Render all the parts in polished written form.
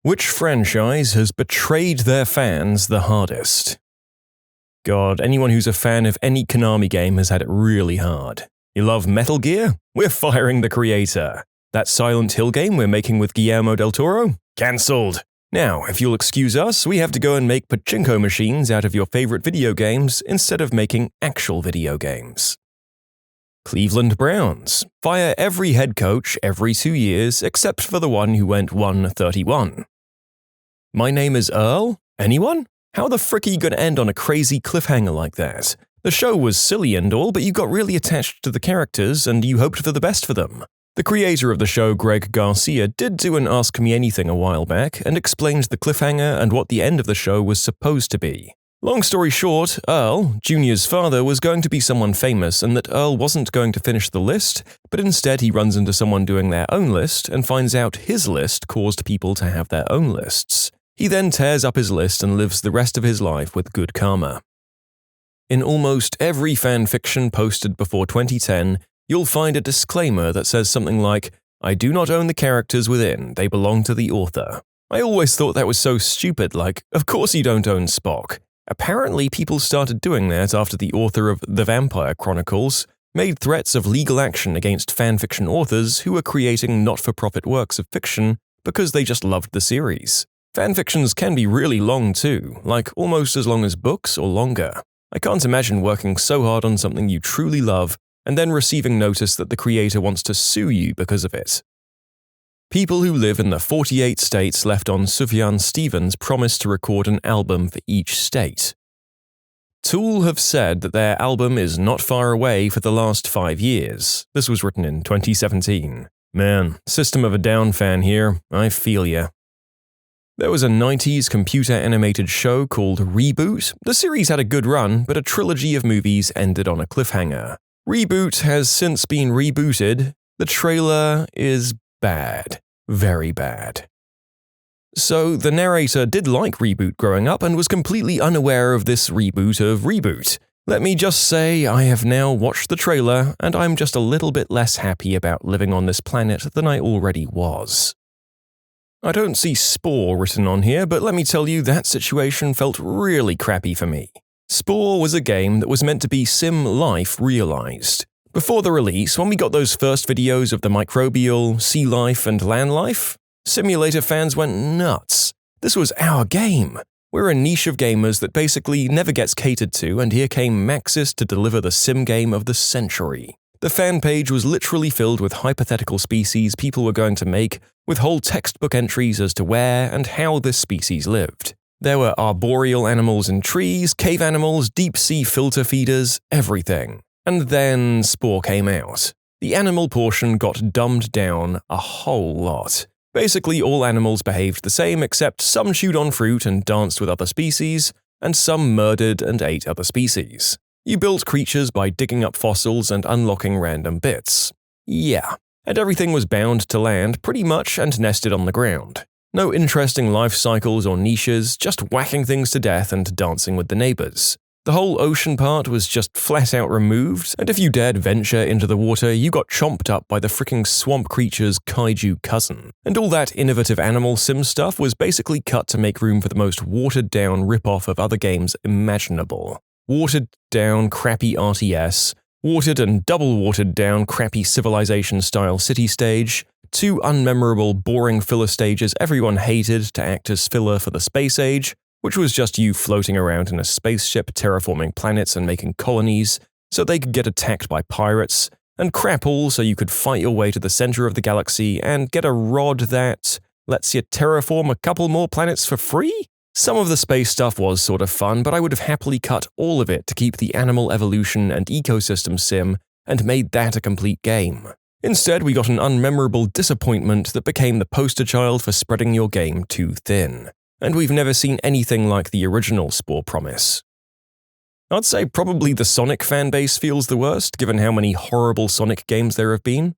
Which franchise has betrayed their fans the hardest? God, anyone who's a fan of any Konami game has had it really hard. You love Metal Gear? We're firing the creator. That Silent Hill game we're making with Guillermo del Toro? Cancelled. Now, if you'll excuse us, we have to go and make pachinko machines out of your favorite video games instead of making actual video games. Cleveland Browns fire every head coach every 2 years except for the one who went 1-31. My name is Earl? Anyone? How the frick are you going to end on a crazy cliffhanger like that? The show was silly and all, but you got really attached to the characters and you hoped for the best for them. The creator of the show, Greg Garcia, did do an Ask Me Anything a while back and explained the cliffhanger and what the end of the show was supposed to be. Long story short, Earl, Junior's father, was going to be someone famous and that Earl wasn't going to finish the list, but instead he runs into someone doing their own list and finds out his list caused people to have their own lists. He then tears up his list and lives the rest of his life with good karma. In almost every fanfiction posted before 2010, you'll find a disclaimer that says something like, "I do not own the characters within, they belong to the author." I always thought that was so stupid, like, of course you don't own Spock. Apparently, people started doing that after the author of The Vampire Chronicles made threats of legal action against fanfiction authors who were creating not-for-profit works of fiction because they just loved the series. Fanfictions can be really long too, like almost as long as books or longer. I can't imagine working so hard on something you truly love and then receiving notice that the creator wants to sue you because of it. People who live in the 48 states left on Sufjan Stevens promised to record an album for each state. Tool have said that their album is not far away for the last 5 years. This was written in 2017. Man, System of a Down fan here, I feel ya. There was a 90s computer-animated show called Reboot. The series had a good run, but a trilogy of movies ended on a cliffhanger. Reboot has since been rebooted. The trailer is bad. Very bad. So the narrator did like Reboot growing up and was completely unaware of this reboot of Reboot. Let me just say I have now watched the trailer and I'm just a little bit less happy about living on this planet than I already was. I don't see Spore written on here, but let me tell you that situation felt really crappy for me. Spore was a game that was meant to be sim life realized. Before the release, when we got those first videos of the microbial, sea life, and land life, simulator fans went nuts. This was our game. We're a niche of gamers that basically never gets catered to, and here came Maxis to deliver the sim game of the century. The fan page was literally filled with hypothetical species people were going to make, with whole textbook entries as to where and how this species lived. There were arboreal animals in trees, cave animals, deep-sea filter feeders, everything. And then Spore came out. The animal portion got dumbed down a whole lot. Basically, all animals behaved the same except some chewed on fruit and danced with other species, and some murdered and ate other species. You built creatures by digging up fossils and unlocking random bits. Yeah. And everything was bound to land pretty much and nested on the ground. No interesting life cycles or niches, just whacking things to death and dancing with the neighbors. The whole ocean part was just flat out removed, and if you dared venture into the water, you got chomped up by the fricking swamp creature's kaiju cousin. And all that innovative animal sim stuff was basically cut to make room for the most watered-down rip-off of other games imaginable. Watered-down crappy RTS, watered and double-watered-down crappy Civilization-style city stage, 2 unmemorable, boring filler stages everyone hated to act as filler for the space age, which was just you floating around in a spaceship terraforming planets and making colonies so they could get attacked by pirates, and crap all so you could fight your way to the center of the galaxy and get a rod that lets you terraform a couple more planets for free? Some of the space stuff was sort of fun, but I would have happily cut all of it to keep the animal evolution and ecosystem sim and made that a complete game. Instead, we got an unmemorable disappointment that became the poster child for spreading your game too thin. And we've never seen anything like the original Spore promise. I'd say probably the Sonic fanbase feels the worst, given how many horrible Sonic games there have been.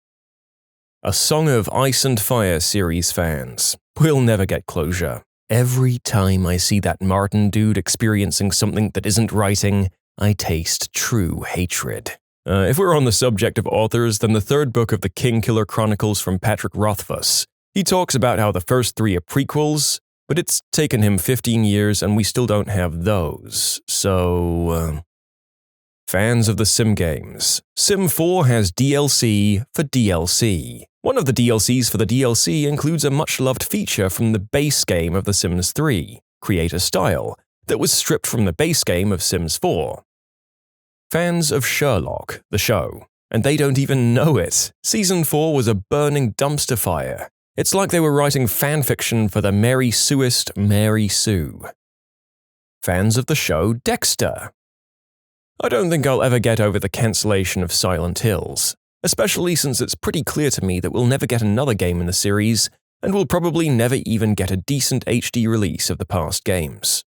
A Song of Ice and Fire series fans. We'll never get closure. Every time I see that Martin dude experiencing something that isn't writing, I taste true hatred. If we're on the subject of authors, then the third book of the King Killer Chronicles from Patrick Rothfuss He talks about how the first 3 are prequels, but it's taken him 15 years and we still don't have those, so… Fans of the Sim games. Sim 4 has DLC for DLC. One of the DLCs for the DLC includes a much-loved feature from the base game of The Sims 3, Creator Style, that was stripped from the base game of Sims 4. Fans of Sherlock, the show, and they don't even know it. Season 4 was a burning dumpster fire. It's like they were writing fanfiction for the Mary Sueist Mary Sue. Fans of the show Dexter. I don't think I'll ever get over the cancellation of Silent Hills, especially since it's pretty clear to me that we'll never get another game in the series, and we'll probably never even get a decent HD release of the past games.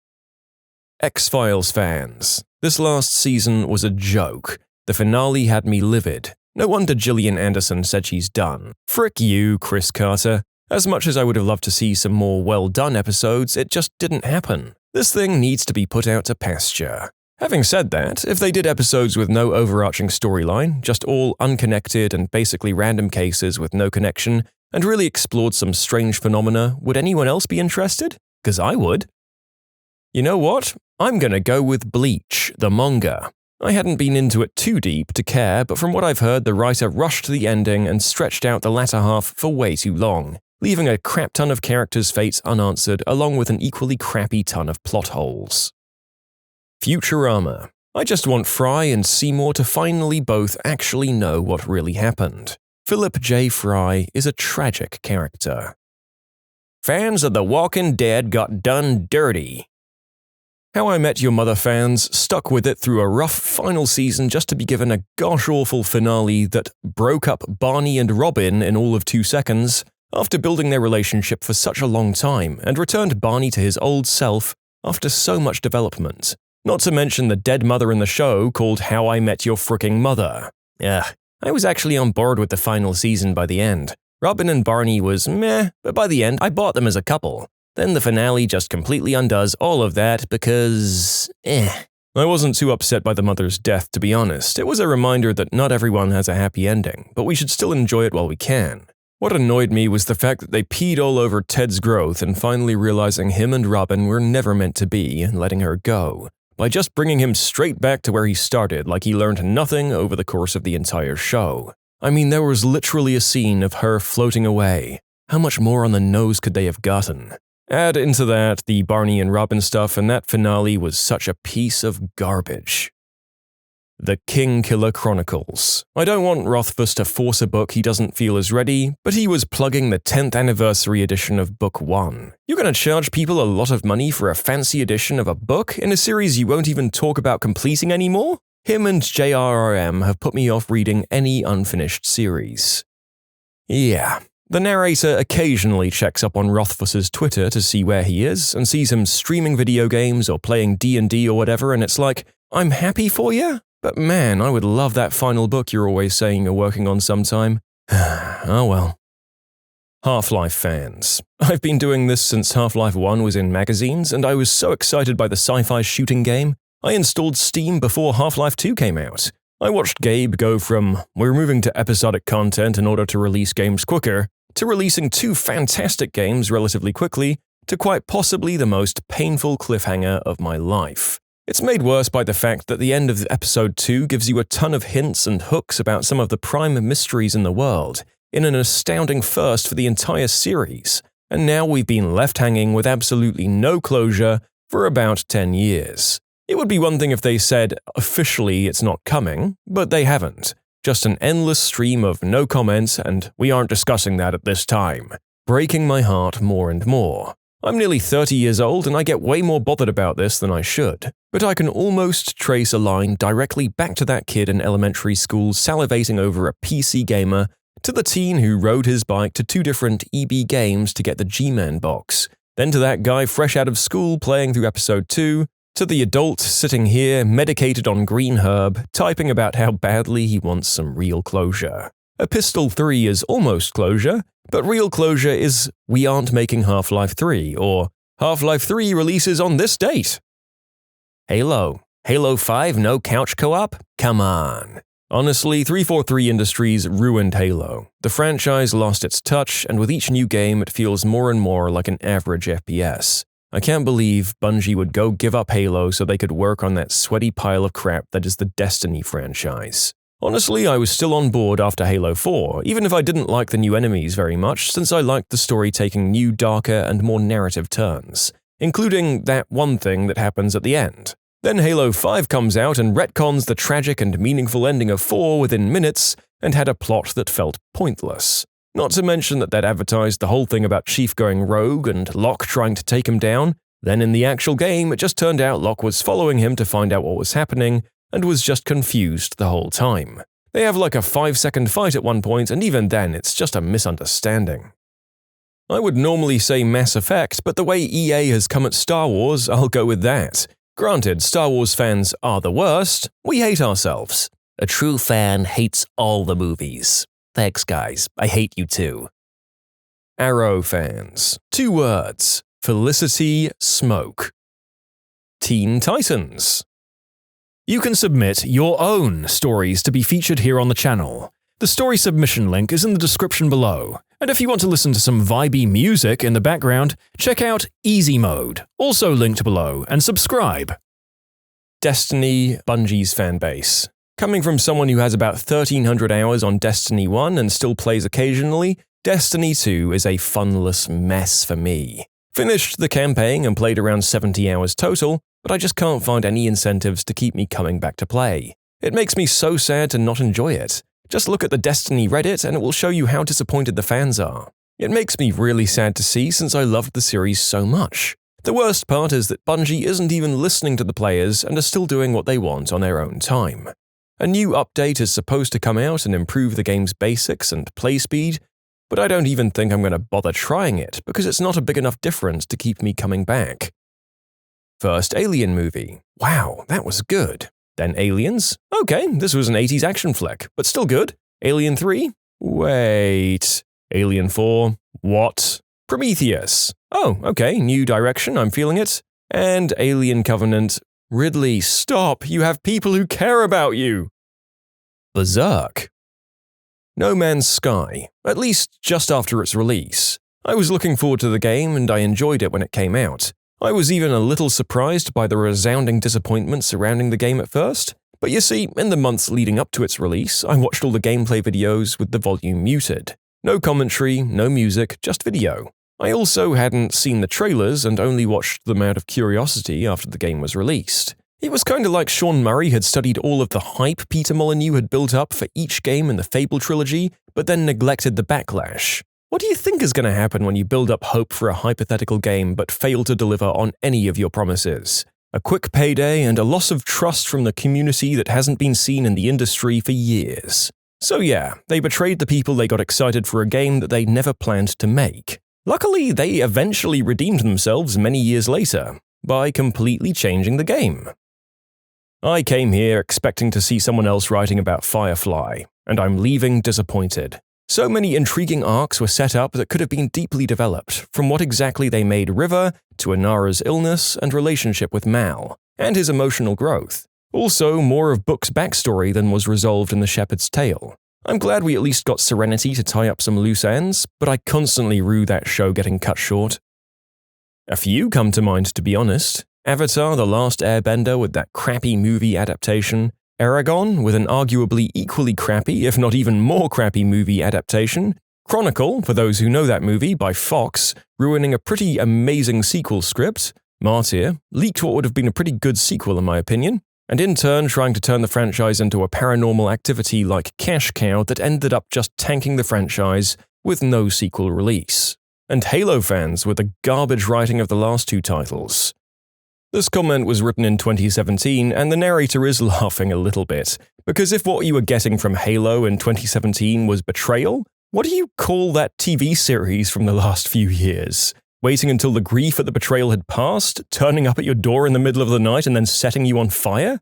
X-Files fans. This last season was a joke. The finale had me livid. No wonder Gillian Anderson said she's done. Frick you, Chris Carter. As much as I would have loved to see some more well-done episodes, it just didn't happen. This thing needs to be put out to pasture. Having said that, if they did episodes with no overarching storyline, just all unconnected and basically random cases with no connection, and really explored some strange phenomena, would anyone else be interested? 'Cause I would. You know what? I'm gonna go with Bleach, the manga. I hadn't been into it too deep to care, but from what I've heard, the writer rushed the ending and stretched out the latter half for way too long, leaving a crap ton of characters' fates unanswered along with an equally crappy ton of plot holes. Futurama. I just want Fry and Seymour to finally both actually know what really happened. Philip J. Fry is a tragic character. Fans of The Walking Dead got done dirty. How I Met Your Mother fans stuck with it through a rough final season just to be given a gosh-awful finale that broke up Barney and Robin in all of 2 seconds after building their relationship for such a long time and returned Barney to his old self after so much development. Not to mention the dead mother in the show called How I Met Your Fricking Mother. Ugh, I was actually on board with the final season by the end. Robin and Barney was meh, but by the end I bought them as a couple. Then the finale just completely undoes all of that because… I wasn't too upset by the mother's death, to be honest. It was a reminder that not everyone has a happy ending, but we should still enjoy it while we can. What annoyed me was the fact that they peed all over Ted's growth and finally realizing him and Robin were never meant to be and letting her go, by just bringing him straight back to where he started like he learned nothing over the course of the entire show. I mean, there was literally a scene of her floating away. How much more on the nose could they have gotten? Add into that the Barney and Robin stuff, and that finale was such a piece of garbage. The Kingkiller Chronicles. I don't want Rothfuss to force a book he doesn't feel is ready, but he was plugging the 10th anniversary edition of Book 1. You're gonna charge people a lot of money for a fancy edition of a book in a series you won't even talk about completing anymore? Him and JRRM have put me off reading any unfinished series. Yeah. The narrator occasionally checks up on Rothfuss's Twitter to see where he is and sees him streaming video games or playing D&D or whatever, and it's like, I'm happy for you? But man, I would love that final book you're always saying you're working on sometime. Oh well. Half-Life fans. I've been doing this since Half-Life 1 was in magazines, and I was so excited by the sci-fi shooting game, I installed Steam before Half-Life 2 came out. I watched Gabe go from, we're moving to episodic content in order to release games quicker, to releasing 2 fantastic games relatively quickly, to quite possibly the most painful cliffhanger of my life. It's made worse by the fact that the end of episode 2 gives you a ton of hints and hooks about some of the prime mysteries in the world, in an astounding first for the entire series, and now we've been left hanging with absolutely no closure for about 10 years. It would be one thing if they said, officially it's not coming, but they haven't. Just an endless stream of no comments and we aren't discussing that at this time, breaking my heart more and more. I'm nearly 30 years old and I get way more bothered about this than I should, but I can almost trace a line directly back to that kid in elementary school salivating over a PC gamer, to the teen who rode his bike to 2 different EB games to get the G-Man box, then to that guy fresh out of school playing through episode 2, to the adult sitting here medicated on green herb, typing about how badly he wants some real closure. Epistle 3 is almost closure, but real closure is we aren't making Half-Life 3, or Half-Life 3 releases on this date. Halo 5 no couch co-op? Come on. Honestly, 343 Industries ruined Halo. The franchise lost its touch, and with each new game it feels more and more like an average FPS. I can't believe Bungie would go give up Halo so they could work on that sweaty pile of crap that is the Destiny franchise. Honestly, I was still on board after Halo 4, even if I didn't like the new enemies very much, since I liked the story taking new, darker, and more narrative turns, including that one thing that happens at the end. Then Halo 5 comes out and retcons the tragic and meaningful ending of 4 within minutes and had a plot that felt pointless. Not to mention that advertised the whole thing about Chief going rogue and Locke trying to take him down. Then in the actual game, it just turned out Locke was following him to find out what was happening and was just confused the whole time. They have like a 5-second fight at one point, and even then it's just a misunderstanding. I would normally say Mass Effect, but the way EA has come at Star Wars, I'll go with that. Granted, Star Wars fans are the worst. We hate ourselves. A true fan hates all the movies. Thanks, guys. I hate you too. Arrow fans. 2 words. Felicity Smoke. Teen Titans. You can submit your own stories to be featured here on the channel. The story submission link is in the description below. And if you want to listen to some vibey music in the background, check out easymode, also linked below, and subscribe. Destiny, Bungie's fanbase. Coming from someone who has about 1,300 hours on Destiny 1 and still plays occasionally, Destiny 2 is a funless mess for me. Finished the campaign and played around 70 hours total, but I just can't find any incentives to keep me coming back to play. It makes me so sad to not enjoy it. Just look at the Destiny Reddit and it will show you how disappointed the fans are. It makes me really sad to see since I loved the series so much. The worst part is that Bungie isn't even listening to the players and are still doing what they want on their own time. A new update is supposed to come out and improve the game's basics and play speed, but I don't even think I'm going to bother trying it because it's not a big enough difference to keep me coming back. First Alien movie. Wow, that was good. Then Aliens. Okay, this was an 80s action flick, but still good. Alien 3? Wait. Alien 4? What? Prometheus. Oh, okay, new direction, I'm feeling it. And Alien Covenant. Ridley, stop, you have people who care about you. Berserk. No Man's Sky, at least just after its release. I was looking forward to the game and I enjoyed it when it came out. I was even a little surprised by the resounding disappointment surrounding the game at first, but you see, in the months leading up to its release, I watched all the gameplay videos with the volume muted. No commentary, no music, just video. I also hadn't seen the trailers and only watched them out of curiosity after the game was released. It was kinda like Sean Murray had studied all of the hype Peter Molyneux had built up for each game in the Fable trilogy, but then neglected the backlash. What do you think is going to happen when you build up hope for a hypothetical game but fail to deliver on any of your promises? A quick payday and a loss of trust from the community that hasn't been seen in the industry for years. So yeah, they betrayed the people they got excited for a game that they never planned to make. Luckily, they eventually redeemed themselves many years later by completely changing the game. I came here expecting to see someone else writing about Firefly, and I'm leaving disappointed. So many intriguing arcs were set up that could have been deeply developed, from what exactly they made River, to Inara's illness and relationship with Mal, and his emotional growth. Also, more of Book's backstory than was resolved in The Shepherd's Tale. I'm glad we at least got Serenity to tie up some loose ends, but I constantly rue that show getting cut short. A few come to mind, to be honest. Avatar: The Last Airbender with that crappy movie adaptation, Eragon with an arguably equally crappy, if not even more crappy movie adaptation, Chronicle, for those who know that movie, by Fox, ruining a pretty amazing sequel script, Martyr, leaked what would have been a pretty good sequel in my opinion, and in turn trying to turn the franchise into a paranormal activity-like cash cow that ended up just tanking the franchise with no sequel release. And Halo fans with the garbage writing of the last 2 titles. This comment was written in 2017, and the narrator is laughing a little bit, because if what you were getting from Halo in 2017 was betrayal, what do you call that TV series from the last few years? Waiting until the grief at the betrayal had passed, turning up at your door in the middle of the night and then setting you on fire?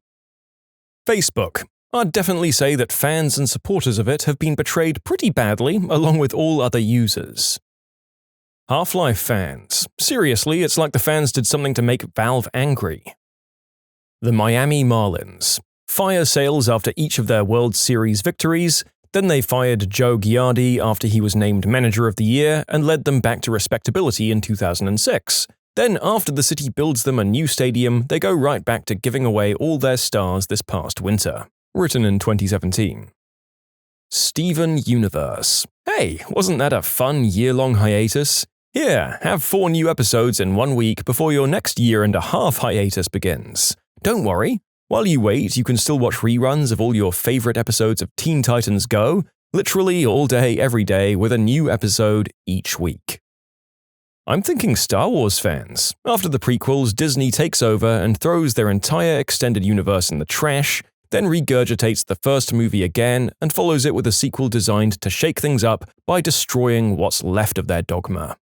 Facebook. I'd definitely say that fans and supporters of it have been betrayed pretty badly, along with all other users. Half-Life fans. Seriously, it's like the fans did something to make Valve angry. The Miami Marlins. fire sales after each of their World Series victories, then they fired Joe Giardi after he was named Manager of the Year and led them back to respectability in 2006. Then, after the city builds them a new stadium, they go right back to giving away all their stars this past winter. Written in 2017. Steven Universe. Hey, wasn't that a fun year-long hiatus? Here, have 4 new episodes in 1 week before your next year-and-a-half hiatus begins. Don't worry. While you wait, you can still watch reruns of all your favorite episodes of Teen Titans Go, literally all day, every day, with a new episode each week. I'm thinking Star Wars fans. After the prequels, Disney takes over and throws their entire extended universe in the trash, then regurgitates the first movie again and follows it with a sequel designed to shake things up by destroying what's left of their dogma.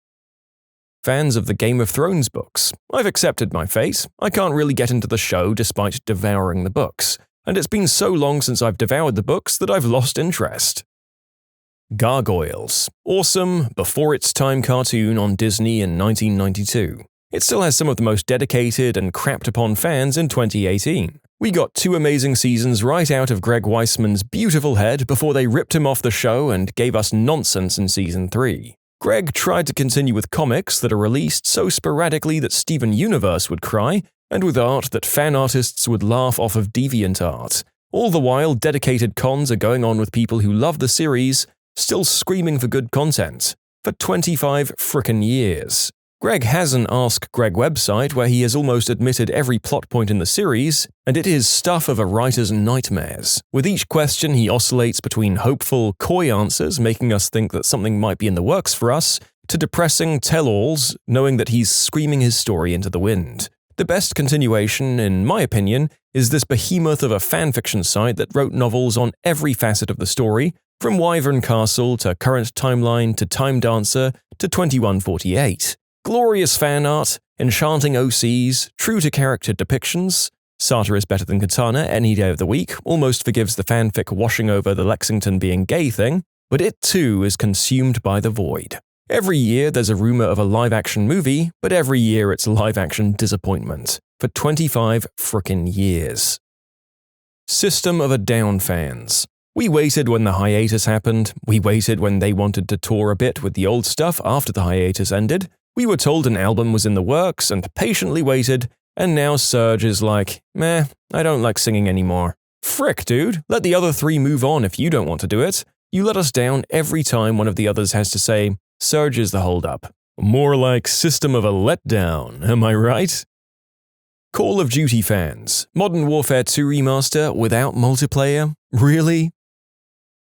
Fans of the Game of Thrones books. I've accepted my fate. I can't really get into the show despite devouring the books, and it's been so long since I've devoured the books that I've lost interest. Gargoyles. Awesome, before-its-time cartoon on Disney in 1992. It still has some of the most dedicated and crapped-upon fans in 2018. We got 2 amazing seasons right out of Greg Weisman's beautiful head before they ripped him off the show and gave us nonsense in Season 3. Greg tried to continue with comics that are released so sporadically that Steven Universe would cry, and with art that fan artists would laugh off of DeviantArt. All the while, dedicated cons are going on with people who love the series, still screaming for good content, for 25 frickin' years. Greg has an Ask Greg website where he has almost admitted every plot point in the series, and it is stuff of a writer's nightmares. With each question, he oscillates between hopeful, coy answers, making us think that something might be in the works for us, to depressing tell-alls, knowing that he's screaming his story into the wind. The best continuation, in my opinion, is this behemoth of a fanfiction site that wrote novels on every facet of the story, from Wyvern Castle to Current Timeline to Time Dancer to 2148. Glorious fan art, enchanting OCs, true-to-character depictions. Sata is better than Katana any day of the week, almost forgives the fanfic washing over the Lexington being gay thing, but it too is consumed by the void. Every year there's a rumor of a live-action movie, but every year it's live-action disappointment. For 25 frickin' years. System of a Down fans. We waited when the hiatus happened, we waited when they wanted to tour a bit with the old stuff after the hiatus ended, we were told an album was in the works and patiently waited, and now Serge is like, meh, I don't like singing anymore. Frick, dude, let the other 3 move on if you don't want to do it. You let us down every time one of the others has to say, Serge is the holdup. More like System of a Letdown, am I right? Call of Duty fans. Modern Warfare 2 remaster without multiplayer? Really?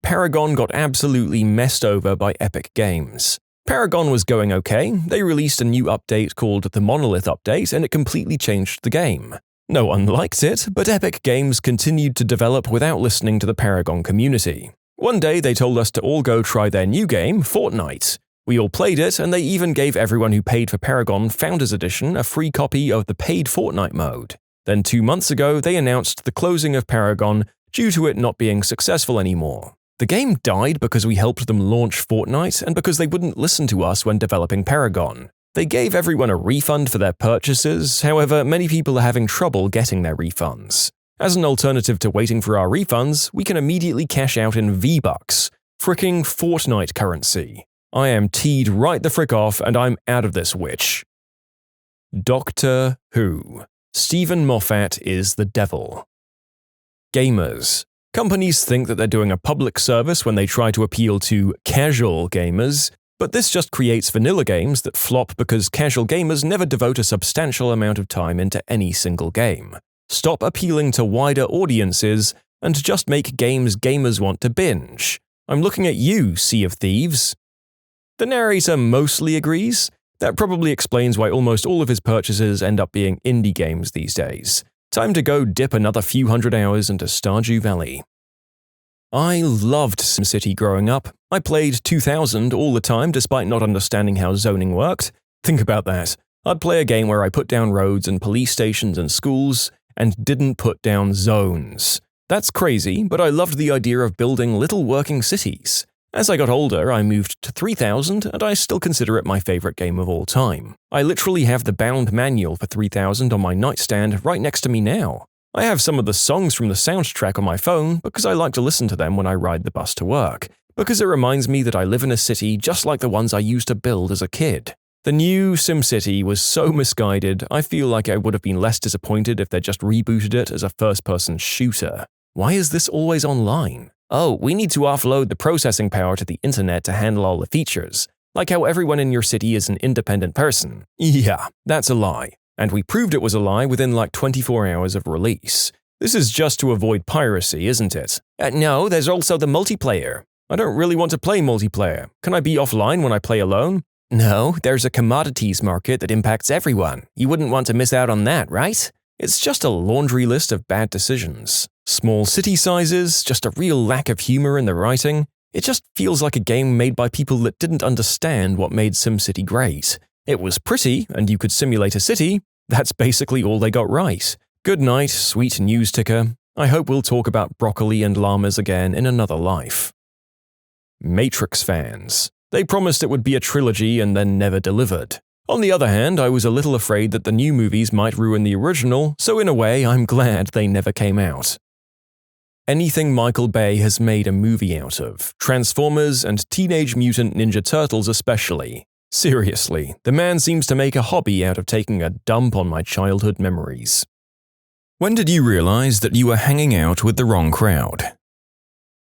Paragon got absolutely messed over by Epic Games. Paragon was going okay. They released a new update called the Monolith Update, and it completely changed the game. No one liked it, but Epic Games continued to develop without listening to the Paragon community. One day they told us to all go try their new game, Fortnite. We all played it, and they even gave everyone who paid for Paragon Founders Edition a free copy of the paid Fortnite mode. Then 2 months ago, they announced the closing of Paragon due to it not being successful anymore. The game died because we helped them launch Fortnite and because they wouldn't listen to us when developing Paragon. They gave everyone a refund for their purchases, however, many people are having trouble getting their refunds. As an alternative to waiting for our refunds, we can immediately cash out in V-Bucks, fricking Fortnite currency. I am teed right the frick off and I'm out of this witch. Doctor Who. Stephen Moffat is the devil. Gamers. Companies think that they're doing a public service when they try to appeal to casual gamers, but this just creates vanilla games that flop because casual gamers never devote a substantial amount of time into any single game. Stop appealing to wider audiences and just make games gamers want to binge. I'm looking at you, Sea of Thieves. The narrator mostly agrees. That probably explains why almost all of his purchases end up being indie games these days. Time to go dip another few hundred hours into Stardew Valley. I loved SimCity growing up. I played 2000 all the time despite not understanding how zoning worked. Think about that. I'd play a game where I put down roads and police stations and schools, and didn't put down zones. That's crazy, but I loved the idea of building little working cities. As I got older, I moved to 3000, and I still consider it my favorite game of all time. I literally have the bound manual for 3000 on my nightstand right next to me now. I have some of the songs from the soundtrack on my phone because I like to listen to them when I ride the bus to work, because it reminds me that I live in a city just like the ones I used to build as a kid. The new SimCity was so misguided, I feel like I would have been less disappointed if they just rebooted it as a first-person shooter. Why is this always online? Oh, we need to offload the processing power to the internet to handle all the features. Like how everyone in your city is an independent person. Yeah, that's a lie. And we proved it was a lie within like 24 hours of release. This is just to avoid piracy, isn't it? No, there's also the multiplayer. I don't really want to play multiplayer. Can I be offline when I play alone? No, there's a commodities market that impacts everyone. You wouldn't want to miss out on that, right? It's just a laundry list of bad decisions. Small city sizes, just a real lack of humor in the writing. It just feels like a game made by people that didn't understand what made SimCity great. It was pretty, and you could simulate a city. That's basically all they got right. Good night, sweet news ticker. I hope we'll talk about broccoli and llamas again in another life. Matrix fans. They promised it would be a trilogy and then never delivered. On the other hand, I was a little afraid that the new movies might ruin the original, so in a way, I'm glad they never came out. Anything Michael Bay has made a movie out of, Transformers and Teenage Mutant Ninja Turtles especially. Seriously, the man seems to make a hobby out of taking a dump on my childhood memories. When did you realize that you were hanging out with the wrong crowd?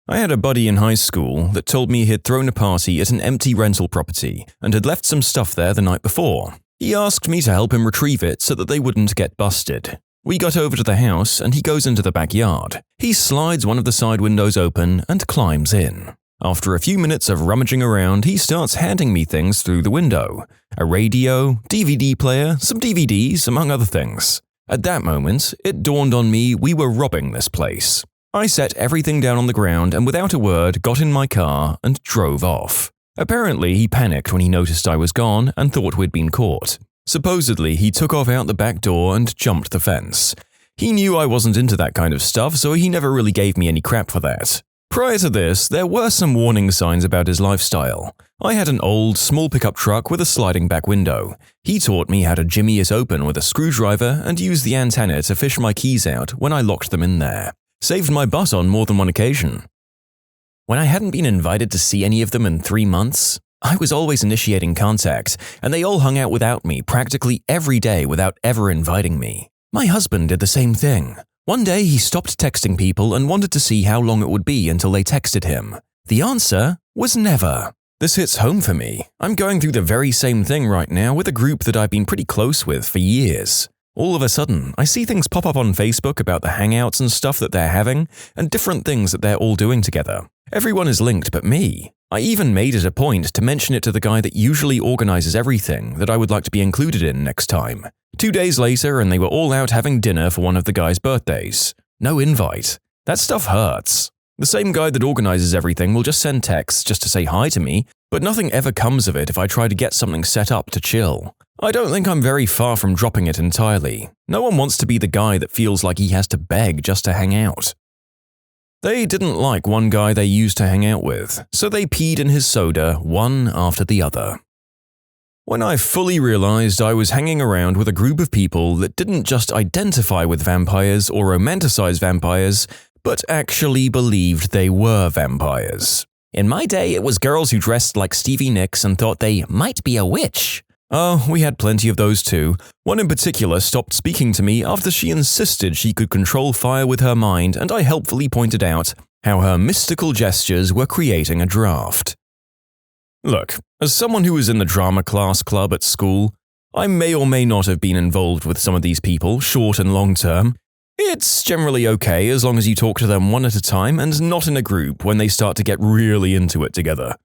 I had a buddy in high school that told me he'd thrown a party at an empty rental property and had left some stuff there the night before. He asked me to help him retrieve it so that they wouldn't get busted. We got over to the house and he goes into the backyard. He slides one of the side windows open and climbs in. After a few minutes of rummaging around, he starts handing me things through the window. A radio, DVD player, some DVDs, among other things. At that moment, it dawned on me we were robbing this place. I set everything down on the ground and without a word got in my car and drove off. Apparently, he panicked when he noticed I was gone and thought we'd been caught. Supposedly, he took off out the back door and jumped the fence. He knew I wasn't into that kind of stuff, so he never really gave me any crap for that. Prior to this, there were some warning signs about his lifestyle. I had an old, small pickup truck with a sliding back window. He taught me how to jimmy it open with a screwdriver and use the antenna to fish my keys out when I locked them in there. Saved my butt on more than one occasion. When I hadn't been invited to see any of them in 3 months, I was always initiating contact, and they all hung out without me practically every day without ever inviting me. My husband did the same thing. One day he stopped texting people and wanted to see how long it would be until they texted him. The answer was never. This hits home for me. I'm going through the very same thing right now with a group that I've been pretty close with for years. All of a sudden, I see things pop up on Facebook about the hangouts and stuff that they're having, and different things that they're all doing together. Everyone is linked but me. I even made it a point to mention it to the guy that usually organizes everything that I would like to be included in next time. 2 days later, and they were all out having dinner for one of the guy's birthdays. No invite. That stuff hurts. The same guy that organizes everything will just send texts just to say hi to me, but nothing ever comes of it if I try to get something set up to chill. I don't think I'm very far from dropping it entirely. No one wants to be the guy that feels like he has to beg just to hang out. They didn't like one guy they used to hang out with, so they peed in his soda one after the other. When I fully realized I was hanging around with a group of people that didn't just identify with vampires or romanticize vampires, but actually believed they were vampires. In my day, it was girls who dressed like Stevie Nicks and thought they might be a witch. Oh, we had plenty of those too. One in particular stopped speaking to me after she insisted she could control fire with her mind, and I helpfully pointed out how her mystical gestures were creating a draft. Look, as someone who was in the drama class club at school, I may or may not have been involved with some of these people, short and long term. It's generally okay as long as you talk to them one at a time and not in a group when they start to get really into it together.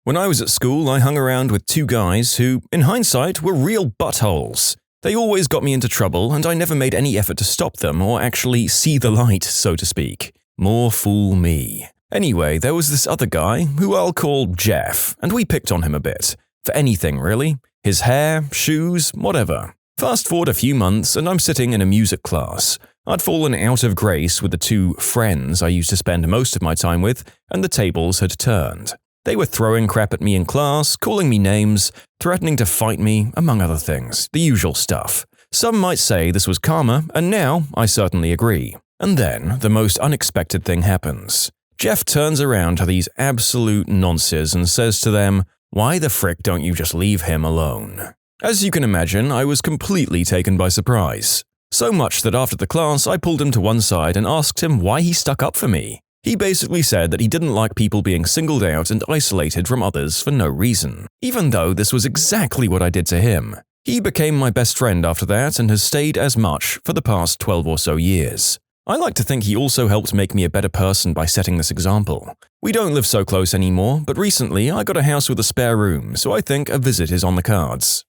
When I was at school, I hung around with 2 guys who, in hindsight, were real buttholes. They always got me into trouble, and I never made any effort to stop them or actually see the light, so to speak. More fool me. Anyway, there was this other guy, who I'll call Jeff, and we picked on him a bit. For anything, really. His hair, shoes, whatever. Fast forward a few months, and I'm sitting in a music class. I'd fallen out of grace with the 2 friends I used to spend most of my time with, and the tables had turned. They were throwing crap at me in class, calling me names, threatening to fight me, among other things, the usual stuff. Some might say this was karma, and now I certainly agree. And then, the most unexpected thing happens. Jeff turns around to these absolute nonces and says to them, "Why the frick don't you just leave him alone?" As you can imagine, I was completely taken by surprise. So much that after the class, I pulled him to one side and asked him why he stuck up for me. He basically said that he didn't like people being singled out and isolated from others for no reason, even though this was exactly what I did to him. He became my best friend after that and has stayed as much for the past 12 or so years. I like to think he also helped make me a better person by setting this example. We don't live so close anymore, but recently I got a house with a spare room, so I think a visit is on the cards.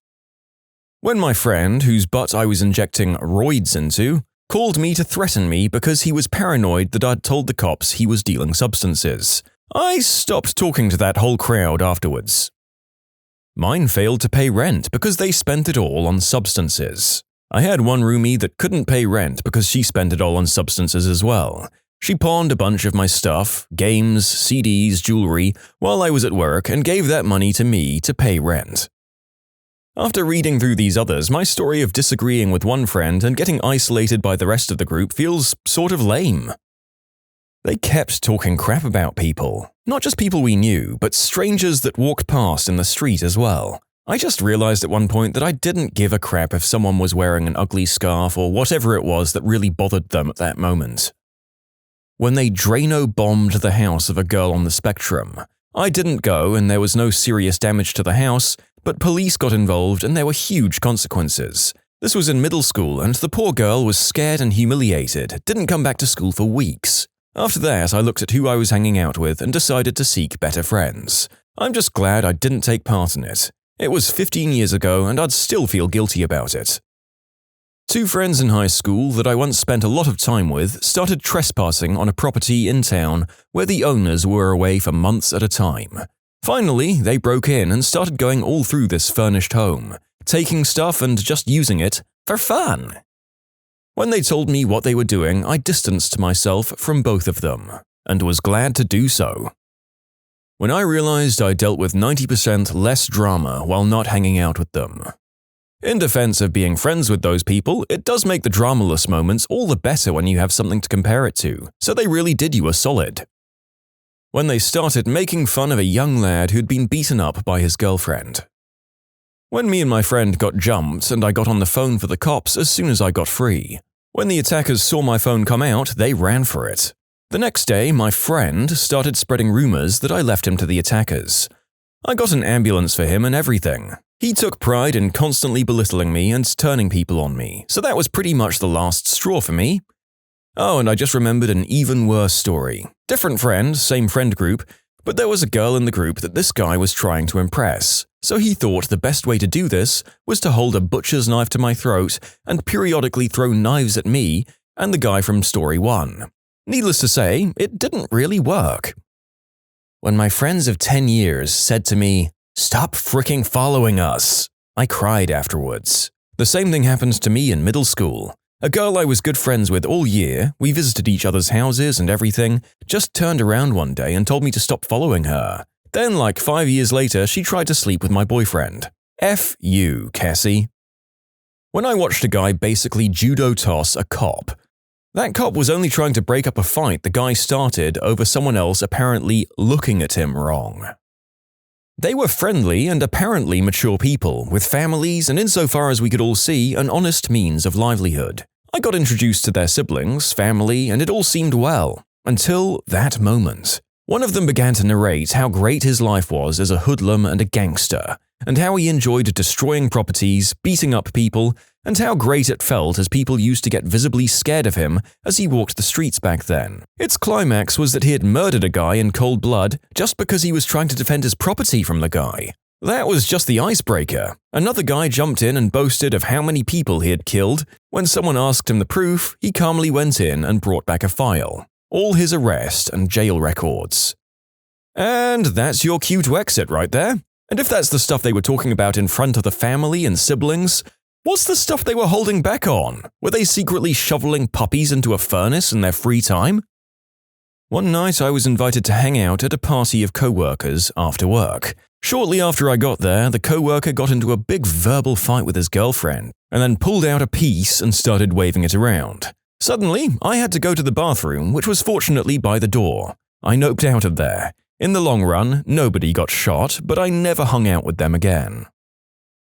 When my friend, whose butt I was injecting roids into, called me to threaten me because he was paranoid that I'd told the cops he was dealing substances, I stopped talking to that whole crowd afterwards. Mine failed to pay rent because they spent it all on substances. I had one roomie that couldn't pay rent because she spent it all on substances as well. She pawned a bunch of my stuff, games, CDs, jewelry, while I was at work and gave that money to me to pay rent. After reading through these others, my story of disagreeing with one friend and getting isolated by the rest of the group feels sort of lame. They kept talking crap about people, not just people we knew, but strangers that walked past in the street as well. I just realized at one point that I didn't give a crap if someone was wearing an ugly scarf or whatever it was that really bothered them at that moment. When they Drano-bombed the house of a girl on the spectrum, I didn't go and there was no serious damage to the house, but police got involved and there were huge consequences. This was in middle school and the poor girl was scared and humiliated, didn't come back to school for weeks. After that, I looked at who I was hanging out with and decided to seek better friends. I'm just glad I didn't take part in it. It was 15 years ago and I'd still feel guilty about it. Two friends in high school that I once spent a lot of time with started trespassing on a property in town where the owners were away for months at a time. Finally, they broke in and started going all through this furnished home, taking stuff and just using it for fun. When they told me what they were doing, I distanced myself from both of them, and was glad to do so. When I realized I dealt with 90% less drama while not hanging out with them. In defense of being friends with those people, it does make the dramaless moments all the better when you have something to compare it to, so they really did you a solid. When they started making fun of a young lad who'd been beaten up by his girlfriend. When me and my friend got jumped and I got on the phone for the cops as soon as I got free. When the attackers saw my phone come out, they ran for it. The next day, my friend started spreading rumors that I left him to the attackers. I got an ambulance for him and everything. He took pride in constantly belittling me and turning people on me, so that was pretty much the last straw for me. Oh, and I just remembered an even worse story. Different friend, same friend group, but there was a girl in the group that this guy was trying to impress. So he thought the best way to do this was to hold a butcher's knife to my throat and periodically throw knives at me and the guy from story 1. Needless to say, it didn't really work. When my friends of 10 years said to me, "Stop fricking following us," I cried afterwards. The same thing happened to me in middle school. A girl I was good friends with all year, we visited each other's houses and everything, just turned around one day and told me to stop following her. Then, like 5 years later, she tried to sleep with my boyfriend. F you, Cassie. When I watched a guy basically judo toss a cop, that cop was only trying to break up a fight the guy started over someone else apparently looking at him wrong. They were friendly and apparently mature people, with families and insofar as we could all see, an honest means of livelihood. I got introduced to their siblings, family, and it all seemed well. Until that moment. One of them began to narrate how great his life was as a hoodlum and a gangster, and how he enjoyed destroying properties, beating up people, and how great it felt as people used to get visibly scared of him as he walked the streets back then. Its climax was that he had murdered a guy in cold blood just because he was trying to defend his property from the guy. That was just the icebreaker. Another guy jumped in and boasted of how many people he had killed. When someone asked him the proof, he calmly went in and brought back a file. All his arrest and jail records. And that's your cue to exit right there. And if that's the stuff they were talking about in front of the family and siblings, what's the stuff they were holding back on? Were they secretly shoveling puppies into a furnace in their free time? One night I was invited to hang out at a party of co-workers after work. Shortly after I got there, the co-worker got into a big verbal fight with his girlfriend. and then pulled out a piece and started waving it around. Suddenly, I had to go to the bathroom, which was fortunately by the door. I noped out of there. In the long run, nobody got shot, but I never hung out with them again.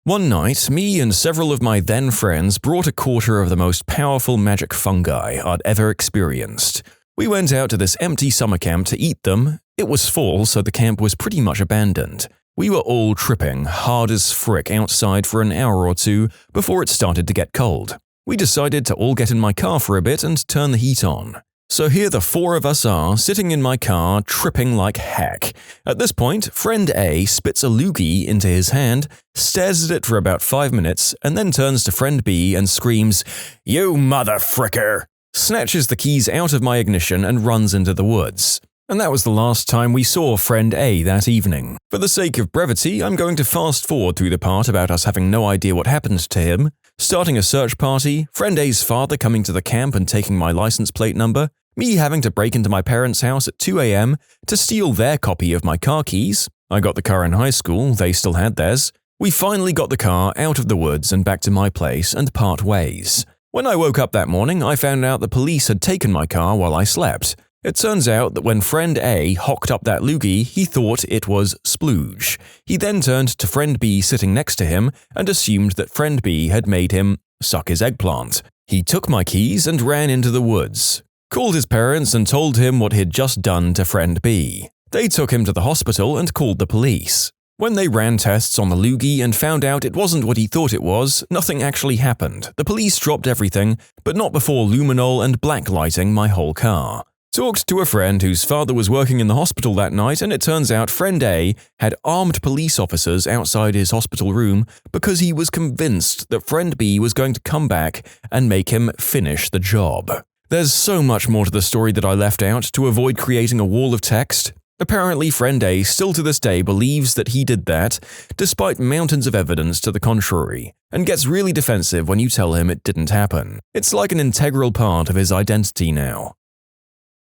One night, me and several of my then friends brought a quarter of the most powerful magic fungi I'd ever experienced. We went out to this empty summer camp to eat them. It was fall, so the camp was pretty much abandoned. We were all tripping hard as frick outside for an hour or two before it started to get cold. We decided to all get in my car for a bit and turn the heat on. So here the four of us are, sitting in my car, tripping like heck. At this point, friend A spits a loogie into his hand, stares at it for about 5 minutes, and then turns to friend B and screams, "You motherfricker!" snatches the keys out of my ignition and runs into the woods. And that was the last time we saw friend A that evening. For the sake of brevity, I'm going to fast forward through the part about us having no idea what happened to him, starting a search party, friend A's father coming to the camp and taking my license plate number, me having to break into my parents' house at 2 a.m. to steal their copy of my car keys. I got the car in high school, they still had theirs. We finally got the car out of the woods and back to my place and part ways. When I woke up that morning, I found out the police had taken my car while I slept. It turns out that when friend A hocked up that loogie, he thought it was splooge. He then turned to friend B sitting next to him and assumed that friend B had made him suck his eggplant. He took my keys and ran into the woods. Called his parents and told him what he'd just done to friend B. They took him to the hospital and called the police. When they ran tests on the loogie and found out it wasn't what he thought it was, nothing actually happened. The police dropped everything, but not before luminol and blacklighting my whole car. Talked to a friend whose father was working in the hospital that night, and it turns out friend A had armed police officers outside his hospital room because he was convinced that friend B was going to come back and make him finish the job. There's so much more to the story that I left out to avoid creating a wall of text. Apparently, friend A still to this day believes that he did that, despite mountains of evidence to the contrary, and gets really defensive when you tell him it didn't happen. It's like an integral part of his identity now.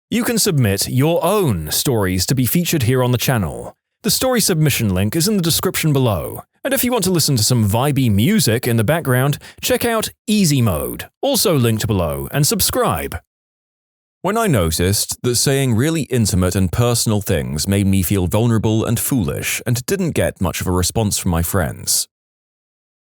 You can submit your own stories to be featured here on the channel. The story submission link is in the description below. And if you want to listen to some vibey music in the background, check out easymode, also linked below, and subscribe. When I noticed that saying really intimate and personal things made me feel vulnerable and foolish and didn't get much of a response from my friends.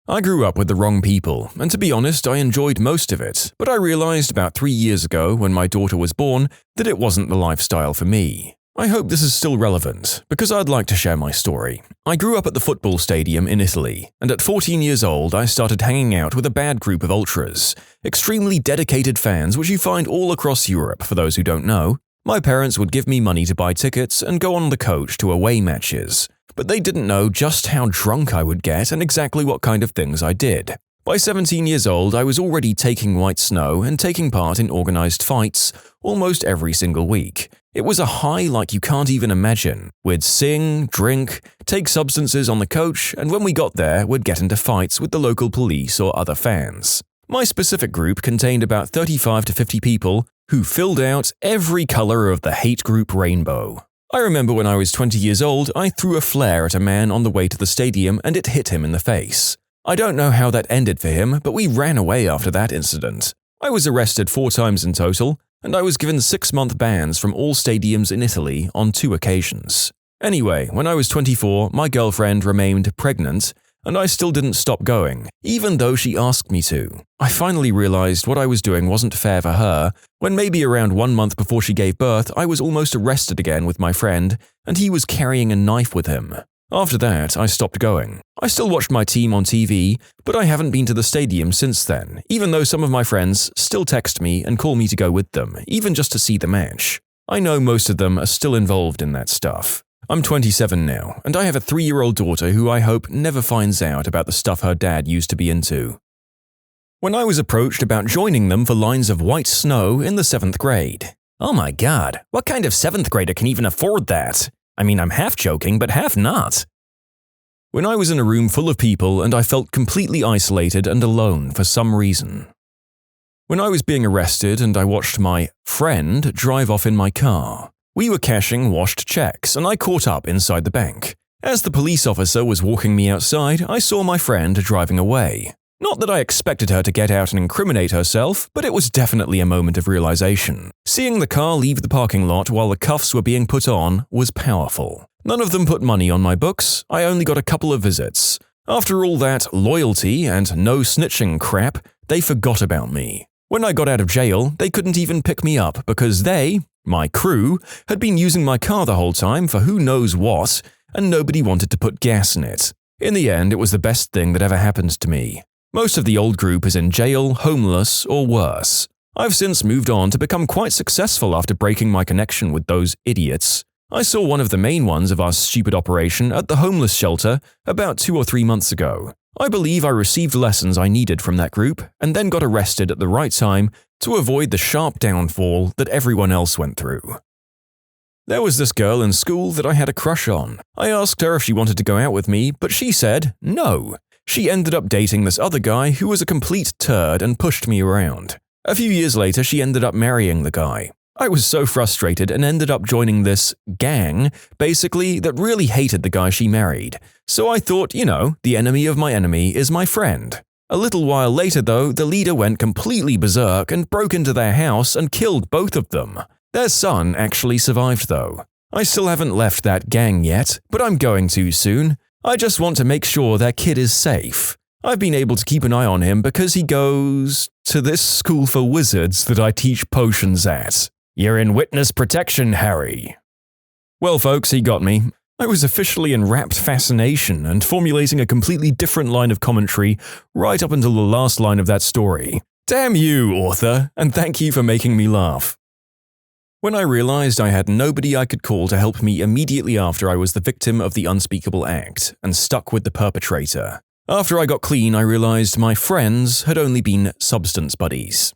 I grew up with the wrong people, and to be honest, I enjoyed most of it, but I realized about 3 years ago when my daughter was born that it wasn't the lifestyle for me. I hope this is still relevant, because I'd like to share my story. I grew up at the football stadium in Italy, and at 14 years old I started hanging out with a bad group of ultras, extremely dedicated fans which you find all across Europe for those who don't know. My parents would give me money to buy tickets and go on the coach to away matches, but they didn't know just how drunk I would get and exactly what kind of things I did. By 17 years old, I was already taking white snow and taking part in organized fights almost every single week. It was a high like you can't even imagine. We'd sing, drink, take substances on the coach, and when we got there, we'd get into fights with the local police or other fans. My specific group contained about 35 to 50 people who filled out every color of the hate group rainbow. I remember when I was 20 years old, I threw a flare at a man on the way to the stadium and it hit him in the face. I don't know how that ended for him, but we ran away after that incident. I was arrested 4 times in total, and I was given 6-month bans from all stadiums in Italy on 2 occasions. Anyway, when I was 24, my girlfriend remained pregnant, and I still didn't stop going, even though she asked me to. I finally realized what I was doing wasn't fair for her, when maybe around 1 month before she gave birth, I was almost arrested again with my friend, and he was carrying a knife with him. After that, I stopped going. I still watched my team on TV, but I haven't been to the stadium since then, even though some of my friends still text me and call me to go with them, even just to see the match. I know most of them are still involved in that stuff. I'm 27 now, and I have a 3-year-old daughter who I hope never finds out about the stuff her dad used to be into. When I was approached about joining them for lines of white snow in the 7th grade. Oh my god, what kind of 7th grader can even afford that? I mean, I'm half joking, but half not. When I was in a room full of people and I felt completely isolated and alone for some reason. When I was being arrested and I watched my friend drive off in my car. We were cashing washed checks and I caught up inside the bank. As the police officer was walking me outside, I saw my friend driving away. Not that I expected her to get out and incriminate herself, but it was definitely a moment of realization. Seeing the car leave the parking lot while the cuffs were being put on was powerful. None of them put money on my books, I only got a couple of visits. After all that loyalty and no snitching crap, they forgot about me. When I got out of jail, they couldn't even pick me up because they, my crew, had been using my car the whole time for who knows what, and nobody wanted to put gas in it. In the end, it was the best thing that ever happened to me. Most of the old group is in jail, homeless, or worse. I've since moved on to become quite successful after breaking my connection with those idiots. I saw one of the main ones of our stupid operation at the homeless shelter about 2 or 3 months ago. I believe I received lessons I needed from that group and then got arrested at the right time to avoid the sharp downfall that everyone else went through. There was this girl in school that I had a crush on. I asked her if she wanted to go out with me, but she said no. She ended up dating this other guy who was a complete turd and pushed me around. A few years later, she ended up marrying the guy. I was so frustrated and ended up joining this gang, basically, that really hated the guy she married. So I thought, the enemy of my enemy is my friend. A little while later, though, the leader went completely berserk and broke into their house and killed both of them. Their son actually survived, though. I still haven't left that gang yet, but I'm going to soon. I just want to make sure their kid is safe. I've been able to keep an eye on him because he goes to this school for wizards that I teach potions at. You're in witness protection, Harry. Well, folks, he got me. I was officially in rapt fascination and formulating a completely different line of commentary right up until the last line of that story. Damn you, author, and thank you for making me laugh. When I realized I had nobody I could call to help me immediately after I was the victim of the unspeakable act and stuck with the perpetrator. After I got clean, I realized my friends had only been substance buddies.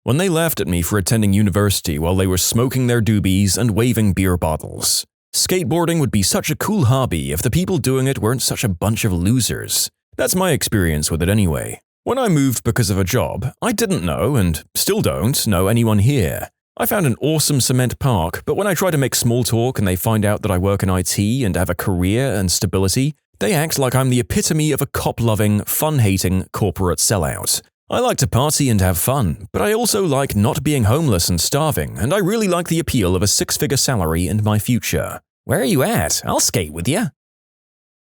When they laughed at me for attending university while they were smoking their doobies and waving beer bottles. Skateboarding would be such a cool hobby if the people doing it weren't such a bunch of losers. That's my experience with it anyway. When I moved because of a job, I didn't know, and still don't, know anyone here. I found an awesome cement park, but when I try to make small talk and they find out that I work in IT and have a career and stability, they act like I'm the epitome of a cop-loving, fun-hating corporate sellout. I like to party and have fun, but I also like not being homeless and starving, and I really like the appeal of a 6-figure salary in my future. Where are you at? I'll skate with you.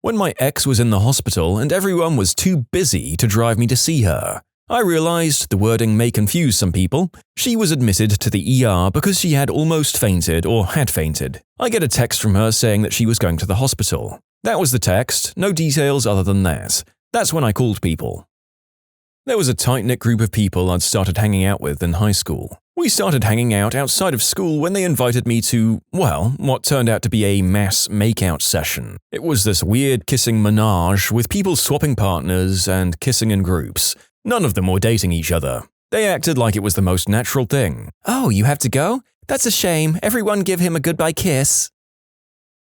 When my ex was in the hospital and everyone was too busy to drive me to see her, I realized the wording may confuse some people. She was admitted to the ER because she had almost fainted or had fainted. I get a text from her saying that she was going to the hospital. That was the text, no details other than that. That's when I called people. There was a tight-knit group of people I'd started hanging out with in high school. We started hanging out outside of school when they invited me to, what turned out to be a mass make-out session. It was this weird kissing menage with people swapping partners and kissing in groups. None of them were dating each other. They acted like it was the most natural thing. Oh, you have to go? That's a shame. Everyone give him a goodbye kiss.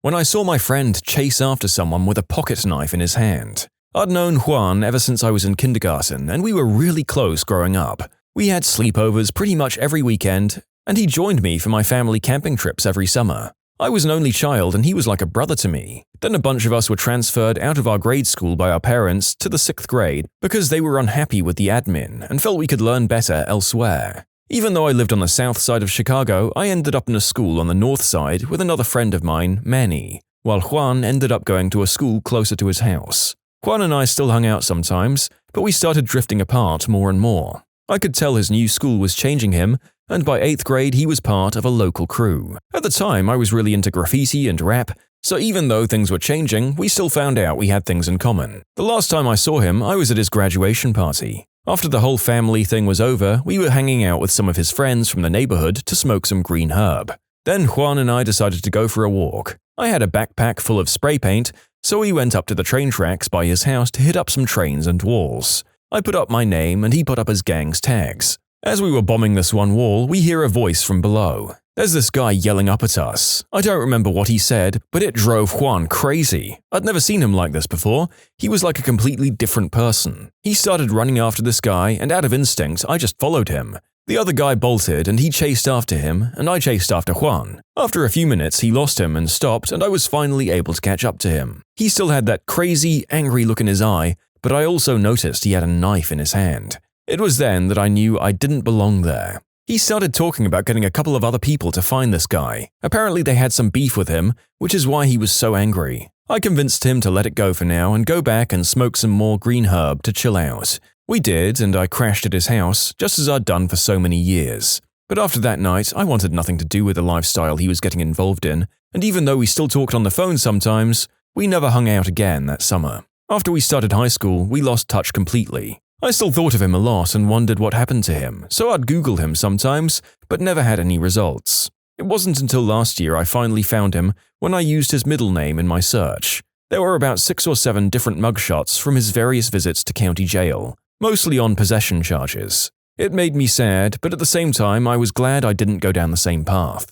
When I saw my friend chase after someone with a pocket knife in his hand. I'd known Juan ever since I was in kindergarten, and we were really close growing up. We had sleepovers pretty much every weekend, and he joined me for my family camping trips every summer. I was an only child, and he was like a brother to me. Then a bunch of us were transferred out of our grade school by our parents to the 6th grade because they were unhappy with the admin and felt we could learn better elsewhere. Even though I lived on the south side of Chicago, I ended up in a school on the north side with another friend of mine, Manny, while Juan ended up going to a school closer to his house. Juan and I still hung out sometimes, but we started drifting apart more and more. I could tell his new school was changing him, and by 8th grade he was part of a local crew. At the time, I was really into graffiti and rap, so even though things were changing, we still found out we had things in common. The last time I saw him, I was at his graduation party. After the whole family thing was over, we were hanging out with some of his friends from the neighborhood to smoke some green herb. Then Juan and I decided to go for a walk. I had a backpack full of spray paint, so we went up to the train tracks by his house to hit up some trains and walls. I put up my name and he put up his gang's tags. As we were bombing this one wall, we hear a voice from below. There's this guy yelling up at us. I don't remember what he said, but it drove Juan crazy. I'd never seen him like this before. He was like a completely different person. He started running after this guy, and out of instinct, I just followed him. The other guy bolted and he chased after him, and I chased after Juan. After a few minutes, he lost him and stopped, and I was finally able to catch up to him. He still had that crazy, angry look in his eye, but I also noticed he had a knife in his hand. It was then that I knew I didn't belong there. He started talking about getting a couple of other people to find this guy. Apparently they had some beef with him, which is why he was so angry. I convinced him to let it go for now and go back and smoke some more green herb to chill out. We did, and I crashed at his house, just as I'd done for so many years. But after that night, I wanted nothing to do with the lifestyle he was getting involved in, and even though we still talked on the phone sometimes, we never hung out again that summer. After we started high school, we lost touch completely. I still thought of him a lot and wondered what happened to him, so I'd Google him sometimes, but never had any results. It wasn't until last year I finally found him when I used his middle name in my search. There were about 6 or 7 different mugshots from his various visits to county jail, mostly on possession charges. It made me sad, but at the same time I was glad I didn't go down the same path.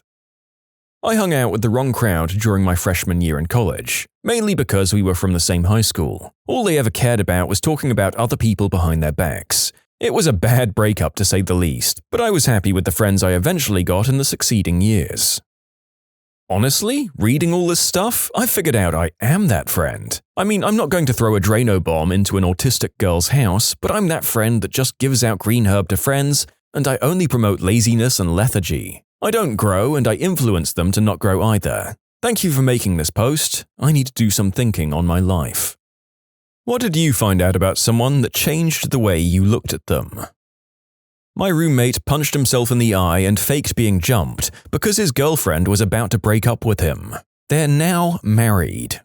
I hung out with the wrong crowd during my freshman year in college, mainly because we were from the same high school. All they ever cared about was talking about other people behind their backs. It was a bad breakup to say the least, but I was happy with the friends I eventually got in the succeeding years. Honestly, reading all this stuff, I figured out I am that friend. I mean, I'm not going to throw a Drano bomb into an autistic girl's house, but I'm that friend that just gives out green herb to friends, and I only promote laziness and lethargy. I don't grow, and I influence them to not grow either. Thank you for making this post. I need to do some thinking on my life. What did you find out about someone that changed the way you looked at them? My roommate punched himself in the eye and faked being jumped because his girlfriend was about to break up with him. They're now married.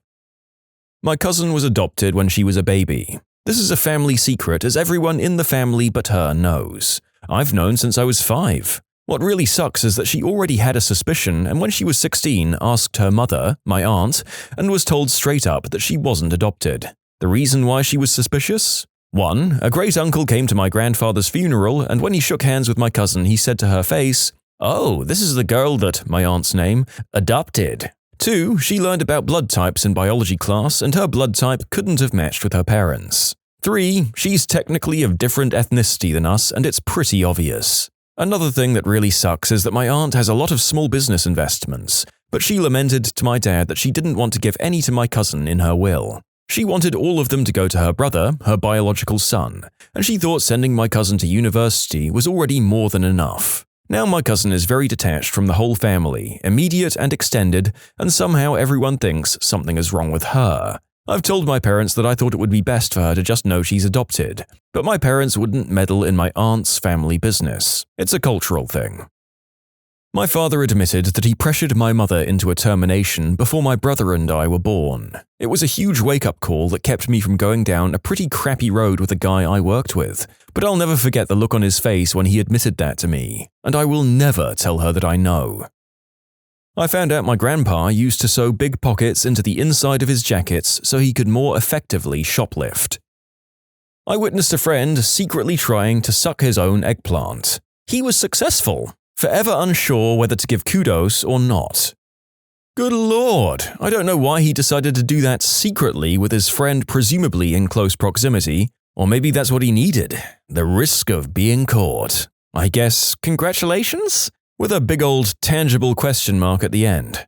My cousin was adopted when she was a baby. This is a family secret as everyone in the family but her knows. I've known since I was 5. What really sucks is that she already had a suspicion and when she was 16 asked her mother, my aunt, and was told straight up that she wasn't adopted. The reason why she was suspicious? 1. A great-uncle came to my grandfather's funeral and when he shook hands with my cousin he said to her face, "Oh, this is the girl that, my aunt's name, adopted." 2. She learned about blood types in biology class and her blood type couldn't have matched with her parents. 3. She's technically of different ethnicity than us and it's pretty obvious. Another thing that really sucks is that my aunt has a lot of small business investments, but she lamented to my dad that she didn't want to give any to my cousin in her will. She wanted all of them to go to her brother, her biological son, and she thought sending my cousin to university was already more than enough. Now my cousin is very detached from the whole family, immediate and extended, and somehow everyone thinks something is wrong with her. I've told my parents that I thought it would be best for her to just know she's adopted, but my parents wouldn't meddle in my aunt's family business. It's a cultural thing. My father admitted that he pressured my mother into a termination before my brother and I were born. It was a huge wake-up call that kept me from going down a pretty crappy road with a guy I worked with, but I'll never forget the look on his face when he admitted that to me, and I will never tell her that I know. I found out my grandpa used to sew big pockets into the inside of his jackets so he could more effectively shoplift. I witnessed a friend secretly trying to suck his own eggplant. He was successful, forever unsure whether to give kudos or not. Good lord, I don't know why he decided to do that secretly with his friend presumably in close proximity, or maybe that's what he needed, the risk of being caught. I guess congratulations? With a big old tangible question mark at the end.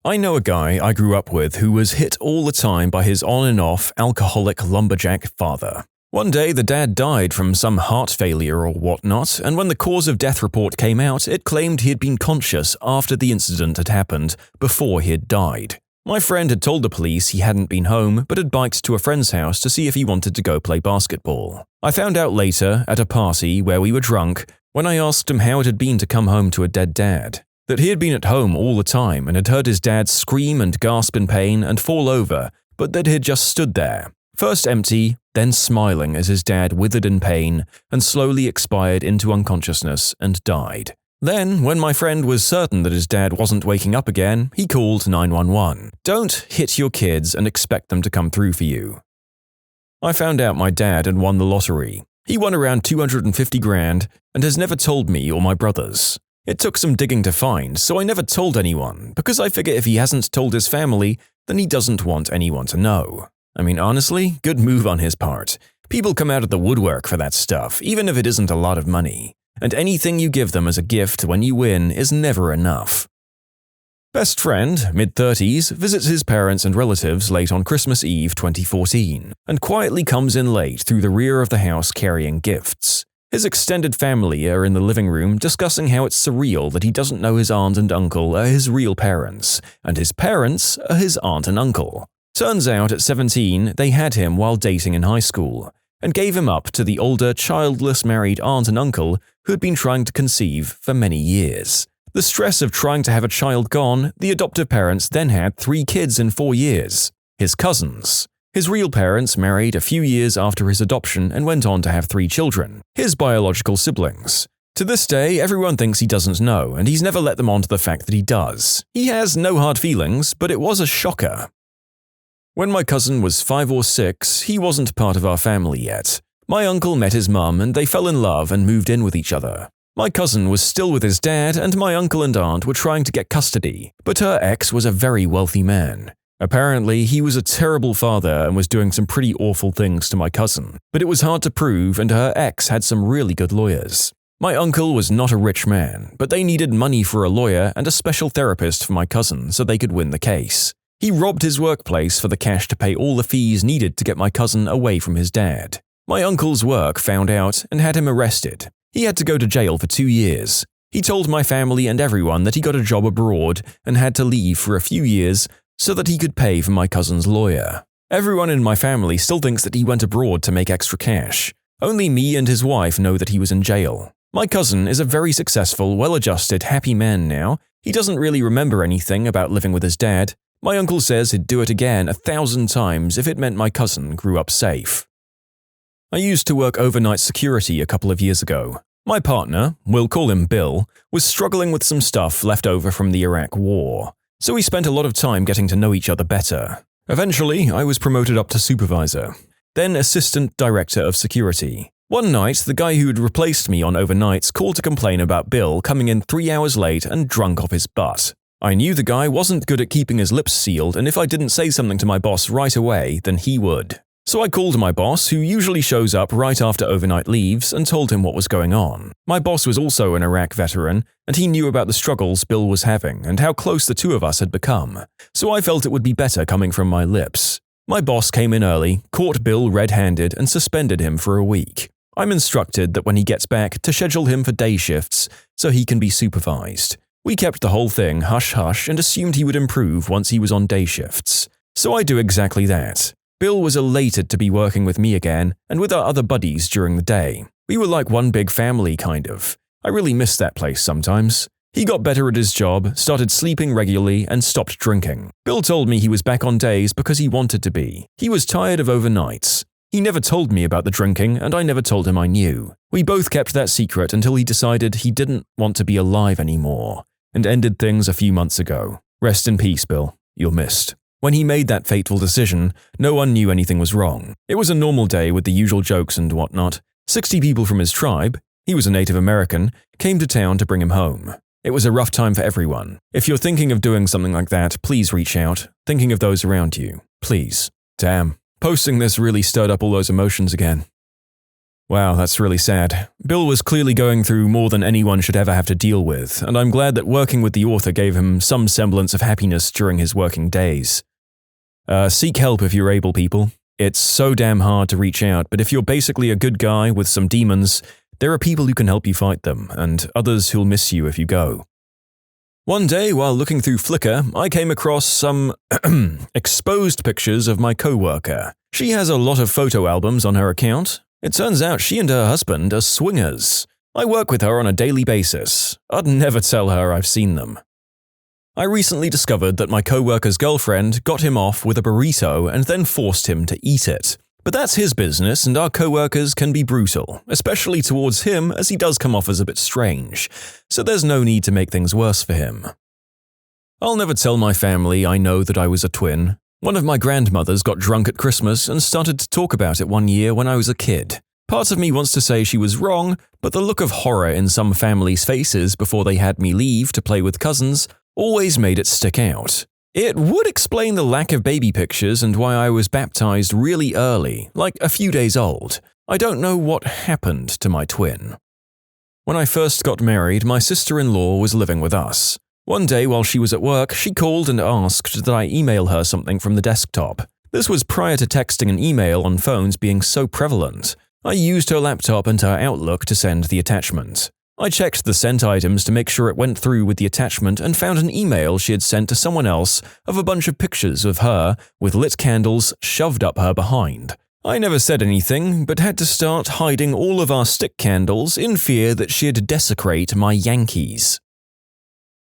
I know a guy I grew up with who was hit all the time by his on and off alcoholic lumberjack father. One day the dad died from some heart failure or whatnot, and when the cause of death report came out, it claimed he had been conscious after the incident had happened, before he had died. My friend had told the police he hadn't been home, but had biked to a friend's house to see if he wanted to go play basketball. I found out later, at a party where we were drunk, when I asked him how it had been to come home to a dead dad, that he had been at home all the time and had heard his dad scream and gasp in pain and fall over, but that he had just stood there, first empty, then smiling as his dad withered in pain and slowly expired into unconsciousness and died. Then, when my friend was certain that his dad wasn't waking up again, he called 911. Don't hit your kids and expect them to come through for you. I found out my dad had won the lottery. He won around 250 grand and has never told me or my brothers. It took some digging to find, so I never told anyone, because I figure if he hasn't told his family, then he doesn't want anyone to know. I mean, honestly, good move on his part. People come out of the woodwork for that stuff, even if it isn't a lot of money. And anything you give them as a gift when you win is never enough. Best friend, mid-30s, visits his parents and relatives late on Christmas Eve 2014 and quietly comes in late through the rear of the house carrying gifts. His extended family are in the living room discussing how it's surreal that he doesn't know his aunt and uncle are his real parents, and his parents are his aunt and uncle. Turns out at 17 they had him while dating in high school, and gave him up to the older, childless married aunt and uncle who had been trying to conceive for many years. The stress of trying to have a child gone, the adoptive parents then had 3 kids in 4 years. His cousins. His real parents married a few years after his adoption and went on to have 3 children, his biological siblings. To this day, everyone thinks he doesn't know, and he's never let them on to the fact that he does. He has no hard feelings, but it was a shocker. When my cousin was 5 or 6, he wasn't part of our family yet. My uncle met his mum and they fell in love and moved in with each other. My cousin was still with his dad and my uncle and aunt were trying to get custody, but her ex was a very wealthy man. Apparently, he was a terrible father and was doing some pretty awful things to my cousin, but it was hard to prove and her ex had some really good lawyers. My uncle was not a rich man, but they needed money for a lawyer and a special therapist for my cousin so they could win the case. He robbed his workplace for the cash to pay all the fees needed to get my cousin away from his dad. My uncle's work found out and had him arrested. He had to go to jail for 2 years. He told my family and everyone that he got a job abroad and had to leave for a few years so that he could pay for my cousin's lawyer. Everyone in my family still thinks that he went abroad to make extra cash. Only me and his wife know that he was in jail. My cousin is a very successful, well-adjusted, happy man now. He doesn't really remember anything about living with his dad. My uncle says he'd do it again 1,000 times if it meant my cousin grew up safe. I used to work overnight security a couple of years ago. My partner, we'll call him Bill, was struggling with some stuff left over from the Iraq War, so we spent a lot of time getting to know each other better. Eventually, I was promoted up to supervisor, then assistant director of security. One night, the guy who had replaced me on overnights called to complain about Bill coming in 3 hours late and drunk off his butt. I knew the guy wasn't good at keeping his lips sealed, and if I didn't say something to my boss right away, then he would. So I called my boss, who usually shows up right after overnight leaves, and told him what was going on. My boss was also an Iraq veteran, and he knew about the struggles Bill was having and how close the two of us had become, so I felt it would be better coming from my lips. My boss came in early, caught Bill red-handed, and suspended him for a week. I'm instructed that when he gets back, to schedule him for day shifts so he can be supervised. We kept the whole thing hush-hush and assumed he would improve once he was on day shifts. So I do exactly that. Bill was elated to be working with me again and with our other buddies during the day. We were like one big family, kind of. I really miss that place sometimes. He got better at his job, started sleeping regularly, and stopped drinking. Bill told me he was back on days because he wanted to be. He was tired of overnights. He never told me about the drinking, and I never told him I knew. We both kept that secret until he decided he didn't want to be alive anymore, and ended things a few months ago. Rest in peace, Bill. You're missed. When he made that fateful decision, no one knew anything was wrong. It was a normal day with the usual jokes and whatnot. 60 people from his tribe, he was a Native American, came to town to bring him home. It was a rough time for everyone. If you're thinking of doing something like that, please reach out. Thinking of those around you. Please. Damn. Posting this really stirred up all those emotions again. Wow, that's really sad. Bill was clearly going through more than anyone should ever have to deal with, and I'm glad that working with the author gave him some semblance of happiness during his working days. Seek help if you're able, people. It's so damn hard to reach out, but if you're basically a good guy with some demons, there are people who can help you fight them, and others who'll miss you if you go. One day, while looking through Flickr, I came across some exposed pictures of my coworker. She has a lot of photo albums on her account. It turns out she and her husband are swingers. I work with her on a daily basis. I'd never tell her I've seen them. I recently discovered that my coworker's girlfriend got him off with a burrito and then forced him to eat it. But that's his business, and our coworkers can be brutal, especially towards him as he does come off as a bit strange, so there's no need to make things worse for him. I'll never tell my family I know that I was a twin. One of my grandmothers got drunk at Christmas and started to talk about it one year when I was a kid. Part of me wants to say she was wrong, but the look of horror in some families' faces before they had me leave to play with cousins always made it stick out. It would explain the lack of baby pictures and why I was baptized really early, like a few days old. I don't know what happened to my twin. When I first got married, my sister-in-law was living with us. One day while she was at work, she called and asked that I email her something from the desktop. This was prior to texting and email on phones being so prevalent. I used her laptop and her Outlook to send the attachment. I checked the sent items to make sure it went through with the attachment and found an email she had sent to someone else of a bunch of pictures of her with lit candles shoved up her behind. I never said anything, but had to start hiding all of our stick candles in fear that she'd desecrate my Yankees.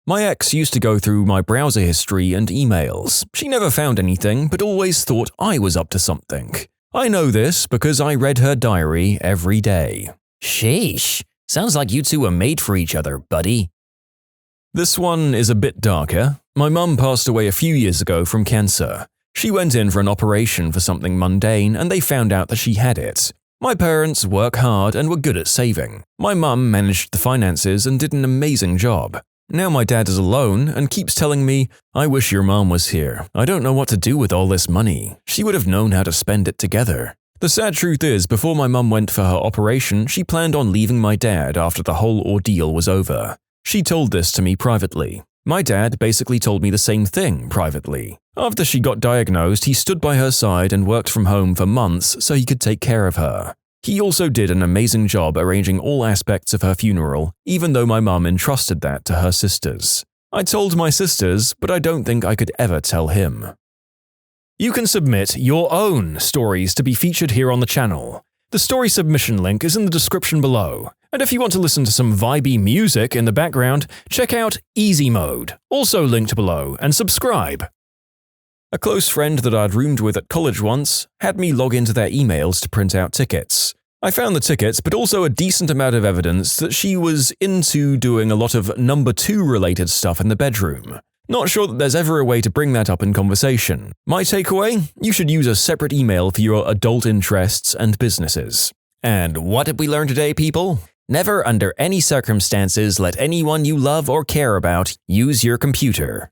My ex used to go through my browser history and emails. She never found anything, but always thought I was up to something. I know this because I read her diary every day. Sheesh. Sounds like you two were made for each other, buddy. This one is a bit darker. My mum passed away a few years ago from cancer. She went in for an operation for something mundane and they found out that she had it. My parents work hard and were good at saving. My mum managed the finances and did an amazing job. Now my dad is alone and keeps telling me, "I wish your mom was here. I don't know what to do with all this money. She would have known how to spend it together." The sad truth is, before my mum went for her operation, she planned on leaving my dad after the whole ordeal was over. She told this to me privately. My dad basically told me the same thing privately. After she got diagnosed, he stood by her side and worked from home for months so he could take care of her. He also did an amazing job arranging all aspects of her funeral, even though my mum entrusted that to her sisters. I told my sisters, but I don't think I could ever tell him. You can submit your own stories to be featured here on the channel. The story submission link is in the description below. And if you want to listen to some vibey music in the background, check out easymode, also linked below, and subscribe. A close friend that I'd roomed with at college once had me log into their emails to print out tickets. I found the tickets, but also a decent amount of evidence that she was into doing a lot of number 2 related stuff in the bedroom. Not sure that there's ever a way to bring that up in conversation. My takeaway? You should use a separate email for your adult interests and businesses. And what did we learn today, people? Never under any circumstances let anyone you love or care about use your computer.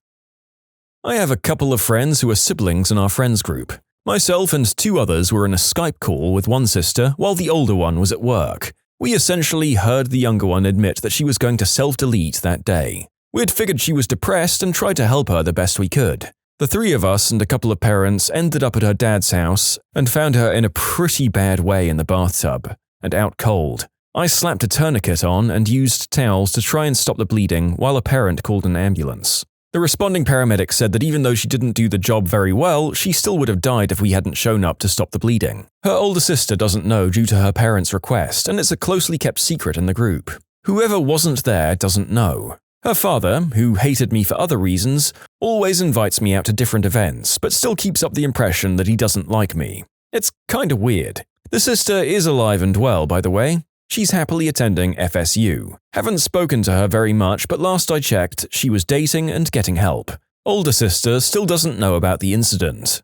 I have a couple of friends who are siblings in our friends group. Myself and 2 others were in a Skype call with one sister while the older one was at work. We essentially heard the younger one admit that she was going to self-delete that day. We'd figured she was depressed and tried to help her the best we could. The 3 of us and a couple of parents ended up at her dad's house and found her in a pretty bad way in the bathtub and out cold. I slapped a tourniquet on and used towels to try and stop the bleeding while a parent called an ambulance. The responding paramedic said that even though she didn't do the job very well, she still would have died if we hadn't shown up to stop the bleeding. Her older sister doesn't know due to her parents' request, and it's a closely kept secret in the group. Whoever wasn't there doesn't know. Her father, who hated me for other reasons, always invites me out to different events, but still keeps up the impression that he doesn't like me. It's kinda weird. The sister is alive and well, by the way. She's happily attending FSU. Haven't spoken to her very much, but last I checked, she was dating and getting help. Older sister still doesn't know about the incident.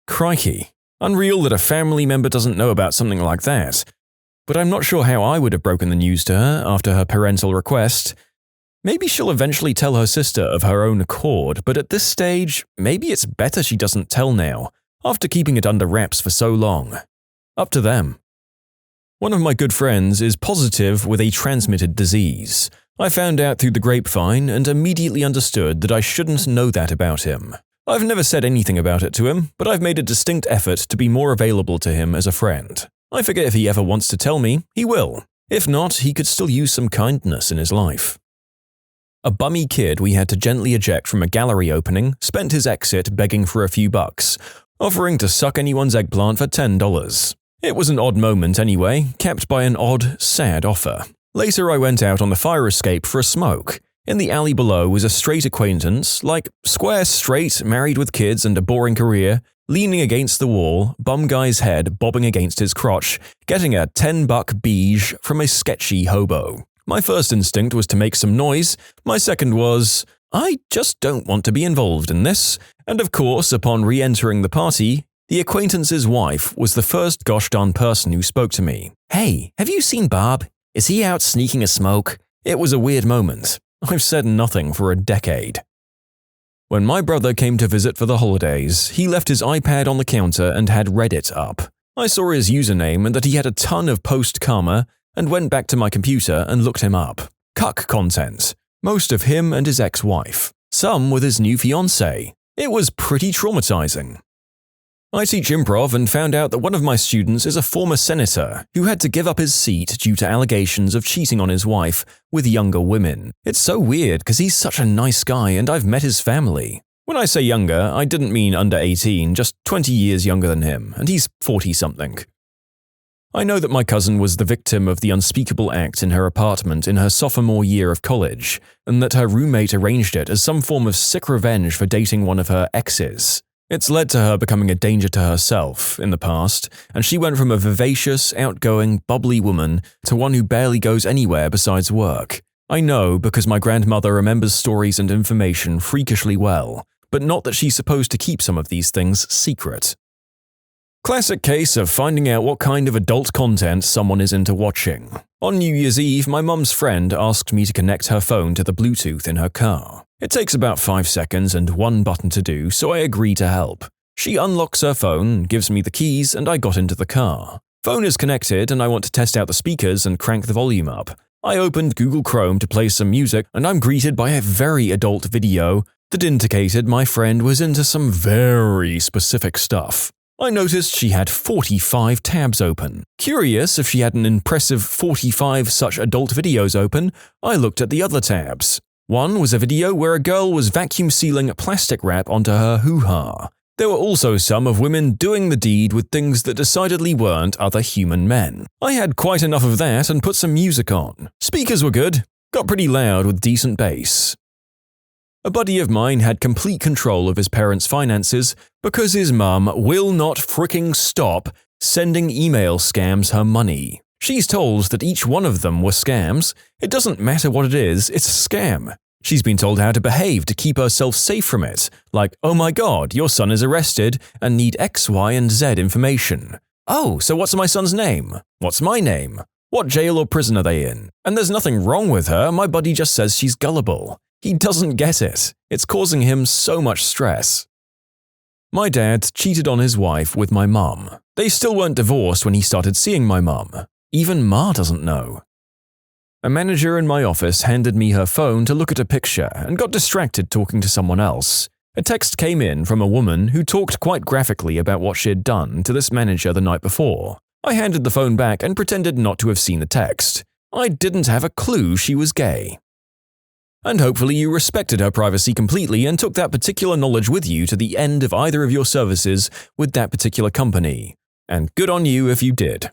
Crikey. Unreal that a family member doesn't know about something like that. But I'm not sure how I would have broken the news to her after her parental request. Maybe she'll eventually tell her sister of her own accord, but at this stage, maybe it's better she doesn't tell now, after keeping it under wraps for so long. Up to them. One of my good friends is positive with a transmitted disease. I found out through the grapevine and immediately understood that I shouldn't know that about him. I've never said anything about it to him, but I've made a distinct effort to be more available to him as a friend. I figure if he ever wants to tell me, he will. If not, he could still use some kindness in his life. A bummy kid we had to gently eject from a gallery opening spent his exit begging for a few bucks, offering to suck anyone's eggplant for $10. It was an odd moment anyway, capped by an odd, sad offer. Later I went out on the fire escape for a smoke. In the alley below was a straight acquaintance, like square straight, married with kids and a boring career, leaning against the wall, bum guy's head bobbing against his crotch, getting a $10 beige from a sketchy hobo. My first instinct was to make some noise, my second was, I just don't want to be involved in this, and of course, upon re-entering the party, the acquaintance's wife was the first gosh darn person who spoke to me. Hey, have you seen Bob? Is he out sneaking a smoke? It was a weird moment. I've said nothing for a decade. When my brother came to visit for the holidays, he left his iPad on the counter and had Reddit up. I saw his username and that he had a ton of post-karma and went back to my computer and looked him up. Cuck content. Most of him and his ex-wife. Some with his new fiancée. It was pretty traumatizing. I teach improv and found out that one of my students is a former senator who had to give up his seat due to allegations of cheating on his wife with younger women. It's so weird because he's such a nice guy and I've met his family. When I say younger, I didn't mean under 18, just 20 years younger than him, and he's 40-something. I know that my cousin was the victim of the unspeakable act in her apartment in her sophomore year of college, and that her roommate arranged it as some form of sick revenge for dating one of her exes. It's led to her becoming a danger to herself in the past, and she went from a vivacious, outgoing, bubbly woman to one who barely goes anywhere besides work. I know because my grandmother remembers stories and information freakishly well, but not that she's supposed to keep some of these things secret. Classic case of finding out what kind of adult content someone is into watching. On New Year's Eve, my mum's friend asked me to connect her phone to the Bluetooth in her car. It takes about 5 seconds and one button to do, so I agree to help. She unlocks her phone, gives me the keys, and I got into the car. Phone is connected and I want to test out the speakers and crank the volume up. I opened Google Chrome to play some music and I'm greeted by a very adult video that indicated my friend was into some very specific stuff. I noticed she had 45 tabs open. Curious if she had an impressive 45 such adult videos open, I looked at the other tabs. One was a video where a girl was vacuum sealing plastic wrap onto her hoo-ha. There were also some of women doing the deed with things that decidedly weren't other human men. I had quite enough of that and put some music on. Speakers were good, got pretty loud with decent bass. A buddy of mine had complete control of his parents' finances because his mum will not fricking stop sending email scams her money. She's told that each one of them were scams. It doesn't matter what it is, it's a scam. She's been told how to behave to keep herself safe from it, like, oh my god, your son is arrested and need X, Y, and Z information. Oh, so what's my son's name? What's my name? What jail or prison are they in? And there's nothing wrong with her, my buddy just says she's gullible. He doesn't get it. It's causing him so much stress. My dad cheated on his wife with my mum. They still weren't divorced when he started seeing my mum. Even Ma doesn't know. A manager in my office handed me her phone to look at a picture and got distracted talking to someone else. A text came in from a woman who talked quite graphically about what she had done to this manager the night before. I handed the phone back and pretended not to have seen the text. I didn't have a clue she was gay. And hopefully you respected her privacy completely and took that particular knowledge with you to the end of either of your services with that particular company. And good on you if you did.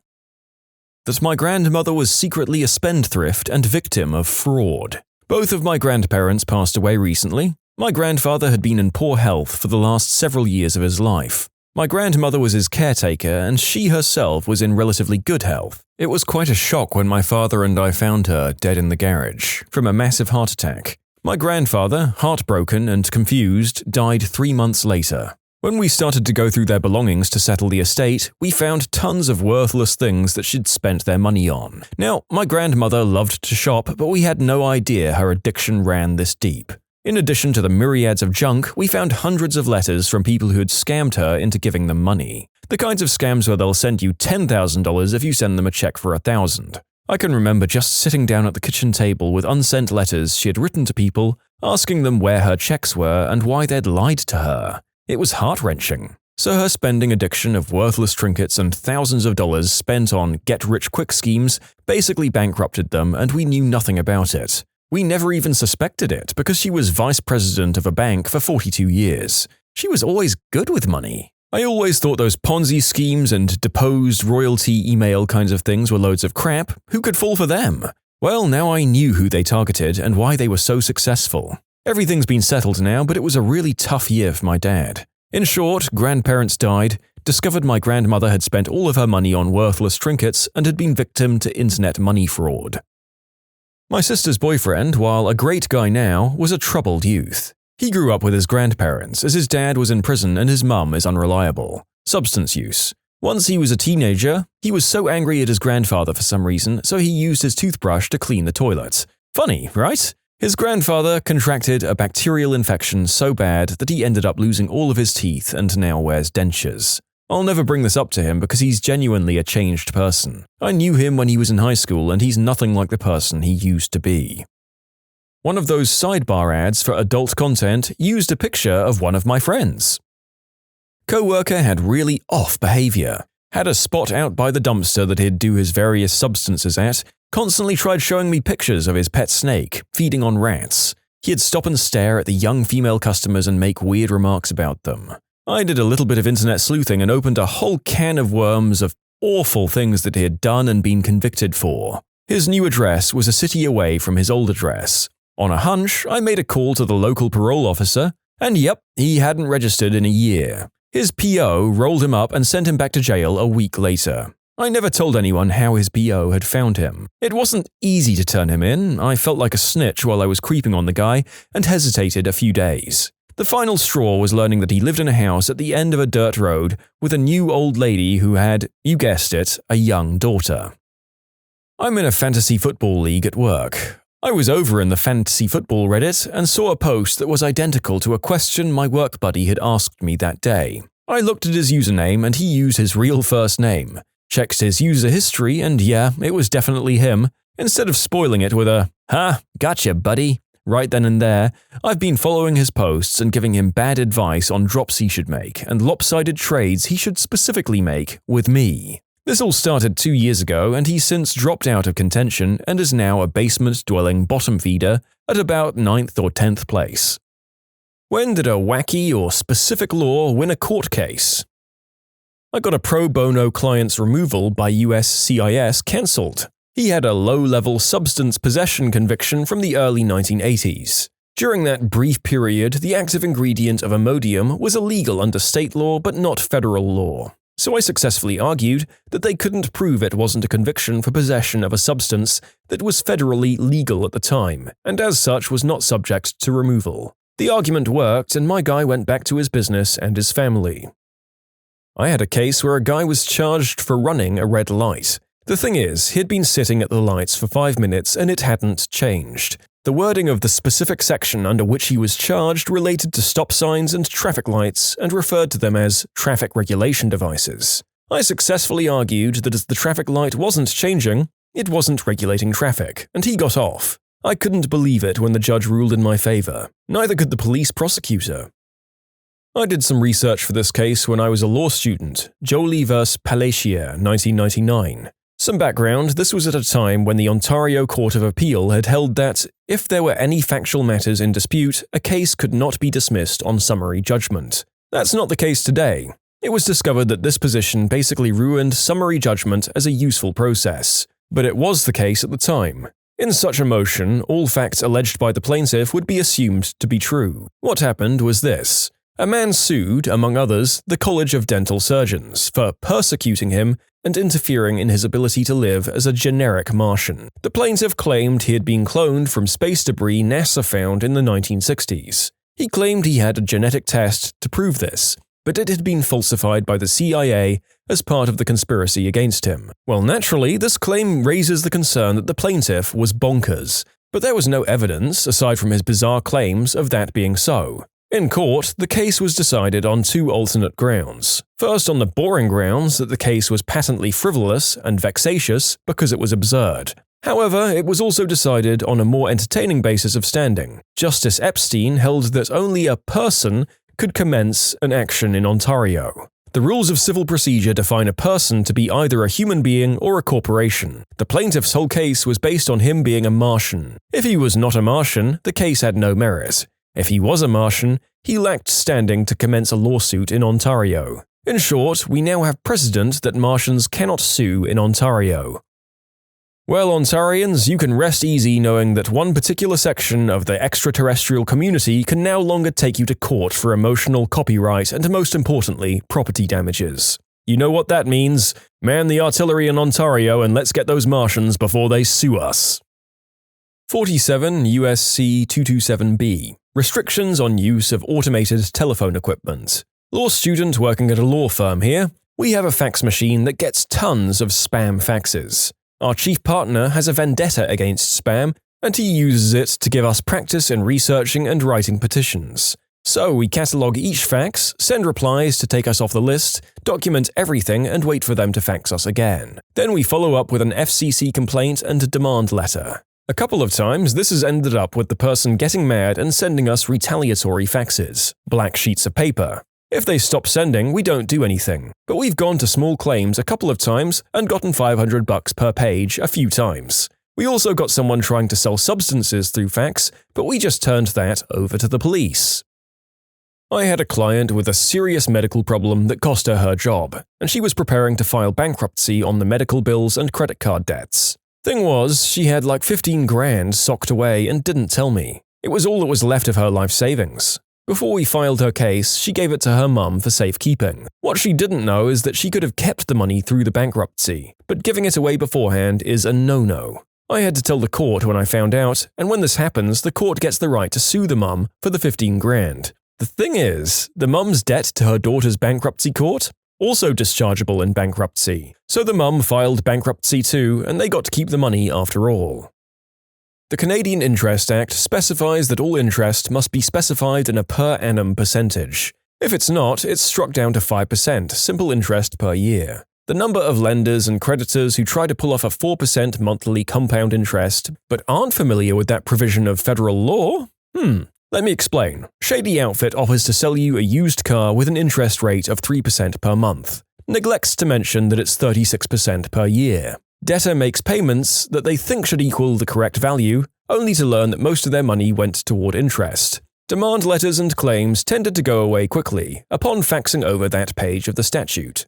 That my grandmother was secretly a spendthrift and victim of fraud. Both of my grandparents passed away recently. My grandfather had been in poor health for the last several years of his life. My grandmother was his caretaker and she herself was in relatively good health. It was quite a shock when my father and I found her dead in the garage from a massive heart attack. My grandfather, heartbroken and confused, died 3 months later. When we started to go through their belongings to settle the estate, we found tons of worthless things that she'd spent their money on. Now, my grandmother loved to shop, but we had no idea her addiction ran this deep. In addition to the myriads of junk, we found hundreds of letters from people who had scammed her into giving them money. The kinds of scams where they'll send you $10,000 if you send them a check for $1,000. I can remember just sitting down at the kitchen table with unsent letters she had written to people, asking them where her checks were and why they'd lied to her. It was heart-wrenching. So her spending addiction of worthless trinkets and thousands of dollars spent on get-rich-quick schemes basically bankrupted them and we knew nothing about it. We never even suspected it because she was vice president of a bank for 42 years. She was always good with money. I always thought those Ponzi schemes and deposed royalty email kinds of things were loads of crap. Who could fall for them? Well, now I knew who they targeted and why they were so successful. Everything's been settled now, but it was a really tough year for my dad. In short, grandparents died, discovered my grandmother had spent all of her money on worthless trinkets and had been victim to internet money fraud. My sister's boyfriend, while a great guy now, was a troubled youth. He grew up with his grandparents, as his dad was in prison and his mum is unreliable. Substance use. Once he was a teenager, he was so angry at his grandfather for some reason, so he used his toothbrush to clean the toilet. Funny, right? His grandfather contracted a bacterial infection so bad that he ended up losing all of his teeth and now wears dentures. I'll never bring this up to him because he's genuinely a changed person. I knew him when he was in high school and he's nothing like the person he used to be. One of those sidebar ads for adult content used a picture of one of my friends. Coworker had really off behavior. Had a spot out by the dumpster that he'd do his various substances at, constantly tried showing me pictures of his pet snake, feeding on rats. He'd stop and stare at the young female customers and make weird remarks about them. I did a little bit of internet sleuthing and opened a whole can of worms of awful things that he had done and been convicted for. His new address was a city away from his old address. On a hunch, I made a call to the local parole officer, and yep, he hadn't registered in a year. His PO rolled him up and sent him back to jail a week later. I never told anyone how his PO had found him. It wasn't easy to turn him in. I felt like a snitch while I was creeping on the guy and hesitated a few days. The final straw was learning that he lived in a house at the end of a dirt road with a new old lady who had, you guessed it, a young daughter. I'm in a fantasy football league at work. I was over in the fantasy football Reddit and saw a post that was identical to a question my work buddy had asked me that day. I looked at his username and he used his real first name. Checked his user history and yeah, it was definitely him. Instead of spoiling it with a, "Ha, gotcha, buddy," right then and there, I've been following his posts and giving him bad advice on drops he should make and lopsided trades he should specifically make with me. This all started 2 years ago and he's since dropped out of contention and is now a basement-dwelling bottom feeder at about 9th or 10th place. When did a wacky or specific law win a court case? I got a pro bono client's removal by USCIS cancelled. He had a low-level substance possession conviction from the early 1980s. During that brief period, the active ingredient of Imodium was illegal under state law but not federal law. So I successfully argued that they couldn't prove it wasn't a conviction for possession of a substance that was federally legal at the time, and as such was not subject to removal. The argument worked, and my guy went back to his business and his family. I had a case where a guy was charged for running a red light. The thing is, he'd been sitting at the lights for 5 minutes and it hadn't changed. The wording of the specific section under which he was charged related to stop signs and traffic lights and referred to them as traffic regulation devices. I successfully argued that as the traffic light wasn't changing, it wasn't regulating traffic, and he got off. I couldn't believe it when the judge ruled in my favor. Neither could the police prosecutor. I did some research for this case when I was a law student, Jolie vs. Palacier, 1999. Some background, this was at a time when the Ontario Court of Appeal had held that, if there were any factual matters in dispute, a case could not be dismissed on summary judgment. That's not the case today. It was discovered that this position basically ruined summary judgment as a useful process, but it was the case at the time. In such a motion, all facts alleged by the plaintiff would be assumed to be true. What happened was this. A man sued, among others, the College of Dental Surgeons for persecuting him and interfering in his ability to live as a generic Martian. The plaintiff claimed he had been cloned from space debris NASA found in the 1960s. He claimed he had a genetic test to prove this, but it had been falsified by the CIA as part of the conspiracy against him. Well, naturally, this claim raises the concern that the plaintiff was bonkers, but there was no evidence, aside from his bizarre claims, of that being so. In court, the case was decided on 2 alternate grounds. First, on the boring grounds that the case was patently frivolous and vexatious because it was absurd. However, it was also decided on a more entertaining basis of standing. Justice Epstein held that only a person could commence an action in Ontario. The rules of civil procedure define a person to be either a human being or a corporation. The plaintiff's whole case was based on him being a Martian. If he was not a Martian, the case had no merit. If he was a Martian, he lacked standing to commence a lawsuit in Ontario. In short, we now have precedent that Martians cannot sue in Ontario. Well, Ontarians, you can rest easy knowing that one particular section of the extraterrestrial community can no longer take you to court for emotional copyright and, most importantly, property damages. You know what that means. Man the artillery in Ontario and let's get those Martians before they sue us. 47 USC 227B. Restrictions on use of automated telephone equipment. Law student working at a law firm here. We have a fax machine that gets tons of spam faxes. Our chief partner has a vendetta against spam, and he uses it to give us practice in researching and writing petitions. So we catalog each fax, send replies to take us off the list, document everything and wait for them to fax us again. Then we follow up with an FCC complaint and a demand letter. A couple of times, this has ended up with the person getting mad and sending us retaliatory faxes, black sheets of paper. If they stop sending, we don't do anything. But we've gone to small claims a couple of times and gotten $500 per page a few times. We also got someone trying to sell substances through fax, but we just turned that over to the police. I had a client with a serious medical problem that cost her job, and she was preparing to file bankruptcy on the medical bills and credit card debts. Thing was, she had like 15 grand socked away and didn't tell me. It was all that was left of her life savings. Before we filed her case, she gave it to her mum for safekeeping. What she didn't know is that she could have kept the money through the bankruptcy, but giving it away beforehand is a no-no. I had to tell the court when I found out, and when this happens, the court gets the right to sue the mum for the 15 grand. The thing is, the mum's debt to her daughter's bankruptcy court? Also dischargeable in bankruptcy. So the mum filed bankruptcy too, and they got to keep the money after all. The Canadian Interest Act specifies that all interest must be specified in a per annum percentage. If it's not, it's struck down to 5% simple interest per year. The number of lenders and creditors who try to pull off a 4% monthly compound interest but aren't familiar with that provision of federal law? Let me explain. Shady outfit offers to sell you a used car with an interest rate of 3% per month. Neglects to mention that it's 36% per year. Debtor makes payments that they think should equal the correct value, only to learn that most of their money went toward interest. Demand letters and claims tended to go away quickly upon faxing over that page of the statute.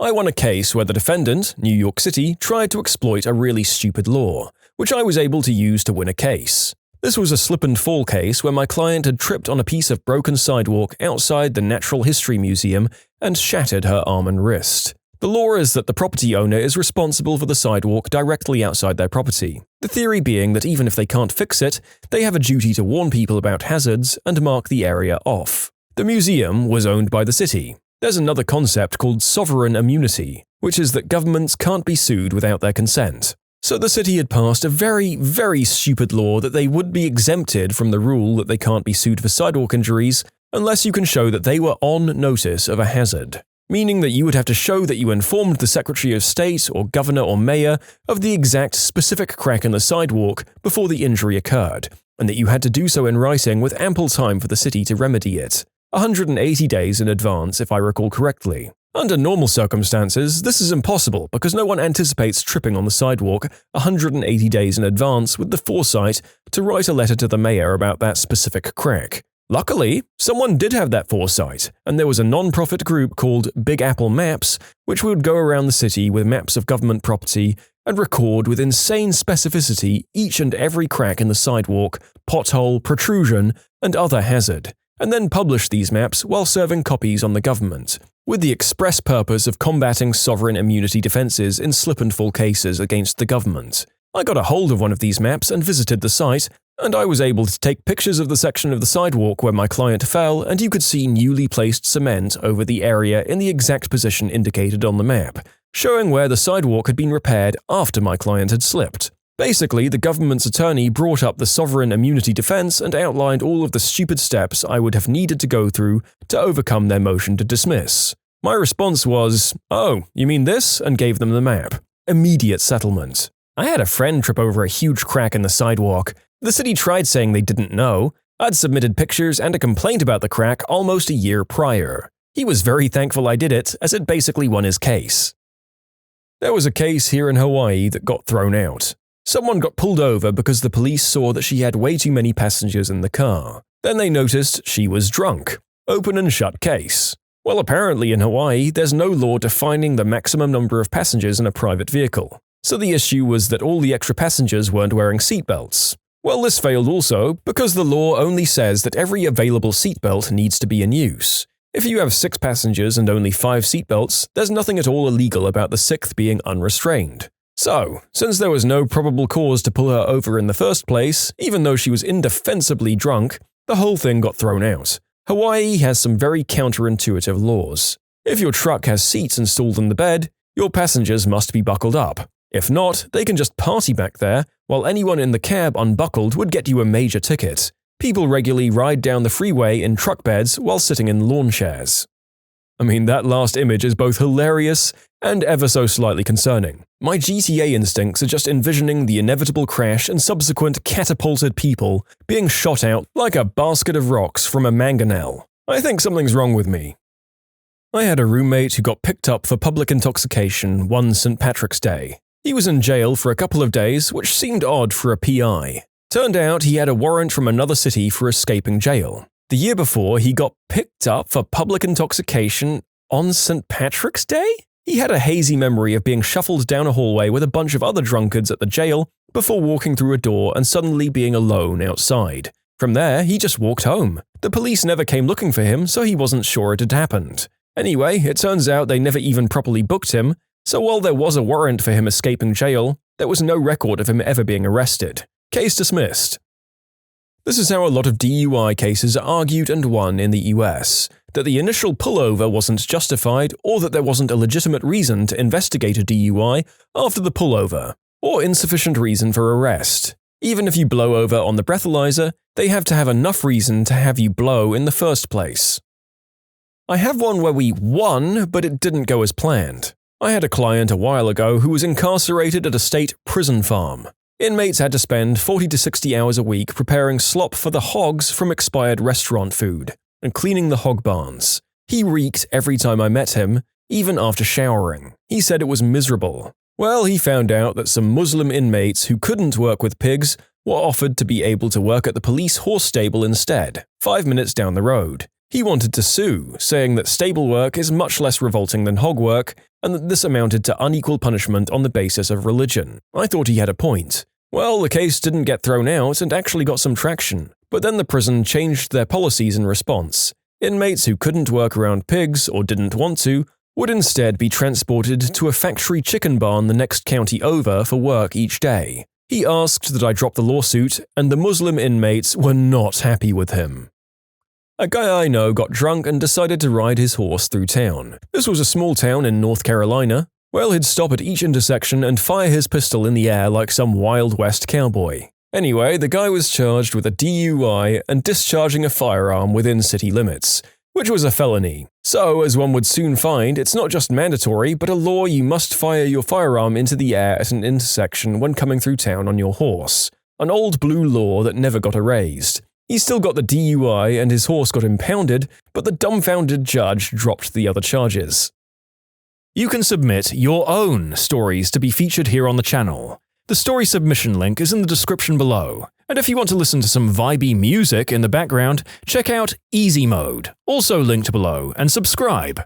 I won a case where the defendant, New York City, tried to exploit a really stupid law, which I was able to use to win a case. This was a slip and fall case where my client had tripped on a piece of broken sidewalk outside the Natural History Museum and shattered her arm and wrist. The law is that the property owner is responsible for the sidewalk directly outside their property, the theory being that even if they can't fix it, they have a duty to warn people about hazards and mark the area off. The museum was owned by the city. There's another concept called sovereign immunity, which is that governments can't be sued without their consent. So the city had passed a very, very stupid law that they would be exempted from the rule that they can't be sued for sidewalk injuries unless you can show that they were on notice of a hazard. Meaning that you would have to show that you informed the Secretary of State or Governor or Mayor of the exact specific crack in the sidewalk before the injury occurred, and that you had to do so in writing with ample time for the city to remedy it. 180 days in advance, if I recall correctly. Under normal circumstances, this is impossible because no one anticipates tripping on the sidewalk 180 days in advance with the foresight to write a letter to the mayor about that specific crack. Luckily, someone did have that foresight, and there was a non-profit group called Big Apple Maps, which would go around the city with maps of government property and record with insane specificity each and every crack in the sidewalk, pothole, protrusion, and other hazard, and then publish these maps while serving copies on the government, with the express purpose of combating sovereign immunity defenses in slip-and-fall cases against the government. I got a hold of one of these maps and visited the site, and I was able to take pictures of the section of the sidewalk where my client fell, and you could see newly placed cement over the area in the exact position indicated on the map, showing where the sidewalk had been repaired after my client had slipped. Basically, the government's attorney brought up the sovereign immunity defense and outlined all of the stupid steps I would have needed to go through to overcome their motion to dismiss. My response was, "Oh, you mean this?" and gave them the map. Immediate settlement. I had a friend trip over a huge crack in the sidewalk. The city tried saying they didn't know. I'd submitted pictures and a complaint about the crack almost a year prior. He was very thankful I did it, as it basically won his case. There was a case here in Hawaii that got thrown out. Someone got pulled over because the police saw that she had way too many passengers in the car. Then they noticed she was drunk. Open and shut case. Well, apparently in Hawaii, there's no law defining the maximum number of passengers in a private vehicle. So the issue was that all the extra passengers weren't wearing seatbelts. Well, this failed also because the law only says that every available seatbelt needs to be in use. If you have 6 passengers and only 5 seatbelts, there's nothing at all illegal about the 6th being unrestrained. So, since there was no probable cause to pull her over in the first place, even though she was indefensibly drunk, the whole thing got thrown out. Hawaii has some very counterintuitive laws. If your truck has seats installed in the bed, your passengers must be buckled up. If not, they can just party back there, while anyone in the cab unbuckled would get you a major ticket. People regularly ride down the freeway in truck beds while sitting in lawn chairs. I mean, that last image is both hilarious and ever so slightly concerning. My GTA instincts are just envisioning the inevitable crash and subsequent catapulted people being shot out like a basket of rocks from a mangonel. I think something's wrong with me. I had a roommate who got picked up for public intoxication one St. Patrick's Day. He was in jail for a couple of days, which seemed odd for a PI. Turned out he had a warrant from another city for escaping jail. The year before, he got picked up for public intoxication on St. Patrick's Day? He had a hazy memory of being shuffled down a hallway with a bunch of other drunkards at the jail before walking through a door and suddenly being alone outside. From there, he just walked home. The police never came looking for him, so he wasn't sure it had happened. Anyway, it turns out they never even properly booked him, so while there was a warrant for him escaping jail, there was no record of him ever being arrested. Case dismissed. This is how a lot of DUI cases are argued and won in the US, that the initial pullover wasn't justified or that there wasn't a legitimate reason to investigate a DUI after the pullover, or insufficient reason for arrest. Even if you blow over on the breathalyzer, they have to have enough reason to have you blow in the first place. I have one where we won, but it didn't go as planned. I had a client a while ago who was incarcerated at a state prison farm. Inmates had to spend 40 to 60 hours a week preparing slop for the hogs from expired restaurant food and cleaning the hog barns. He reeked every time I met him, even after showering. He said it was miserable. Well, he found out that some Muslim inmates who couldn't work with pigs were offered to be able to work at the police horse stable instead, 5 minutes down the road. He wanted to sue, saying that stable work is much less revolting than hog work, and that this amounted to unequal punishment on the basis of religion. I thought he had a point. Well, the case didn't get thrown out and actually got some traction, but then the prison changed their policies in response. Inmates who couldn't work around pigs or didn't want to would instead be transported to a factory chicken barn the next county over for work each day. He asked that I drop the lawsuit, and the Muslim inmates were not happy with him. A guy I know got drunk and decided to ride his horse through town. This was a small town in North Carolina. Well, he'd stop at each intersection and fire his pistol in the air like some Wild West cowboy. Anyway, the guy was charged with a DUI and discharging a firearm within city limits, which was a felony. So, as one would soon find, it's not just mandatory, but a law you must fire your firearm into the air at an intersection when coming through town on your horse. An old blue law that never got erased. He still got the DUI and his horse got impounded, but the dumbfounded judge dropped the other charges. You can submit your own stories to be featured here on the channel. The story submission link is in the description below. And if you want to listen to some vibey music in the background, check out easymode, also linked below, and subscribe.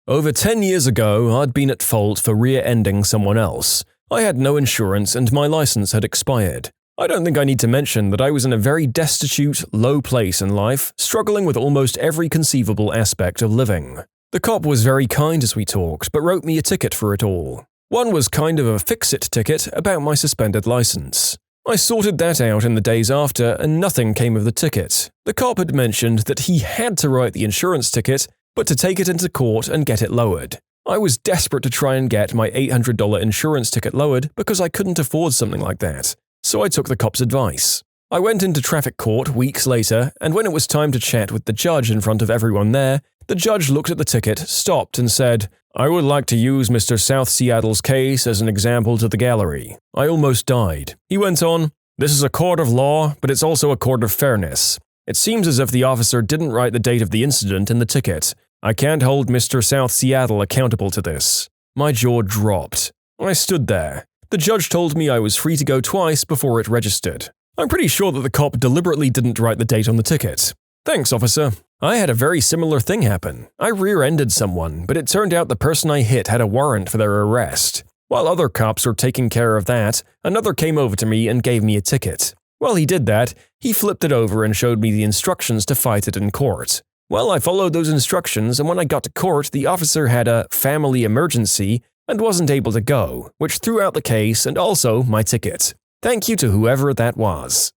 Over 10 years ago, I'd been at fault for rear-ending someone else. I had no insurance and my license had expired. I don't think I need to mention that I was in a very destitute, low place in life, struggling with almost every conceivable aspect of living. The cop was very kind as we talked, but wrote me a ticket for it all. One was kind of a fix-it ticket about my suspended license. I sorted that out in the days after, and nothing came of the ticket. The cop had mentioned that he had to write the insurance ticket, but to take it into court and get it lowered. I was desperate to try and get my $800 insurance ticket lowered because I couldn't afford something like that. So I took the cop's advice. I went into traffic court weeks later, and when it was time to chat with the judge in front of everyone there, the judge looked at the ticket, stopped, and said, "I would like to use Mr. South Seattle's case as an example to the gallery." I almost died. He went on, "This is a court of law, but it's also a court of fairness. It seems as if the officer didn't write the date of the incident in the ticket. I can't hold Mr. South Seattle accountable to this." My jaw dropped. I stood there. The judge told me I was free to go twice before it registered. I'm pretty sure that the cop deliberately didn't write the date on the ticket. Thanks, officer. I had a very similar thing happen. I rear-ended someone, but it turned out the person I hit had a warrant for their arrest. While other cops were taking care of that, another came over to me and gave me a ticket. While he did that, he flipped it over and showed me the instructions to fight it in court. Well, I followed those instructions, and when I got to court, the officer had a family emergency and wasn't able to go, which threw out the case and also my ticket. Thank you to whoever that was.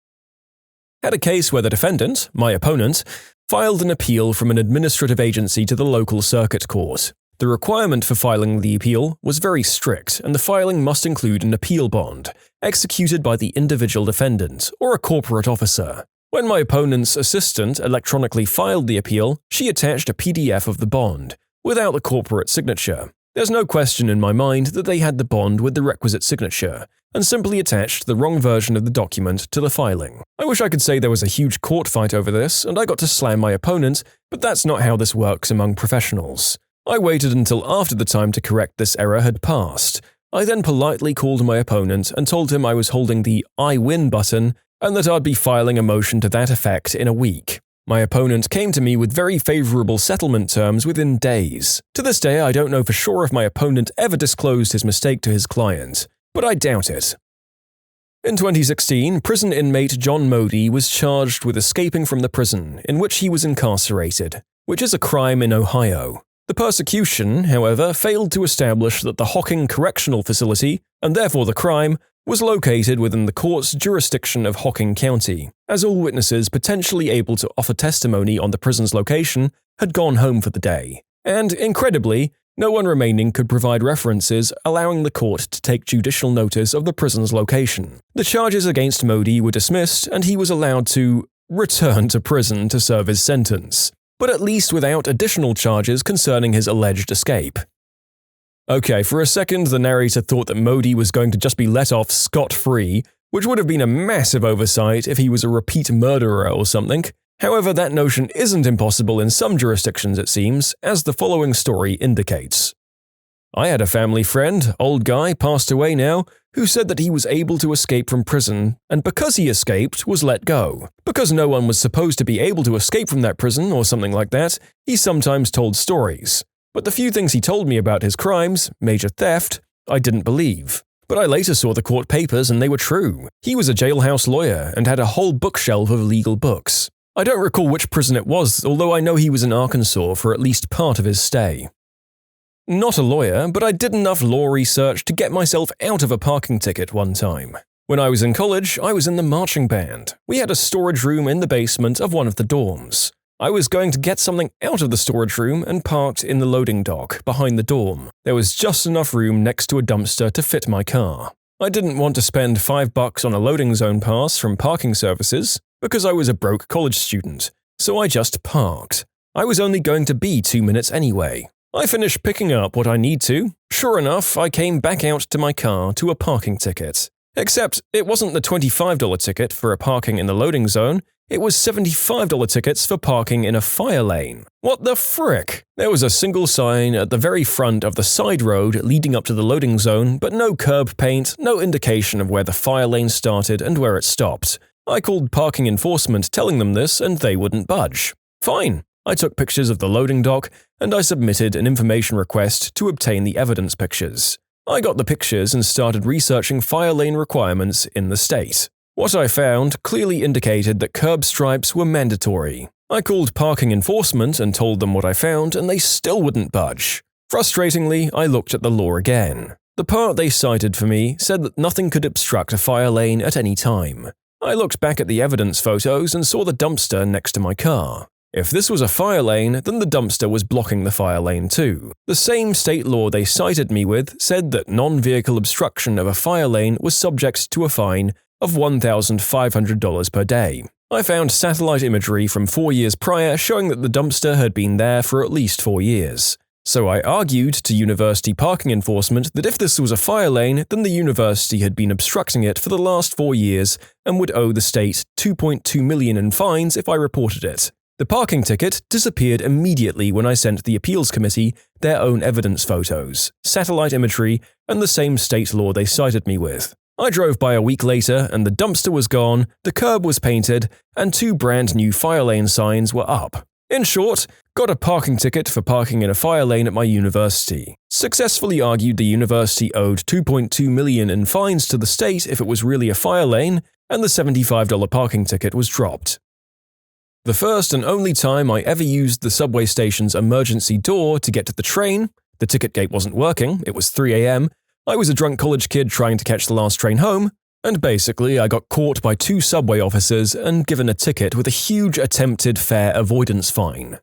Had a case where the defendant, my opponent, filed an appeal from an administrative agency to the local circuit court. The requirement for filing the appeal was very strict, and the filing must include an appeal bond, executed by the individual defendant or a corporate officer. When my opponent's assistant electronically filed the appeal, she attached a PDF of the bond, without the corporate signature. There's no question in my mind that they had the bond with the requisite signature, and simply attached the wrong version of the document to the filing. I wish I could say there was a huge court fight over this, and I got to slam my opponent, but that's not how this works among professionals. I waited until after the time to correct this error had passed. I then politely called my opponent and told him I was holding the I win button and that I'd be filing a motion to that effect in a week. My opponent came to me with very favorable settlement terms within days. To this day, I don't know for sure if my opponent ever disclosed his mistake to his client, but I doubt it. In 2016, prison inmate John Modi was charged with escaping from the prison in which he was incarcerated, which is a crime in Ohio. The prosecution, however, failed to establish that the Hocking Correctional Facility, and therefore the crime, was located within the court's jurisdiction of Hocking County, as all witnesses potentially able to offer testimony on the prison's location had gone home for the day. And, incredibly, no one remaining could provide references allowing the court to take judicial notice of the prison's location. The charges against Modi were dismissed and he was allowed to return to prison to serve his sentence, but at least without additional charges concerning his alleged escape. Okay, for a second the narrator thought that Modi was going to just be let off scot-free, which would have been a massive oversight if he was a repeat murderer or something. However, that notion isn't impossible in some jurisdictions it seems, as the following story indicates. I had a family friend, old guy, passed away now, who said that he was able to escape from prison, and because he escaped, was let go. Because no one was supposed to be able to escape from that prison or something like that, he sometimes told stories. But the few things he told me about his crimes, major theft, I didn't believe. But I later saw the court papers and they were true. He was a jailhouse lawyer and had a whole bookshelf of legal books. I don't recall which prison it was, although I know he was in Arkansas for at least part of his stay. Not a lawyer, but I did enough law research to get myself out of a parking ticket one time. When I was in college, I was in the marching band. We had a storage room in the basement of one of the dorms. I was going to get something out of the storage room and parked in the loading dock behind the dorm. There was just enough room next to a dumpster to fit my car. I didn't want to spend $5 on a loading zone pass from parking services because I was a broke college student, so I just parked. I was only going to be 2 minutes anyway. I finished picking up what I need to. Sure enough, I came back out to my car to a parking ticket. Except it wasn't the $25 ticket for a parking in the loading zone, it was $75 tickets for parking in a fire lane. What the frick? There was a single sign at the very front of the side road leading up to the loading zone, but no curb paint, no indication of where the fire lane started and where it stopped. I called parking enforcement telling them this and they wouldn't budge. Fine. I took pictures of the loading dock and I submitted an information request to obtain the evidence pictures. I got the pictures and started researching fire lane requirements in the state. What I found clearly indicated that curb stripes were mandatory. I called parking enforcement and told them what I found and they still wouldn't budge. Frustratingly, I looked at the law again. The part they cited for me said that nothing could obstruct a fire lane at any time. I looked back at the evidence photos and saw the dumpster next to my car. If this was a fire lane, then the dumpster was blocking the fire lane too. The same state law they cited me with said that non-vehicle obstruction of a fire lane was subject to a fine of $1,500 per day. I found satellite imagery from 4 years prior showing that the dumpster had been there for at least 4 years. So I argued to university parking enforcement that if this was a fire lane, then the university had been obstructing it for the last 4 years and would owe the state $2.2 million in fines if I reported it. The parking ticket disappeared immediately when I sent the appeals committee their own evidence photos, satellite imagery, and the same state law they cited me with. I drove by a week later and the dumpster was gone, the curb was painted, and 2 brand new fire lane signs were up. In short, got a parking ticket for parking in a fire lane at my university. Successfully argued the university owed $2.2 million in fines to the state if it was really a fire lane, and the $75 parking ticket was dropped. The first and only time I ever used the subway station's emergency door to get to the train, the ticket gate wasn't working, it was 3 a.m., I was a drunk college kid trying to catch the last train home, and basically I got caught by 2 subway officers and given a ticket with a huge attempted fare avoidance fine.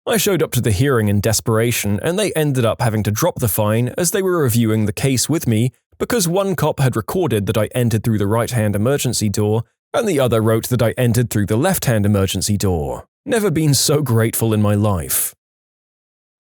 I showed up to the hearing in desperation and they ended up having to drop the fine as they were reviewing the case with me because one cop had recorded that I entered through the right-hand emergency door and the other wrote that I entered through the left-hand emergency door. Never been so grateful in my life.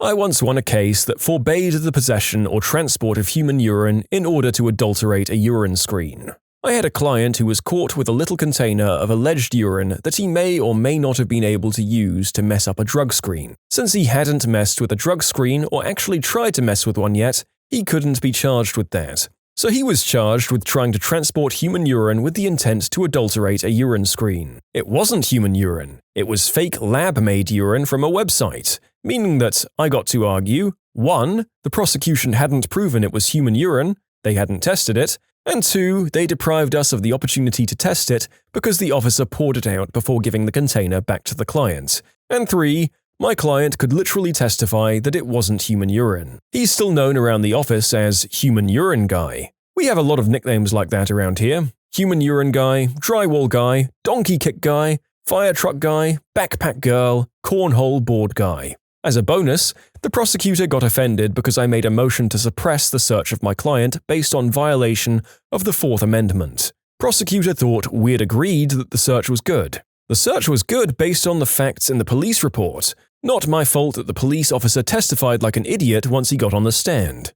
I once won a case that forbade the possession or transport of human urine in order to adulterate a urine screen. I had a client who was caught with a little container of alleged urine that he may or may not have been able to use to mess up a drug screen. Since he hadn't messed with a drug screen or actually tried to mess with one yet, he couldn't be charged with that. So he was charged with trying to transport human urine with the intent to adulterate a urine screen. It wasn't human urine. It was fake lab-made urine from a website, meaning that I got to argue, 1. The prosecution hadn't proven it was human urine, they hadn't tested it, and 2. They deprived us of the opportunity to test it because the officer poured it out before giving the container back to the client. And 3. My client could literally testify that it wasn't human urine. He's still known around the office as Human Urine Guy. We have a lot of nicknames like that around here. Human Urine Guy, Drywall Guy, Donkey Kick Guy, Fire Truck Guy, Backpack Girl, Cornhole Board Guy. As a bonus, the prosecutor got offended because I made a motion to suppress the search of my client based on violation of the Fourth Amendment. Prosecutor thought we'd agreed that the search was good. The search was good based on the facts in the police report. Not my fault that the police officer testified like an idiot once he got on the stand.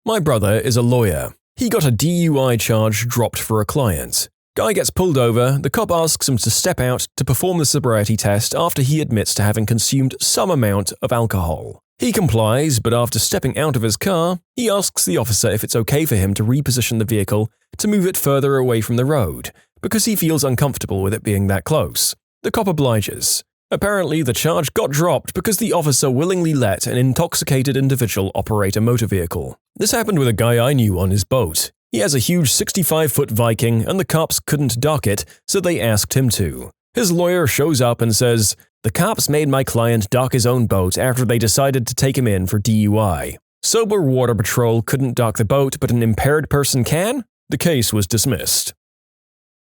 My brother is a lawyer. He got a DUI charge dropped for a client. Guy gets pulled over, the cop asks him to step out to perform the sobriety test after he admits to having consumed some amount of alcohol. He complies, but after stepping out of his car, he asks the officer if it's okay for him to reposition the vehicle to move it further away from the road, because he feels uncomfortable with it being that close. The cop obliges. Apparently, the charge got dropped because the officer willingly let an intoxicated individual operate a motor vehicle. This happened with a guy I knew on his boat. He has a huge 65-foot Viking, and the cops couldn't dock it, so they asked him to. His lawyer shows up and says, "The cops made my client dock his own boat after they decided to take him in for DUI. Sober Water Patrol couldn't dock the boat, but an impaired person can?" The case was dismissed.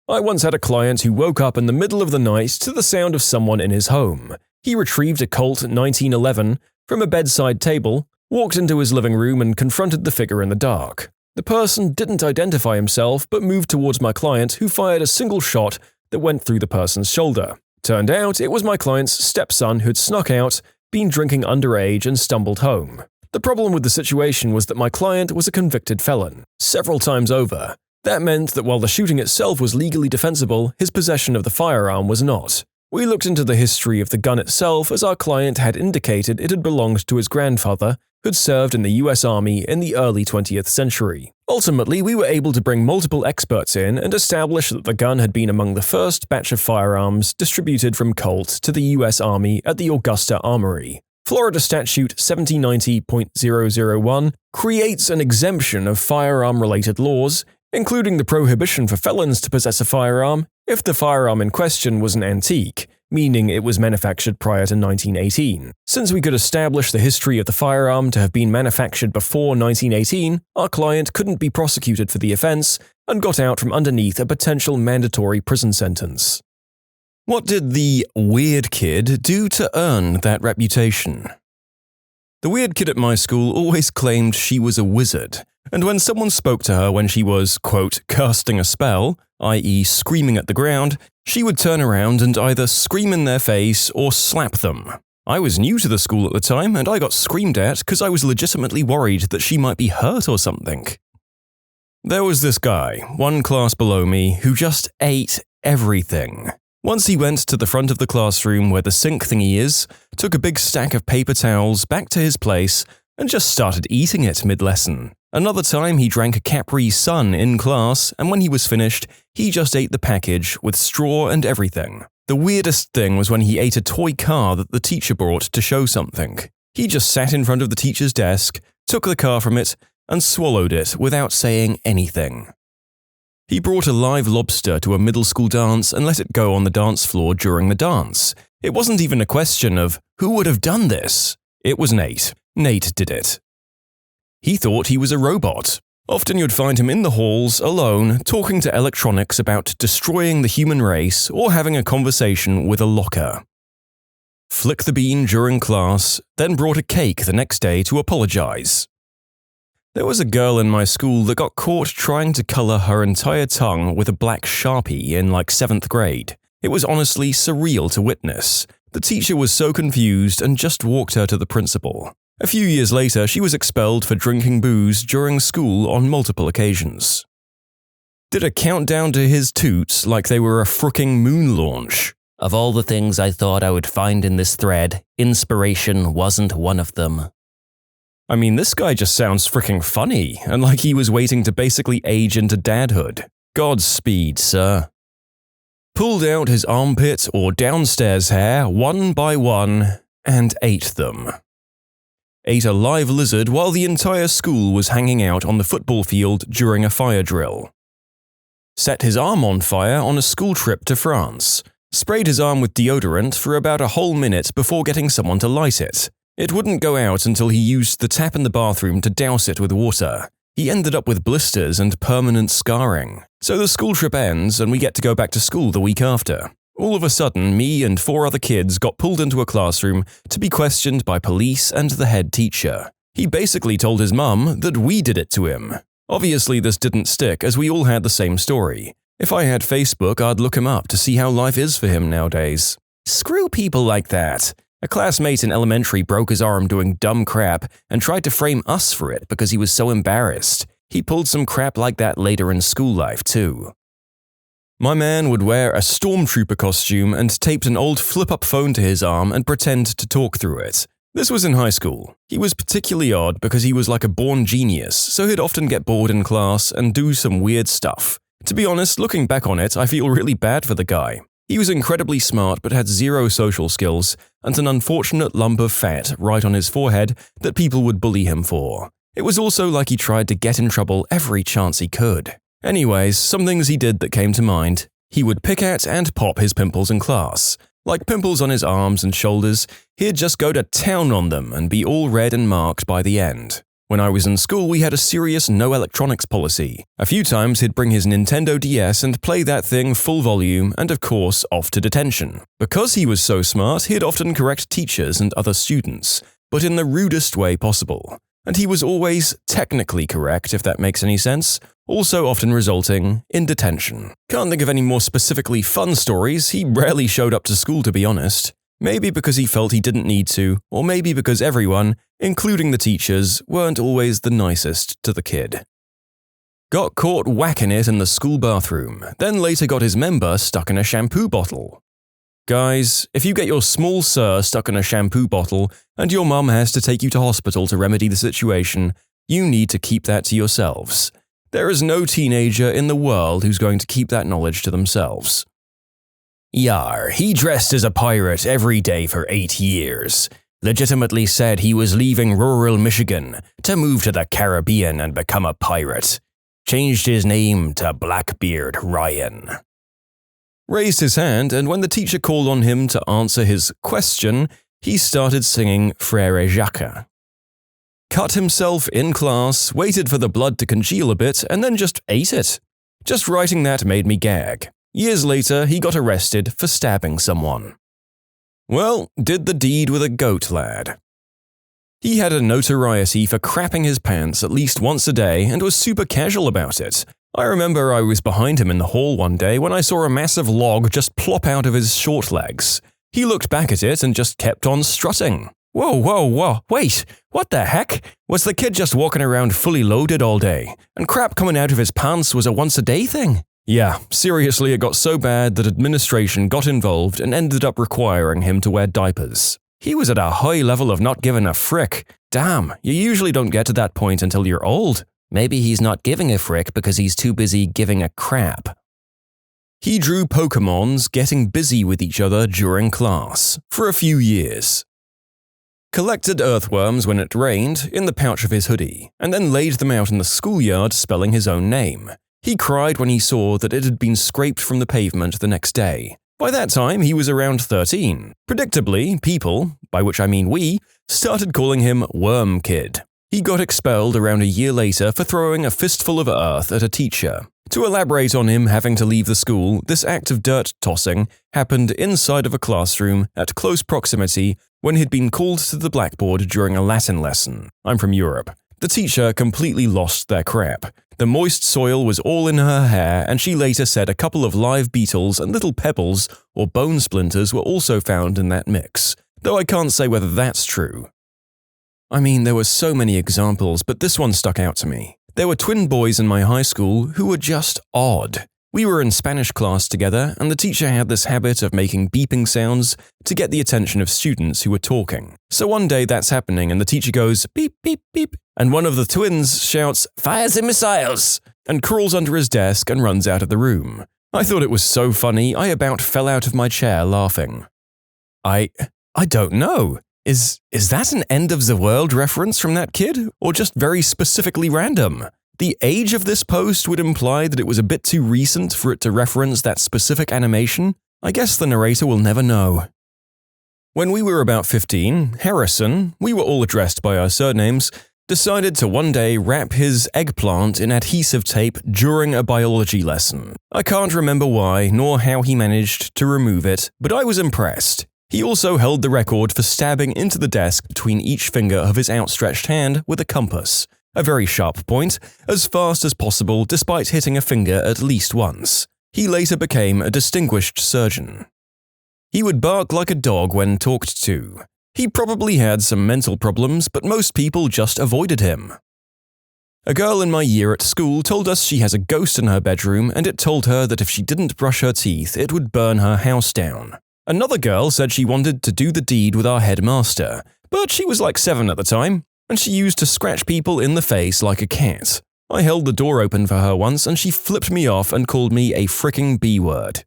I once had a client who woke up in the middle of the night to the sound of someone in his home. He retrieved a Colt 1911 from a bedside table, walked into his living room and confronted the figure in the dark. The person didn't identify himself but moved towards my client, who fired a single shot that went through the person's shoulder. Turned out it was my client's stepson who'd snuck out, been drinking underage and stumbled home. The problem with the situation was that my client was a convicted felon, several times over. That meant that while the shooting itself was legally defensible, his possession of the firearm was not. We looked into the history of the gun itself, as our client had indicated it had belonged to his grandfather, who'd served in the US Army in the early 20th century. Ultimately, we were able to bring multiple experts in and establish that the gun had been among the first batch of firearms distributed from Colt to the US Army at the Augusta Armory. Florida Statute 7090.001 creates an exemption of firearm-related laws, including the prohibition for felons to possess a firearm if the firearm in question was an antique, meaning it was manufactured prior to 1918. Since we could establish the history of the firearm to have been manufactured before 1918, our client couldn't be prosecuted for the offense and got out from underneath a potential mandatory prison sentence. What did the weird kid do to earn that reputation? The weird kid at my school always claimed she was a wizard, and when someone spoke to her when she was, quote, casting a spell, i.e. screaming at the ground, she would turn around and either scream in their face or slap them. I was new to the school at the time, and I got screamed at because I was legitimately worried that she might be hurt or something. There was this guy, one class below me, who just ate everything. Once he went to the front of the classroom where the sink thingy is, took a big stack of paper towels back to his place, and just started eating it mid-lesson. Another time he drank a Capri Sun in class, and when he was finished, he just ate the package with straw and everything. The weirdest thing was when he ate a toy car that the teacher brought to show something. He just sat in front of the teacher's desk, took the car from it, and swallowed it without saying anything. He brought a live lobster to a middle school dance and let it go on the dance floor during the dance. It wasn't even a question of, who would have done this? It was Nate. Nate did it. He thought he was a robot. Often you'd find him in the halls, alone, talking to electronics about destroying the human race or having a conversation with a locker. Flicked the bean during class, then brought a cake the next day to apologize. There was a girl in my school that got caught trying to color her entire tongue with a black Sharpie in like 7th grade. It was honestly surreal to witness, The teacher was so confused and just walked her to the principal. A few years later, she was expelled for drinking booze during school on multiple occasions. Did a countdown to his toots like they were a fricking moon launch. Of all the things I thought I would find in this thread, inspiration wasn't one of them. I mean, this guy just sounds fricking funny, and like he was waiting to basically age into dadhood. Godspeed, sir. Pulled out his armpit or downstairs hair one by one and ate them. Ate a live lizard while the entire school was hanging out on the football field during a fire drill. Set his arm on fire on a school trip to France. Sprayed his arm with deodorant for about a whole minute before getting someone to light it. It wouldn't go out until he used the tap in the bathroom to douse it with water. He ended up with blisters and permanent scarring. So the school trip ends and we get to go back to school the week after. All of a sudden, me and 4 other kids got pulled into a classroom to be questioned by police and the head teacher. He basically told his mum that we did it to him. Obviously, this didn't stick as we all had the same story. If I had Facebook, I'd look him up to see how life is for him nowadays. Screw people like that. A classmate in elementary broke his arm doing dumb crap and tried to frame us for it because he was so embarrassed. He pulled some crap like that later in school life, too. My man would wear a stormtrooper costume and taped an old flip-up phone to his arm and pretend to talk through it. This was in high school. He was particularly odd because he was like a born genius, so he'd often get bored in class and do some weird stuff. To be honest, looking back on it, I feel really bad for the guy. He was incredibly smart but had zero social skills and an unfortunate lump of fat right on his forehead that people would bully him for. It was also like he tried to get in trouble every chance he could. Anyways, some things he did that came to mind. He would pick at and pop his pimples in class. Like pimples on his arms and shoulders, he'd just go to town on them and be all red and marked by the end. When I was in school, we had a serious no electronics policy. A few times he'd bring his Nintendo DS and play that thing full volume and of course off to detention. Because he was so smart, he'd often correct teachers and other students, but in the rudest way possible. And he was always technically correct, if that makes any sense, also often resulting in detention. Can't think of any more specifically fun stories. He rarely showed up to school, to be honest. Maybe because he felt he didn't need to, or maybe because everyone, including the teachers, weren't always the nicest to the kid. Got caught whacking it in the school bathroom, then later got his member stuck in a shampoo bottle. Guys, if you get your small sir stuck in a shampoo bottle and your mum has to take you to hospital to remedy the situation, you need to keep that to yourselves. There is no teenager in the world who's going to keep that knowledge to themselves. Yar, he dressed as a pirate every day for 8 years. Legitimately said he was leaving rural Michigan to move to the Caribbean and become a pirate. Changed his name to Blackbeard Ryan. Raised his hand, and when the teacher called on him to answer his question, he started singing Frere Jacques. Cut himself in class, waited for the blood to congeal a bit, and then just ate it. Just writing that made me gag. Years later, he got arrested for stabbing someone. Well, did the deed with a goat lad. He had a notoriety for crapping his pants at least once a day and was super casual about it. I remember I was behind him in the hall one day when I saw a massive log just plop out of his short legs. He looked back at it and just kept on strutting. Whoa, wait, what the heck? Was the kid just walking around fully loaded all day, and crap coming out of his pants was a once-a-day thing? Yeah, seriously, it got so bad that administration got involved and ended up requiring him to wear diapers. He was at a high level of not giving a frick. Damn, you usually don't get to that point until you're old. Maybe he's not giving a frick because he's too busy giving a crap. He drew Pokemons getting busy with each other during class for a few years. Collected earthworms when it rained in the pouch of his hoodie, and then laid them out in the schoolyard spelling his own name. He cried when he saw that it had been scraped from the pavement the next day. By that time, he was around 13. Predictably, people, by which I mean we, started calling him Worm Kid. He got expelled around a year later for throwing a fistful of earth at a teacher. To elaborate on him having to leave the school, this act of dirt tossing happened inside of a classroom at close proximity when he'd been called to the blackboard during a Latin lesson. I'm from Europe. The teacher completely lost their crap. The moist soil was all in her hair, and she later said a couple of live beetles and little pebbles or bone splinters were also found in that mix, though I can't say whether that's true. I mean, there were so many examples, but this one stuck out to me. There were twin boys in my high school who were just odd. We were in Spanish class together, and the teacher had this habit of making beeping sounds to get the attention of students who were talking. So one day that's happening, and the teacher goes, beep, beep, beep, and one of the twins shouts, "Fires and missiles!" and crawls under his desk and runs out of the room. I thought it was so funny, I about fell out of my chair laughing. I don't know. Is that an end of the world reference from that kid, or just very specifically random? The age of this post would imply that it was a bit too recent for it to reference that specific animation. I guess the narrator will never know. When we were about 15, Harrison, we were all addressed by our surnames, decided to one day wrap his eggplant in adhesive tape during a biology lesson. I can't remember why, nor how he managed to remove it, but I was impressed. He also held the record for stabbing into the desk between each finger of his outstretched hand with a compass, a very sharp point, as fast as possible despite hitting a finger at least once. He later became a distinguished surgeon. He would bark like a dog when talked to. He probably had some mental problems, but most people just avoided him. A girl in my year at school told us she has a ghost in her bedroom, and it told her that if she didn't brush her teeth, it would burn her house down. Another girl said she wanted to do the deed with our headmaster, but she was like 7 at the time, and she used to scratch people in the face like a cat. I held the door open for her once, and she flipped me off and called me a fricking B-word.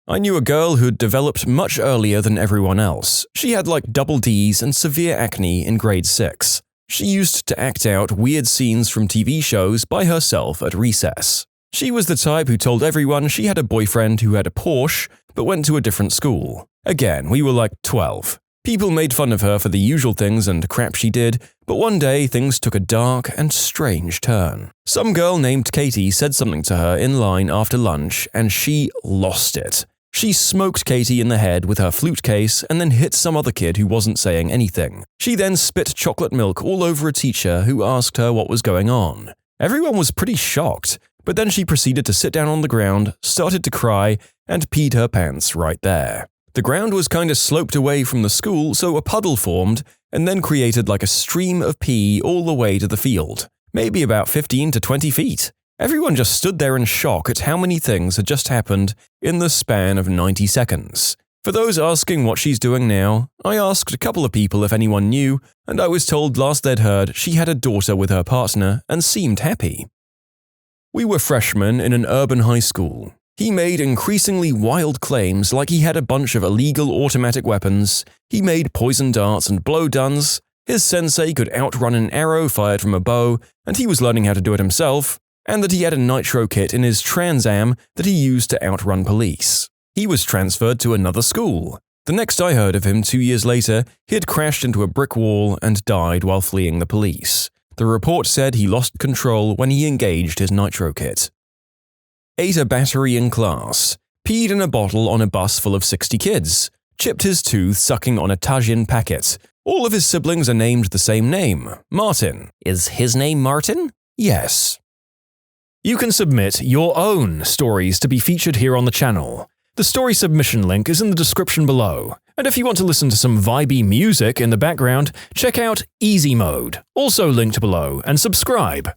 I knew a girl who'd developed much earlier than everyone else. She had like double D's and severe acne in grade 6. She used to act out weird scenes from TV shows by herself at recess. She was the type who told everyone she had a boyfriend who had a Porsche, but went to a different school. Again, we were like 12. People made fun of her for the usual things and crap she did, but one day things took a dark and strange turn. Some girl named Katie said something to her in line after lunch, and she lost it. She smoked Katie in the head with her flute case and then hit some other kid who wasn't saying anything. She then spit chocolate milk all over a teacher who asked her what was going on. Everyone was pretty shocked, but then she proceeded to sit down on the ground, started to cry, and peed her pants right there. The ground was kind of sloped away from the school, so a puddle formed and then created like a stream of pee all the way to the field, maybe about 15 to 20 feet. Everyone just stood there in shock at how many things had just happened in the span of 90 seconds. For those asking what she's doing now, I asked a couple of people if anyone knew, and I was told last they'd heard she had a daughter with her partner and seemed happy. We were freshmen in an urban high school. He made increasingly wild claims like he had a bunch of illegal automatic weapons, he made poison darts and blow guns, his sensei could outrun an arrow fired from a bow, and he was learning how to do it himself, and that he had a nitro kit in his Trans Am that he used to outrun police. He was transferred to another school. The next I heard of him 2 years later, he had crashed into a brick wall and died while fleeing the police. The report said he lost control when he engaged his nitro kit. Ate a battery in class, peed in a bottle on a bus full of 60 kids, chipped his tooth sucking on a Tajin packet. All of his siblings are named the same name, Martin. Is his name Martin? Yes. You can submit your own stories to be featured here on the channel. The story submission link is in the description below. And if you want to listen to some vibey music in the background, check out easymode, also linked below, and subscribe.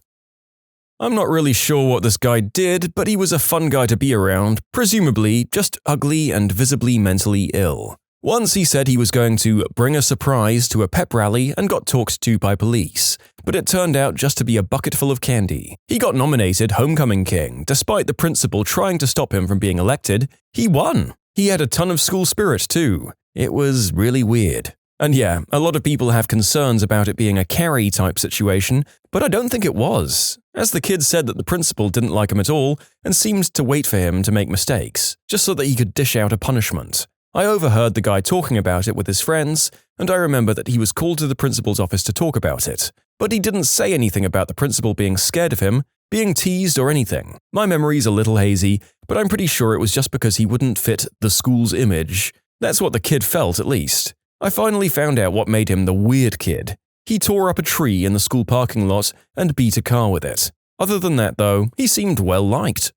I'm not really sure what this guy did, but he was a fun guy to be around, presumably just ugly and visibly mentally ill. Once he said he was going to bring a surprise to a pep rally and got talked to by police, but it turned out just to be a bucket full of candy. He got nominated Homecoming King, despite the principal trying to stop him from being elected. He won. He had a ton of school spirit too. It was really weird. And yeah, a lot of people have concerns about it being a Carrie type situation, but I don't think it was, as the kids said that the principal didn't like him at all and seemed to wait for him to make mistakes, just so that he could dish out a punishment. I overheard the guy talking about it with his friends, and I remember that he was called to the principal's office to talk about it, but he didn't say anything about the principal being scared of him, being teased or anything. My memory's a little hazy, but I'm pretty sure it was just because he wouldn't fit the school's image. That's what the kid felt, at least. I finally found out what made him the weird kid. He tore up a tree in the school parking lot and beat a car with it. Other than that, though, he seemed well liked.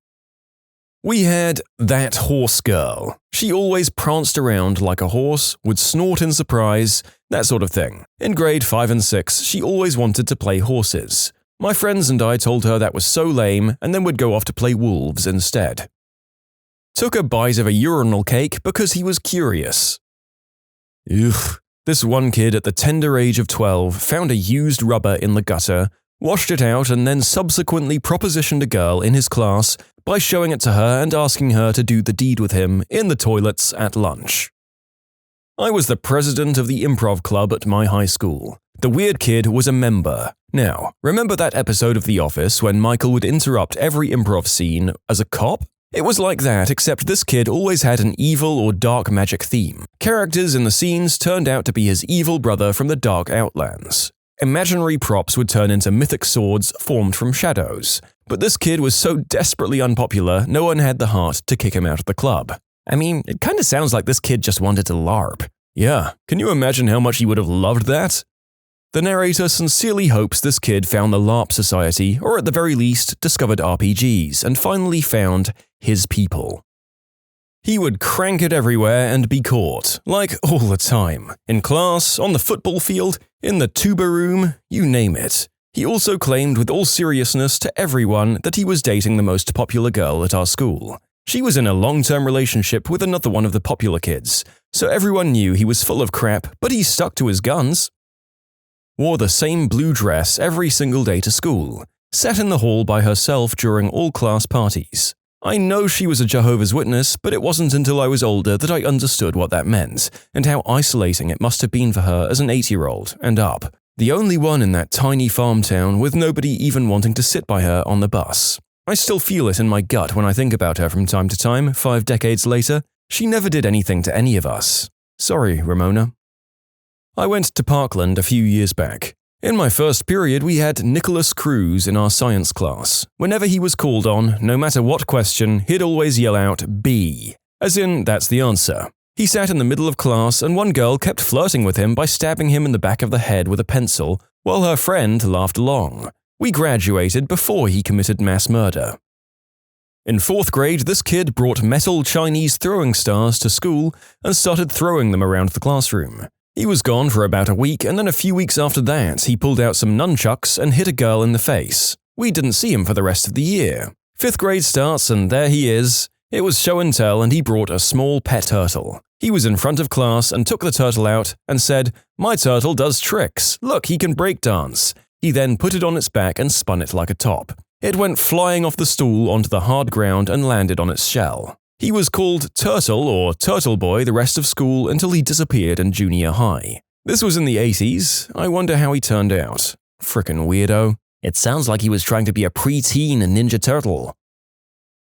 We had that horse girl. She always pranced around like a horse, would snort in surprise, that sort of thing. In grade 5 and 6, she always wanted to play horses. My friends and I told her that was so lame and then would go off to play wolves instead. Took a bite of a urinal cake because he was curious. Ugh. This one kid at the tender age of 12 found a used rubber in the gutter, washed it out, and then subsequently propositioned a girl in his class by showing it to her and asking her to do the deed with him in the toilets at lunch. I was the president of the improv club at my high school. The weird kid was a member. Now, remember that episode of The Office when Michael would interrupt every improv scene as a cop? It was like that, except this kid always had an evil or dark magic theme. Characters in the scenes turned out to be his evil brother from the Dark Outlands. Imaginary props would turn into mythic swords formed from shadows. But this kid was so desperately unpopular, no one had the heart to kick him out of the club. I mean, it kind of sounds like this kid just wanted to LARP. Yeah, can you imagine how much he would have loved that? The narrator sincerely hopes this kid found the LARP Society, or at the very least, discovered RPGs, and finally found his people. He would crank it everywhere and be caught, like all the time. In class, on the football field, in the tuba room, you name it. He also claimed with all seriousness to everyone that he was dating the most popular girl at our school. She was in a long-term relationship with another one of the popular kids, so everyone knew he was full of crap, but he stuck to his guns. Wore the same blue dress every single day to school. Sat in the hall by herself during all class parties. I know she was a Jehovah's Witness, but it wasn't until I was older that I understood what that meant, and how isolating it must have been for her as an 8-year-old and up. The only one in that tiny farm town with nobody even wanting to sit by her on the bus. I still feel it in my gut when I think about her from time to time, 5 decades later. She never did anything to any of us. Sorry, Ramona. I went to Parkland a few years back. In my first period, we had Nicholas Cruz in our science class. Whenever he was called on, no matter what question, he'd always yell out B, as in, that's the answer. He sat in the middle of class and one girl kept flirting with him by stabbing him in the back of the head with a pencil, while her friend laughed along. We graduated before he committed mass murder. In 4th grade, this kid brought metal Chinese throwing stars to school and started throwing them around the classroom. He was gone for about a week, and then a few weeks after that, he pulled out some nunchucks and hit a girl in the face. We didn't see him for the rest of the year. 5th grade starts, and there he is. It was show and tell, and he brought a small pet turtle. He was in front of class and took the turtle out and said, "My turtle does tricks. Look, he can break dance." He then put it on its back and spun it like a top. It went flying off the stool onto the hard ground and landed on its shell. He was called Turtle or Turtle Boy the rest of school until he disappeared in junior high. This was in the 80s. I wonder how he turned out. Frickin' weirdo. It sounds like he was trying to be a preteen Ninja Turtle.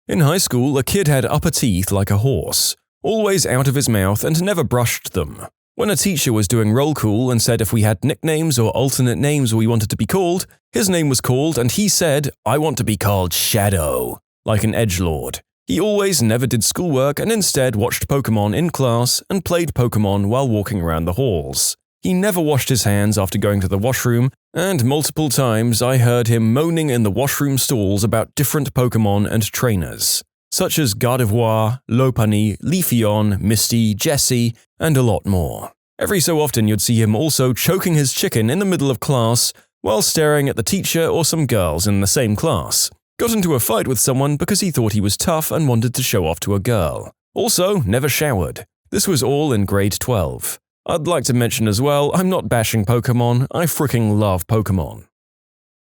In high school, a kid had upper teeth like a horse, always out of his mouth and never brushed them. When a teacher was doing roll call and said if we had nicknames or alternate names we wanted to be called, his name was called and he said, "I want to be called Shadow," like an edgelord. He always never did schoolwork and instead watched Pokemon in class and played Pokemon while walking around the halls. He never washed his hands after going to the washroom, and multiple times I heard him moaning in the washroom stalls about different Pokemon and trainers, such as Gardevoir, Lopunny, Leafeon, Misty, Jessie, and a lot more. Every so often you'd see him also choking his chicken in the middle of class while staring at the teacher or some girls in the same class. Got into a fight with someone because he thought he was tough and wanted to show off to a girl. Also, never showered. This was all in grade 12. I'd like to mention as well, I'm not bashing Pokemon, I fricking love Pokemon.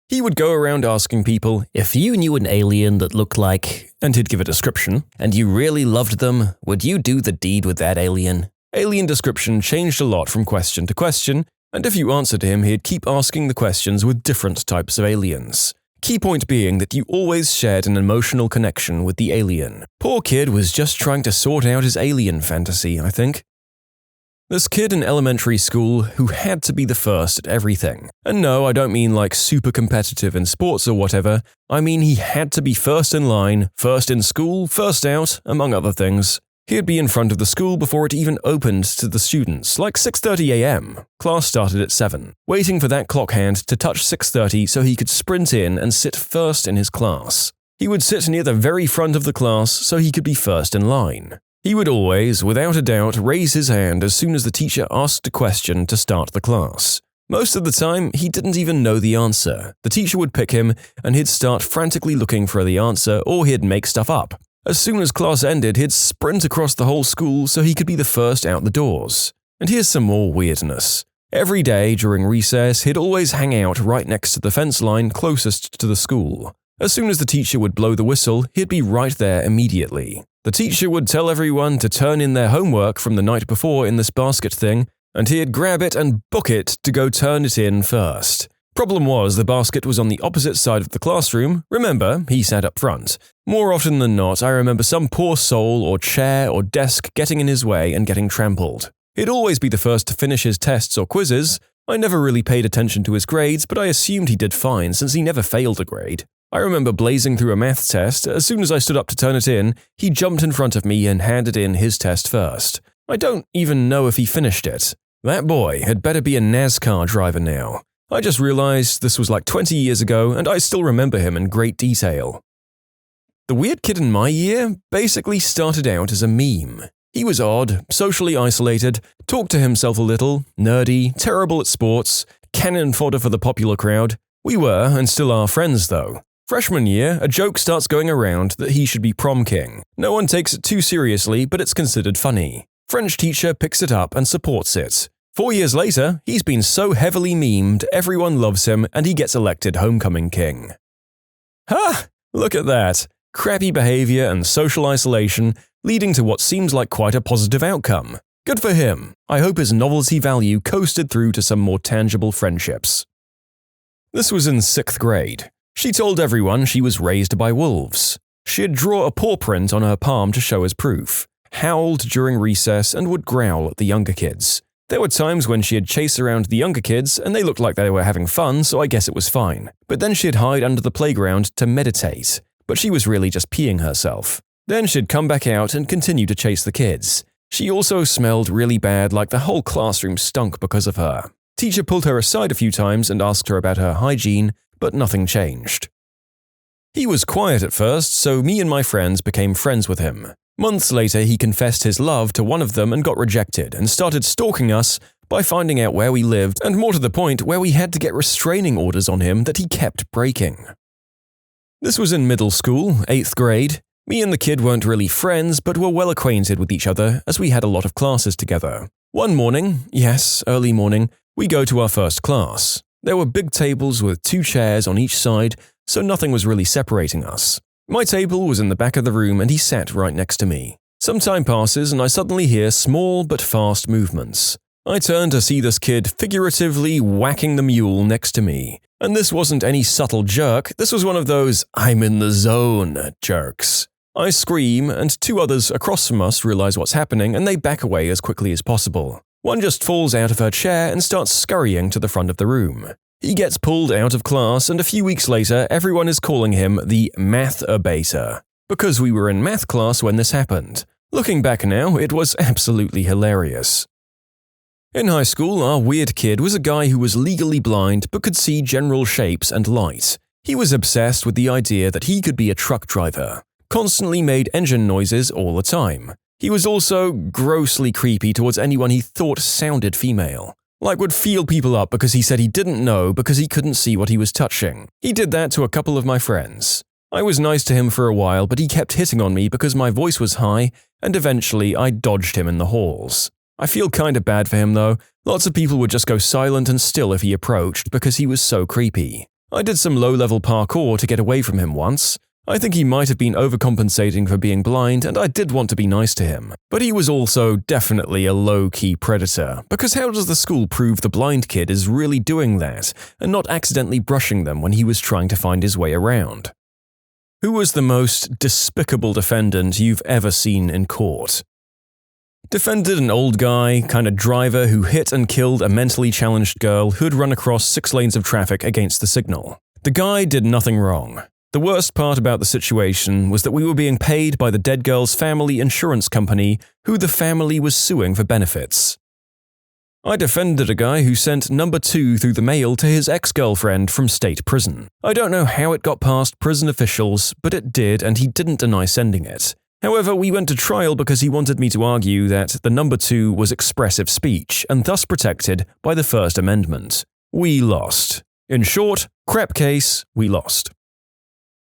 He would go around asking people, if you knew an alien that looked like, and he'd give a description, and you really loved them, would you do the deed with that alien? Alien description changed a lot from question to question, and if you answered him, he'd keep asking the questions with different types of aliens. Key point being that you always shared an emotional connection with the alien. Poor kid was just trying to sort out his alien fantasy, I think. This kid in elementary school who had to be the first at everything. And no, I don't mean like super competitive in sports or whatever. I mean he had to be first in line, first in school, first out, among other things. He'd be in front of the school before it even opened to the students, like 6:30 a.m. Class started at 7, waiting for that clock hand to touch 6:30 so he could sprint in and sit first in his class. He would sit near the very front of the class so he could be first in line. He would always, without a doubt, raise his hand as soon as the teacher asked a question to start the class. Most of the time, he didn't even know the answer. The teacher would pick him, and he'd start frantically looking for the answer, or he'd make stuff up. As soon as class ended, he'd sprint across the whole school so he could be the first out the doors. And here's some more weirdness. Every day during recess, he'd always hang out right next to the fence line closest to the school. As soon as the teacher would blow the whistle, he'd be right there immediately. The teacher would tell everyone to turn in their homework from the night before in this basket thing, and he'd grab it and book it to go turn it in first. Problem was, the basket was on the opposite side of the classroom. Remember, he sat up front. More often than not, I remember some poor soul or chair or desk getting in his way and getting trampled. He'd always be the first to finish his tests or quizzes. I never really paid attention to his grades, but I assumed he did fine since he never failed a grade. I remember blazing through a math test. As soon as I stood up to turn it in, he jumped in front of me and handed in his test first. I don't even know if he finished it. That boy had better be a NASCAR driver now. I just realized this was like 20 years ago, and I still remember him in great detail. The weird kid in my year basically started out as a meme. He was odd, socially isolated, talked to himself a little, nerdy, terrible at sports, cannon fodder for the popular crowd. We were, and still are, friends though. Freshman year, a joke starts going around that he should be prom king. No one takes it too seriously, but it's considered funny. French teacher picks it up and supports it. 4 years later, he's been so heavily memed, everyone loves him, and he gets elected homecoming king. Ha! Look at that. Crappy behavior and social isolation, leading to what seems like quite a positive outcome. Good for him. I hope his novelty value coasted through to some more tangible friendships. This was in 6th grade. She told everyone she was raised by wolves. She'd draw a paw print on her palm to show as proof, howled during recess, and would growl at the younger kids. There were times when she'd chase around the younger kids, and they looked like they were having fun, so I guess it was fine. But then she'd hide under the playground to meditate. But she was really just peeing herself. Then she'd come back out and continue to chase the kids. She also smelled really bad, like the whole classroom stunk because of her. Teacher pulled her aside a few times and asked her about her hygiene, but nothing changed. He was quiet at first, so me and my friends became friends with him. Months later, he confessed his love to one of them and got rejected, and started stalking us by finding out where we lived, and more to the point, where we had to get restraining orders on him that he kept breaking. This was in middle school, 8th grade. Me and the kid weren't really friends, but were well acquainted with each other as we had a lot of classes together. One morning, yes, early morning, we go to our first class. There were big tables with 2 chairs on each side, so nothing was really separating us. My table was in the back of the room and he sat right next to me. Some time passes and I suddenly hear small but fast movements. I turn to see this kid figuratively whacking the mule next to me. And this wasn't any subtle jerk, this was one of those "I'm in the zone" jerks. I scream, and 2 others across from us realize what's happening and they back away as quickly as possible. One just falls out of her chair and starts scurrying to the front of the room. He gets pulled out of class, and a few weeks later, everyone is calling him the AmITheA, because we were in math class when this happened. Looking back now, it was absolutely hilarious. In high school, our weird kid was a guy who was legally blind but could see general shapes and light. He was obsessed with the idea that he could be a truck driver, constantly made engine noises all the time. He was also grossly creepy towards anyone he thought sounded female. Like would feel people up because he said he didn't know because he couldn't see what he was touching. He did that to a couple of my friends. I was nice to him for a while, but he kept hitting on me because my voice was high, and eventually I dodged him in the halls. I feel kinda bad for him though. Lots of people would just go silent and still if he approached because he was so creepy. I did some low-level parkour to get away from him once. I think he might have been overcompensating for being blind, and I did want to be nice to him. But he was also definitely a low-key predator, because how does the school prove the blind kid is really doing that, and not accidentally brushing them when he was trying to find his way around? Who was the most despicable defendant you've ever seen in court? Defended an old guy, kinda driver who hit and killed a mentally challenged girl who'd run across 6 lanes of traffic against the signal. The guy did nothing wrong. The worst part about the situation was that we were being paid by the dead girl's family insurance company, who the family was suing for benefits. I defended a guy who sent number 2 through the mail to his ex-girlfriend from state prison. I don't know how it got past prison officials, but it did, and he didn't deny sending it. However, we went to trial because he wanted me to argue that the number 2 was expressive speech and thus protected by the First Amendment. We lost. In short, crap case, we lost.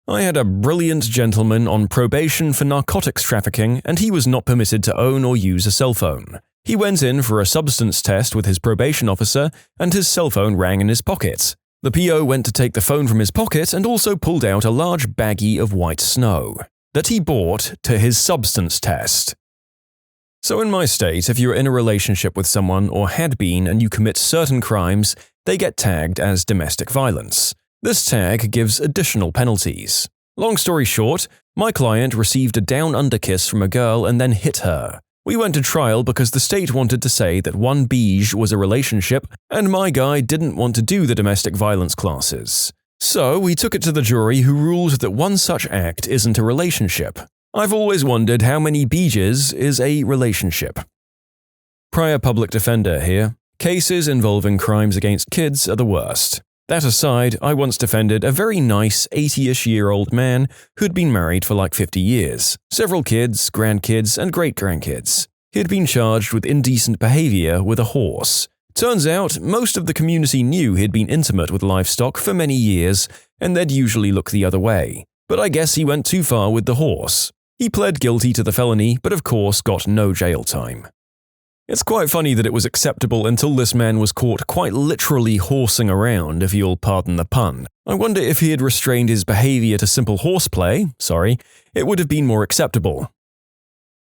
I had a brilliant gentleman on probation for narcotics trafficking, and he was not permitted to own or use a cell phone. He went in for a substance test with his probation officer, and his cell phone rang in his pocket. The PO went to take the phone from his pocket and also pulled out a large baggie of white snow that he bought to his substance test. So in my state, if you're in a relationship with someone or had been and you commit certain crimes, they get tagged as domestic violence. This tag gives additional penalties. Long story short, my client received a down-under kiss from a girl and then hit her. We went to trial because the state wanted to say that one beige was a relationship and my guy didn't want to do the domestic violence classes. So we took it to the jury, who ruled that one such act isn't a relationship. I've always wondered how many beiges is a relationship. Prior public defender here. Cases involving crimes against kids are the worst. That aside, I once defended a very nice 80-ish-year-old man who'd been married for like 50 years, several kids, grandkids, and great-grandkids. He'd been charged with indecent behavior with a horse. Turns out, most of the community knew he'd been intimate with livestock for many years, and they'd usually look the other way. But I guess he went too far with the horse. He pled guilty to the felony, but of course got no jail time. It's quite funny that it was acceptable until this man was caught quite literally horsing around, if you'll pardon the pun. I wonder if he had restrained his behavior to simple horseplay, it would have been more acceptable.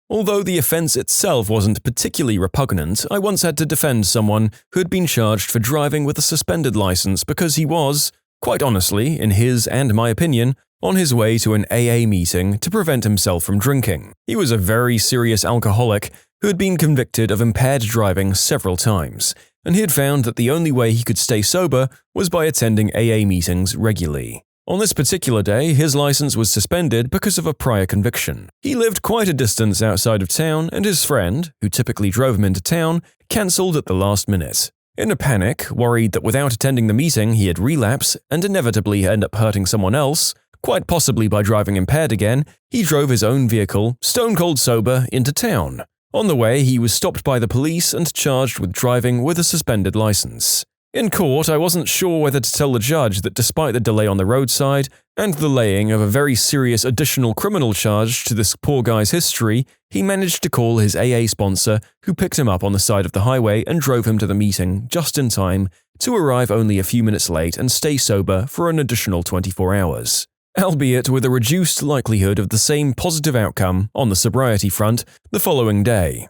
Although the offense itself wasn't particularly repugnant, I once had to defend someone who had been charged for driving with a suspended license because he was, quite honestly, in his and my opinion, on his way to an AA meeting to prevent himself from drinking. He was a very serious alcoholic who had been convicted of impaired driving several times, and he had found that the only way he could stay sober was by attending AA meetings regularly. On this particular day, his license was suspended because of a prior conviction. He lived quite a distance outside of town, and his friend, who typically drove him into town, cancelled at the last minute. In a panic, worried that without attending the meeting he had relapse and inevitably end up hurting someone else, quite possibly by driving impaired again, he drove his own vehicle, stone-cold sober, into town. On the way, he was stopped by the police and charged with driving with a suspended license. In court, I wasn't sure whether to tell the judge that despite the delay on the roadside and the laying of a very serious additional criminal charge to this poor guy's history, he managed to call his AA sponsor, who picked him up on the side of the highway and drove him to the meeting just in time to arrive only a few minutes late and stay sober for an additional 24 hours. Albeit with a reduced likelihood of the same positive outcome on the sobriety front the following day.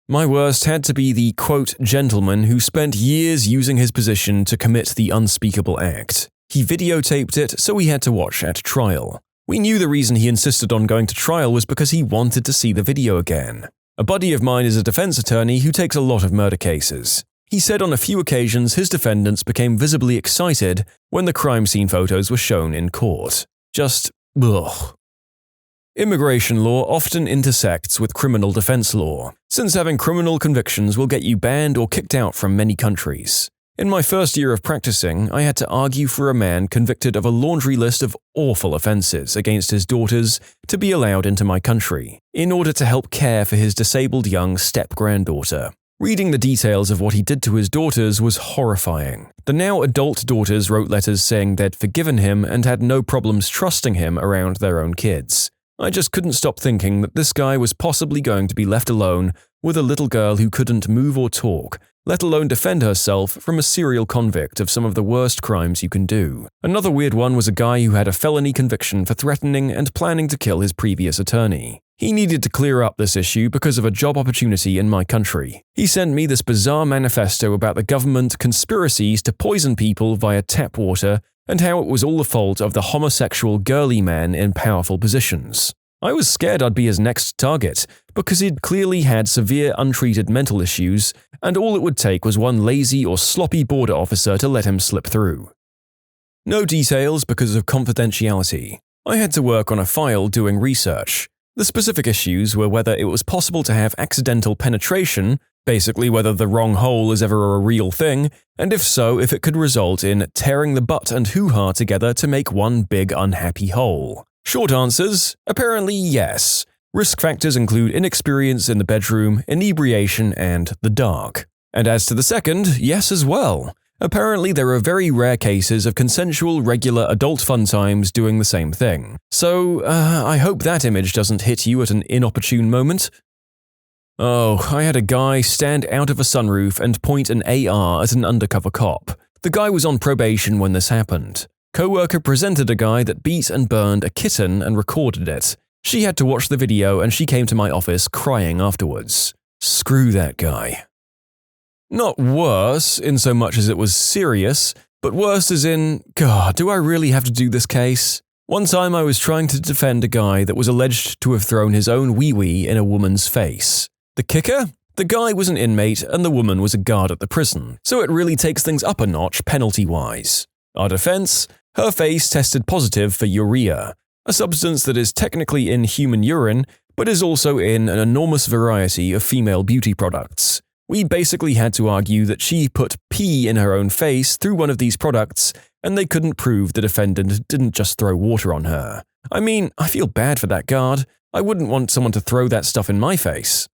My worst had to be the, quote, gentleman who spent years using his position to commit the unspeakable act. He videotaped it, so we had to watch at trial. We knew the reason he insisted on going to trial was because he wanted to see the video again. A buddy of mine is a defense attorney who takes a lot of murder cases. He said on a few occasions his defendants became visibly excited when the crime scene photos were shown in court. Just, ugh. Immigration law often intersects with criminal defense law, since having criminal convictions will get you banned or kicked out from many countries. In my first year of practicing, I had to argue for a man convicted of a laundry list of awful offenses against his daughters to be allowed into my country, in order to help care for his disabled young step-granddaughter. Reading the details of what he did to his daughters was horrifying. The now adult daughters wrote letters saying they'd forgiven him and had no problems trusting him around their own kids. I just couldn't stop thinking that this guy was possibly going to be left alone with a little girl who couldn't move or talk, let alone defend herself from a serial convict of some of the worst crimes you can do. Another weird one was a guy who had a felony conviction for threatening and planning to kill his previous attorney. He needed to clear up this issue because of a job opportunity in my country. He sent me this bizarre manifesto about the government conspiracies to poison people via tap water and how it was all the fault of the homosexual girly men in powerful positions. I was scared I'd be his next target because he'd clearly had severe untreated mental issues, and all it would take was one lazy or sloppy border officer to let him slip through. No details because of confidentiality. I had to work on a file doing research. The specific issues were whether it was possible to have accidental penetration, basically whether the wrong hole is ever a real thing, and if so, if it could result in tearing the butt and hoo-ha together to make one big unhappy hole. Short answers: apparently yes. Risk factors include inexperience in the bedroom, inebriation, and the dark. And as to the second, yes as well. Apparently there are very rare cases of consensual, regular adult fun times doing the same thing. So, I hope that image doesn't hit you at an inopportune moment. Oh, I had a guy stand out of a sunroof and point an AR at an undercover cop. The guy was on probation when this happened. Coworker presented a guy that beat and burned a kitten and recorded it. She had to watch the video and she came to my office crying afterwards. Screw that guy. Not worse, in so much as it was serious, but worse as in, God, do I really have to do this case? One time I was trying to defend a guy that was alleged to have thrown his own wee-wee in a woman's face. The kicker? The guy was an inmate and the woman was a guard at the prison, so it really takes things up a notch penalty-wise. Our defense? Her face tested positive for urea, a substance that is technically in human urine, but is also in an enormous variety of female beauty products. We basically had to argue that she put pee in her own face through one of these products, and they couldn't prove the defendant didn't just throw water on her. I mean, I feel bad for that guard. I wouldn't want someone to throw that stuff in my face.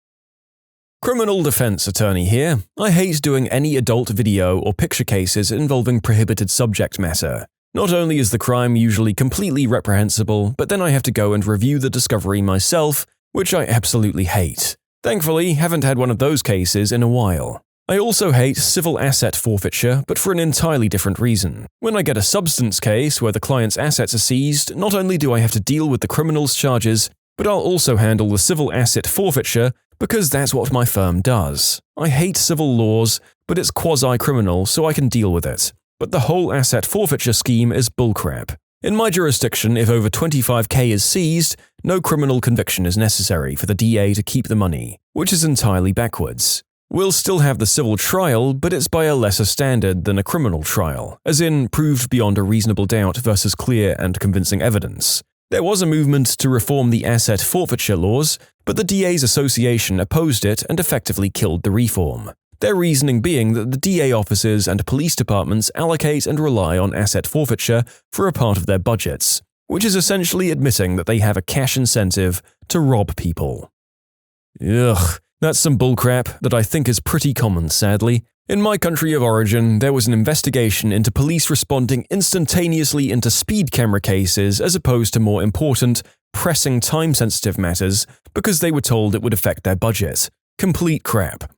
Criminal defense attorney here. I hate doing any adult video or picture cases involving prohibited subject matter. Not only is the crime usually completely reprehensible, but then I have to go and review the discovery myself, which I absolutely hate. Thankfully, haven't had one of those cases in a while. I also hate civil asset forfeiture, but for an entirely different reason. When I get a substance case where the client's assets are seized, not only do I have to deal with the criminal's charges, but I'll also handle the civil asset forfeiture because that's what my firm does. I hate civil laws, but it's quasi-criminal, so I can deal with it. But the whole asset forfeiture scheme is bullcrap. In my jurisdiction, if over 25k is seized, no criminal conviction is necessary for the DA to keep the money, which is entirely backwards. We'll still have the civil trial, but it's by a lesser standard than a criminal trial, as in proved beyond a reasonable doubt versus clear and convincing evidence. There was a movement to reform the asset forfeiture laws, but the DA's association opposed it and effectively killed the reform. Their reasoning being that the DA offices and police departments allocate and rely on asset forfeiture for a part of their budgets, which is essentially admitting that they have a cash incentive to rob people. Ugh, that's some bullcrap that I think is pretty common, sadly. In my country of origin, there was an investigation into police responding instantaneously into speed camera cases as opposed to more important, pressing time-sensitive matters because they were told it would affect their budget. Complete crap.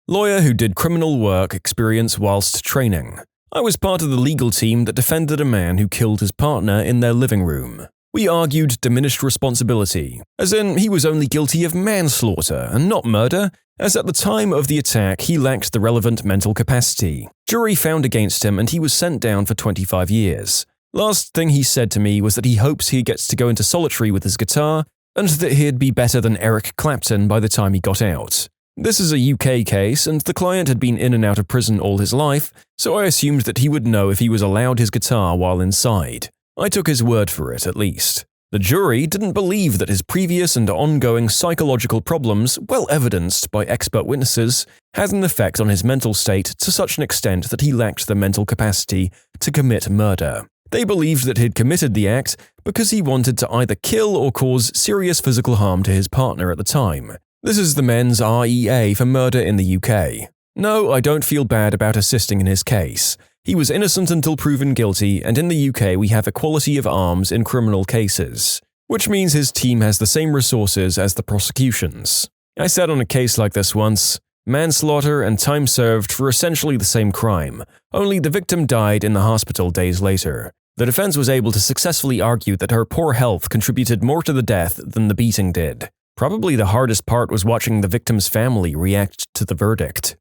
Lawyer who did criminal work experience whilst training. I was part of the legal team that defended a man who killed his partner in their living room. We argued diminished responsibility, as in he was only guilty of manslaughter and not murder, as at the time of the attack he lacked the relevant mental capacity. Jury found against him and he was sent down for 25 years. Last thing he said to me was that he hopes he gets to go into solitary with his guitar and that he'd be better than Eric Clapton by the time he got out. This is a UK case, and the client had been in and out of prison all his life, so I assumed that he would know if he was allowed his guitar while inside. I took his word for it, at least. The jury didn't believe that his previous and ongoing psychological problems, well evidenced by expert witnesses, had an effect on his mental state to such an extent that he lacked the mental capacity to commit murder. They believed that he'd committed the act because he wanted to either kill or cause serious physical harm to his partner at the time. This is the men's REA for murder in the UK. No, I don't feel bad about assisting in his case. He was innocent until proven guilty, and in the UK we have equality of arms in criminal cases, which means his team has the same resources as the prosecutions. I sat on a case like this once. Manslaughter and time served for essentially the same crime, only the victim died in the hospital days later. The defense was able to successfully argue that her poor health contributed more to the death than the beating did. Probably the hardest part was watching the victim's family react to the verdict.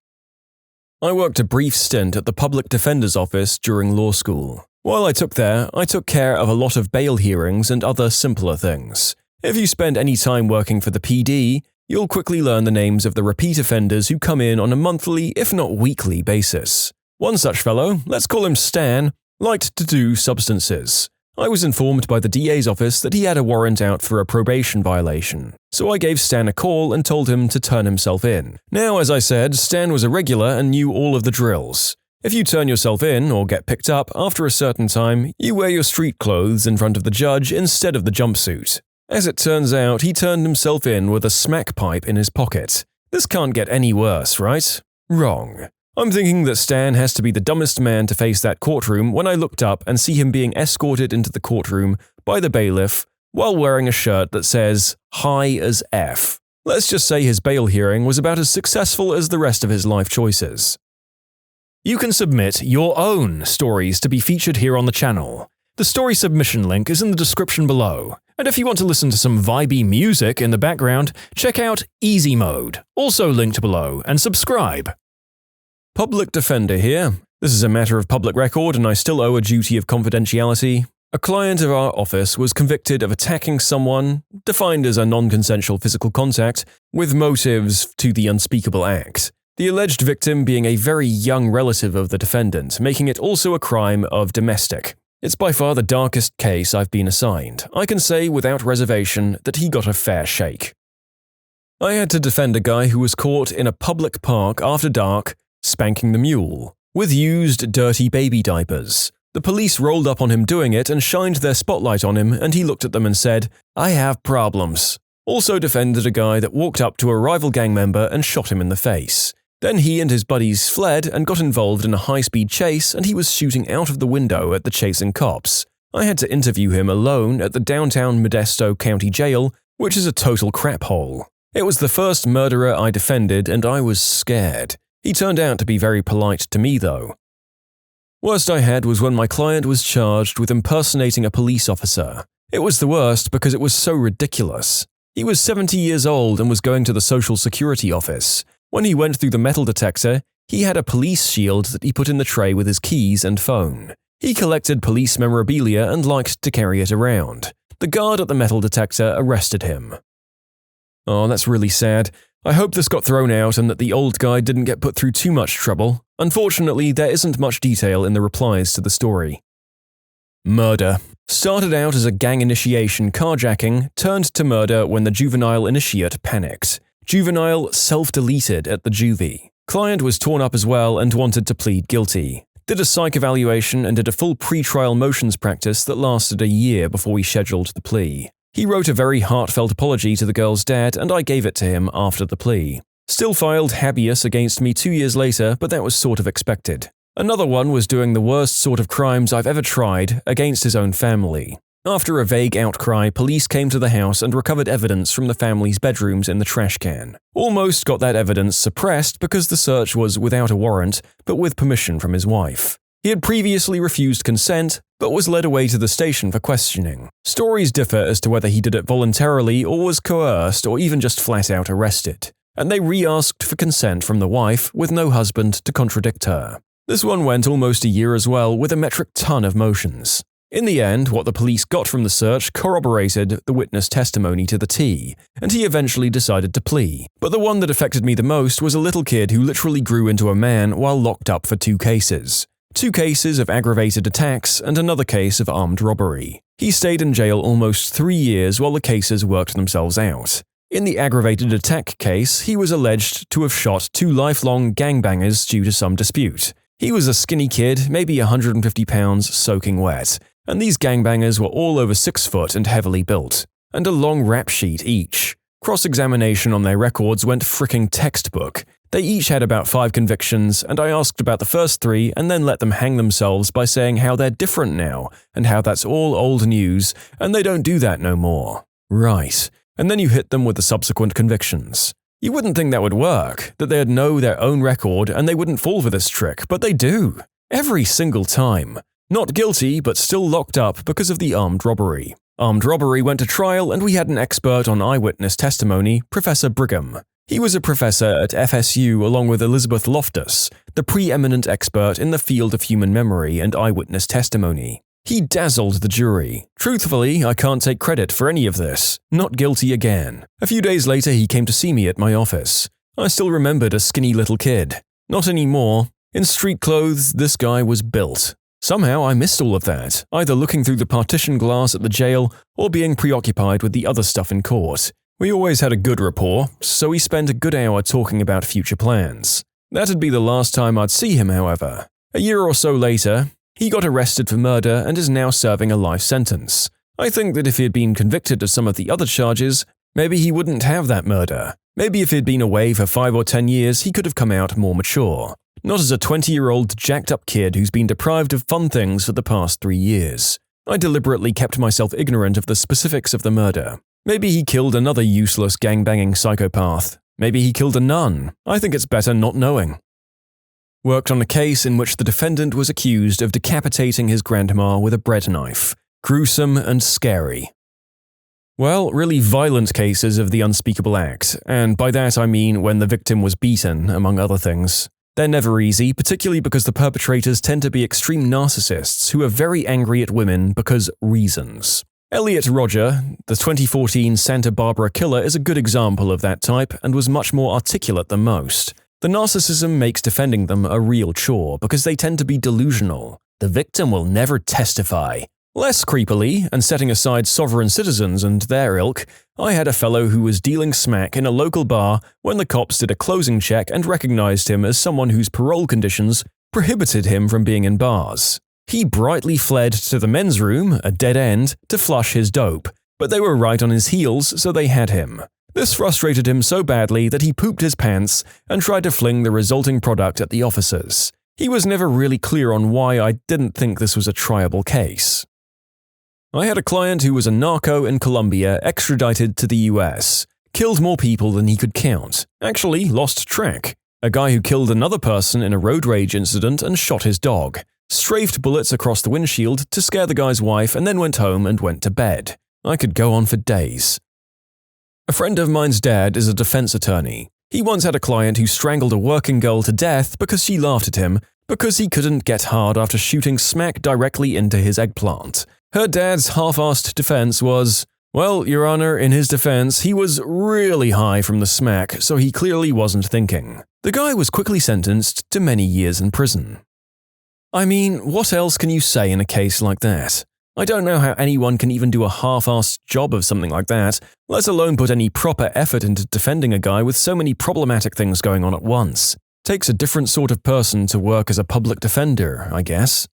I worked a brief stint at the public defender's office during law school. While I took care of a lot of bail hearings and other simpler things. If you spend any time working for the PD, you'll quickly learn the names of the repeat offenders who come in on a monthly, if not weekly, basis. One such fellow, let's call him Stan, Liked to do substances. I was informed by the DA's office that he had a warrant out for a probation violation, so I gave Stan a call and told him to turn himself in. Now, as I said, Stan was a regular and knew all of the drills. If you turn yourself in or get picked up after a certain time, you wear your street clothes in front of the judge instead of the jumpsuit. As it turns out, he turned himself in with a smack pipe in his pocket. This can't get any worse, right? Wrong. I'm thinking that Stan has to be the dumbest man to face that courtroom when I looked up and see him being escorted into the courtroom by the bailiff while wearing a shirt that says, "High as F." Let's just say his bail hearing was about as successful as the rest of his life choices. You can submit your own stories to be featured here on the channel. The story submission link is in the description below. And if you want to listen to some vibey music in the background, check out easymode, also linked below, and subscribe. Public defender here. This is a matter of public record and I still owe a duty of confidentiality. A client of our office was convicted of attacking someone, defined as a non-consensual physical contact, with motives to the unspeakable act. The alleged victim being a very young relative of the defendant, making it also a crime of domestic. It's by far the darkest case I've been assigned. I can say without reservation that he got a fair shake. I had to defend a guy who was caught in a public park after dark, spanking the mule, with used, dirty baby diapers. The police rolled up on him doing it and shined their spotlight on him, and he looked at them and said, "I have problems." Also defended a guy that walked up to a rival gang member and shot him in the face. Then he and his buddies fled and got involved in a high-speed chase, and he was shooting out of the window at the chasing cops. I had to interview him alone at the downtown Modesto County Jail, which is a total crap hole. It was the first murderer I defended, and I was scared. He turned out to be very polite to me, though. Worst I had was when my client was charged with impersonating a police officer. It was the worst because it was so ridiculous. He was 70 years old and was going to the Social Security office. When he went through the metal detector, he had a police shield that he put in the tray with his keys and phone. He collected police memorabilia and liked to carry it around. The guard at the metal detector arrested him. Oh, that's really sad. I hope this got thrown out and that the old guy didn't get put through too much trouble. Unfortunately, there isn't much detail in the replies to the story. Murder. Started out as a gang initiation carjacking, turned to murder when the juvenile initiate panicked. Juvenile self-deleted at the juvie. Client was torn up as well and wanted to plead guilty. Did a psych evaluation and did a full pre-trial motions practice that lasted a year before we scheduled the plea. He wrote a very heartfelt apology to the girl's dad and I gave it to him after the plea. Still filed habeas against me 2 years later, but that was sort of expected. Another one was doing the worst sort of crimes I've ever tried against his own family. After a vague outcry, police came to the house and recovered evidence from the family's bedrooms in the trash can. Almost got that evidence suppressed because the search was without a warrant, but with permission from his wife. He had previously refused consent, but was led away to the station for questioning. Stories differ as to whether he did it voluntarily or was coerced or even just flat out arrested. And they re-asked for consent from the wife with no husband to contradict her. This one went almost a year as well with a metric ton of motions. In the end, what the police got from the search corroborated the witness testimony to the T, and he eventually decided to plea. But the one that affected me the most was a little kid who literally grew into a man while locked up for 2 cases. 2 cases of aggravated attacks and another case of armed robbery. He stayed in jail almost 3 years while the cases worked themselves out. In the aggravated attack case, he was alleged to have shot 2 lifelong gangbangers due to some dispute. He was a skinny kid, maybe 150 pounds, soaking wet. And these gangbangers were all over 6 foot and heavily built, and a long rap sheet each. Cross-examination on their records went fricking textbook. They each had about 5 convictions, and I asked about the first 3 and then let them hang themselves by saying how they're different now, and how that's all old news, and they don't do that no more. Right. And then you hit them with the subsequent convictions. You wouldn't think that would work, that they'd know their own record and they wouldn't fall for this trick, but they do. Every single time. Not guilty, but still locked up because of the armed robbery. Armed robbery went to trial and we had an expert on eyewitness testimony, Professor Brigham. He was a professor at FSU along with Elizabeth Loftus, the preeminent expert in the field of human memory and eyewitness testimony. He dazzled the jury. Truthfully, I can't take credit for any of this. Not guilty again. A few days later, he came to see me at my office. I still remembered a skinny little kid. Not anymore. In street clothes, this guy was built. Somehow I missed all of that, either looking through the partition glass at the jail or being preoccupied with the other stuff in court. We always had a good rapport, so we spent a good hour talking about future plans. That'd be the last time I'd see him, however. A year or so later, he got arrested for murder and is now serving a life sentence. I think that if he had been convicted of some of the other charges, maybe he wouldn't have that murder. Maybe if he'd been away for 5 or 10 years, he could have come out more mature. Not as a 20-year-old jacked-up kid who's been deprived of fun things for the past 3 years. I deliberately kept myself ignorant of the specifics of the murder. Maybe he killed another useless gangbanging psychopath. Maybe he killed a nun. I think it's better not knowing. Worked on a case in which the defendant was accused of decapitating his grandma with a bread knife. Gruesome and scary. Well, really violent cases of the unspeakable act, and by that I mean when the victim was beaten, among other things. They're never easy, particularly because the perpetrators tend to be extreme narcissists who are very angry at women because reasons. Elliot Rodger, the 2014 Santa Barbara killer, is a good example of that type and was much more articulate than most. The narcissism makes defending them a real chore because they tend to be delusional. The victim will never testify. Less creepily, and setting aside sovereign citizens and their ilk, I had a fellow who was dealing smack in a local bar when the cops did a closing check and recognized him as someone whose parole conditions prohibited him from being in bars. He brightly fled to the men's room, a dead end, to flush his dope, but they were right on his heels, so they had him. This frustrated him so badly that he pooped his pants and tried to fling the resulting product at the officers. He was never really clear on why I didn't think this was a triable case. I had a client who was a narco in Colombia extradited to the US. Killed more people than he could count. Actually, lost track. A guy who killed another person in a road rage incident and shot his dog. Strafed bullets across the windshield to scare the guy's wife and then went home and went to bed. I could go on for days. A friend of mine's dad is a defense attorney. He once had a client who strangled a working girl to death because she laughed at him because he couldn't get hard after shooting smack directly into his eggplant. Her dad's half-assed defense was, well, Your Honor, in his defense, he was really high from the smack, so he clearly wasn't thinking. The guy was quickly sentenced to many years in prison. I mean, what else can you say in a case like that? I don't know how anyone can even do a half-assed job of something like that, let alone put any proper effort into defending a guy with so many problematic things going on at once. Takes a different sort of person to work as a public defender, I guess.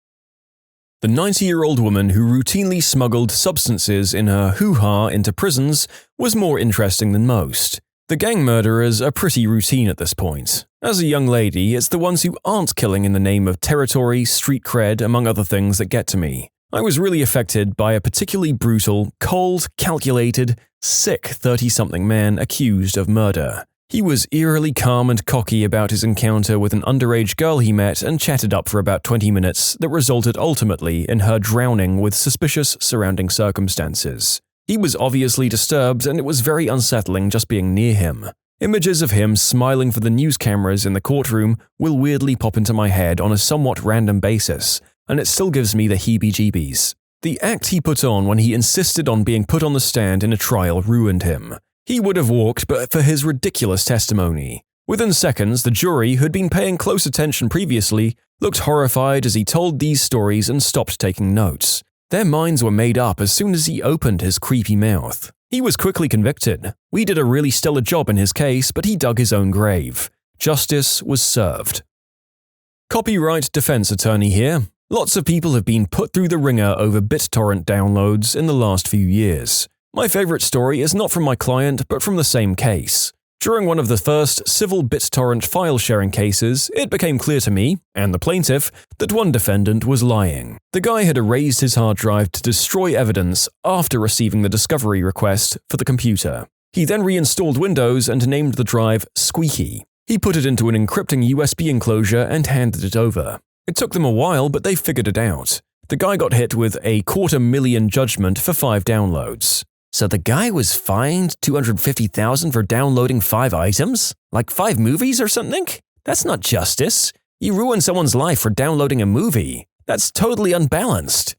The 90-year-old woman who routinely smuggled substances in her hoo-ha into prisons was more interesting than most. The gang murderers are pretty routine at this point. As a young lady, it's the ones who aren't killing in the name of territory, street cred, among other things that get to me. I was really affected by a particularly brutal, cold, calculated, sick 30-something man accused of murder. He was eerily calm and cocky about his encounter with an underage girl he met and chatted up for about 20 minutes that resulted ultimately in her drowning with suspicious surrounding circumstances. He was obviously disturbed and it was very unsettling just being near him. Images of him smiling for the news cameras in the courtroom will weirdly pop into my head on a somewhat random basis, and it still gives me the heebie-jeebies. The act he put on when he insisted on being put on the stand in a trial ruined him. He would have walked but for his ridiculous testimony. Within seconds, the jury, who'd been paying close attention previously, looked horrified as he told these stories and stopped taking notes. Their minds were made up as soon as he opened his creepy mouth. He was quickly convicted. We did a really stellar job in his case, but he dug his own grave. Justice was served. Copyright defense attorney here. Lots of people have been put through the ringer over BitTorrent downloads in the last few years. My favorite story is not from my client, but from the same case. During one of the first civil BitTorrent file-sharing cases, it became clear to me, and the plaintiff, that one defendant was lying. The guy had erased his hard drive to destroy evidence after receiving the discovery request for the computer. He then reinstalled Windows and named the drive Squeaky. He put it into an encrypting USB enclosure and handed it over. It took them a while, but they figured it out. The guy got hit with a $250,000 judgment for 5 downloads. So the guy was fined $250,000 for downloading 5 items? Like 5 movies or something? That's not justice. You ruin someone's life for downloading a movie. That's totally unbalanced.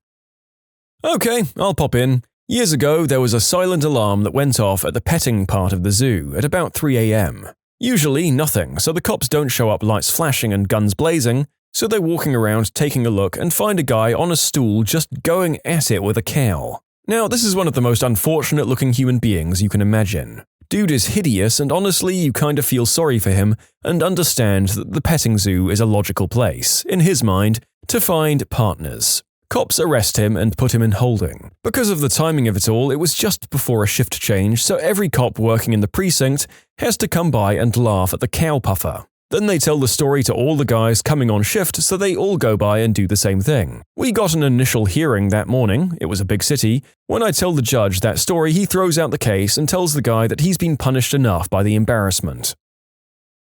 Okay, I'll pop in. Years ago, there was a silent alarm that went off at the petting part of the zoo at about 3 a.m. Usually nothing, so the cops don't show up lights flashing and guns blazing. So they're walking around taking a look and find a guy on a stool just going at it with a cow. Now, this is one of the most unfortunate looking human beings you can imagine. Dude is hideous, and honestly you kind of feel sorry for him and understand that the petting zoo is a logical place, in his mind, to find partners. Cops arrest him and put him in holding. Because of the timing of it all, it was just before a shift change, so every cop working in the precinct has to come by and laugh at the cow puffer. Then they tell the story to all the guys coming on shift, so they all go by and do the same thing. We got an initial hearing that morning, it was a big city. When I tell the judge that story, he throws out the case and tells the guy that he's been punished enough by the embarrassment.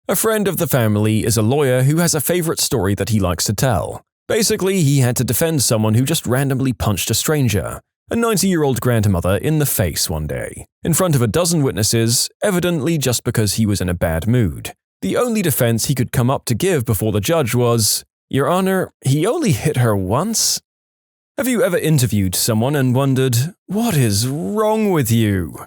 A friend of the family is a lawyer who has a favorite story that he likes to tell. Basically, he had to defend someone who just randomly punched a stranger, a 90-year-old grandmother, in the face one day, in front of a dozen witnesses, evidently just because he was in a bad mood. The only defense he could come up to give before the judge was, "Your Honor, he only hit her once." Have you ever interviewed someone and wondered, what is wrong with you?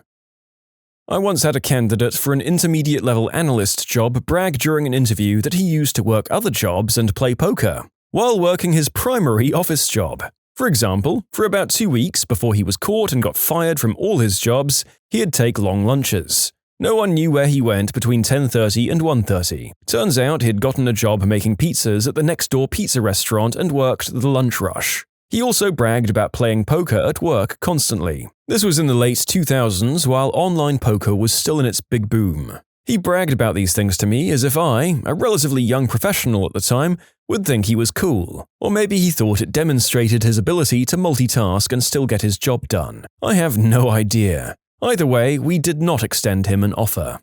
I once had a candidate for an intermediate-level analyst job brag during an interview that he used to work other jobs and play poker, while working his primary office job. For example, for about 2 weeks before he was caught and got fired from all his jobs, he'd take long lunches. No one knew where he went between 10:30 and 1:30. Turns out he'd gotten a job making pizzas at the next-door pizza restaurant and worked the lunch rush. He also bragged about playing poker at work constantly. This was in the late 2000s while online poker was still in its big boom. He bragged about these things to me as if I, a relatively young professional at the time, would think he was cool. Or maybe he thought it demonstrated his ability to multitask and still get his job done. I have no idea. Either way, we did not extend him an offer.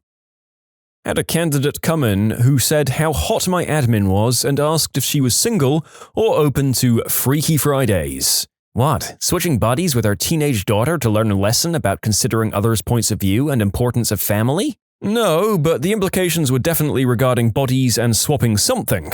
Had a candidate come in who said how hot my admin was and asked if she was single or open to Freaky Fridays. What, switching bodies with our teenage daughter to learn a lesson about considering others' points of view and importance of family? No, but the implications were definitely regarding bodies and swapping something.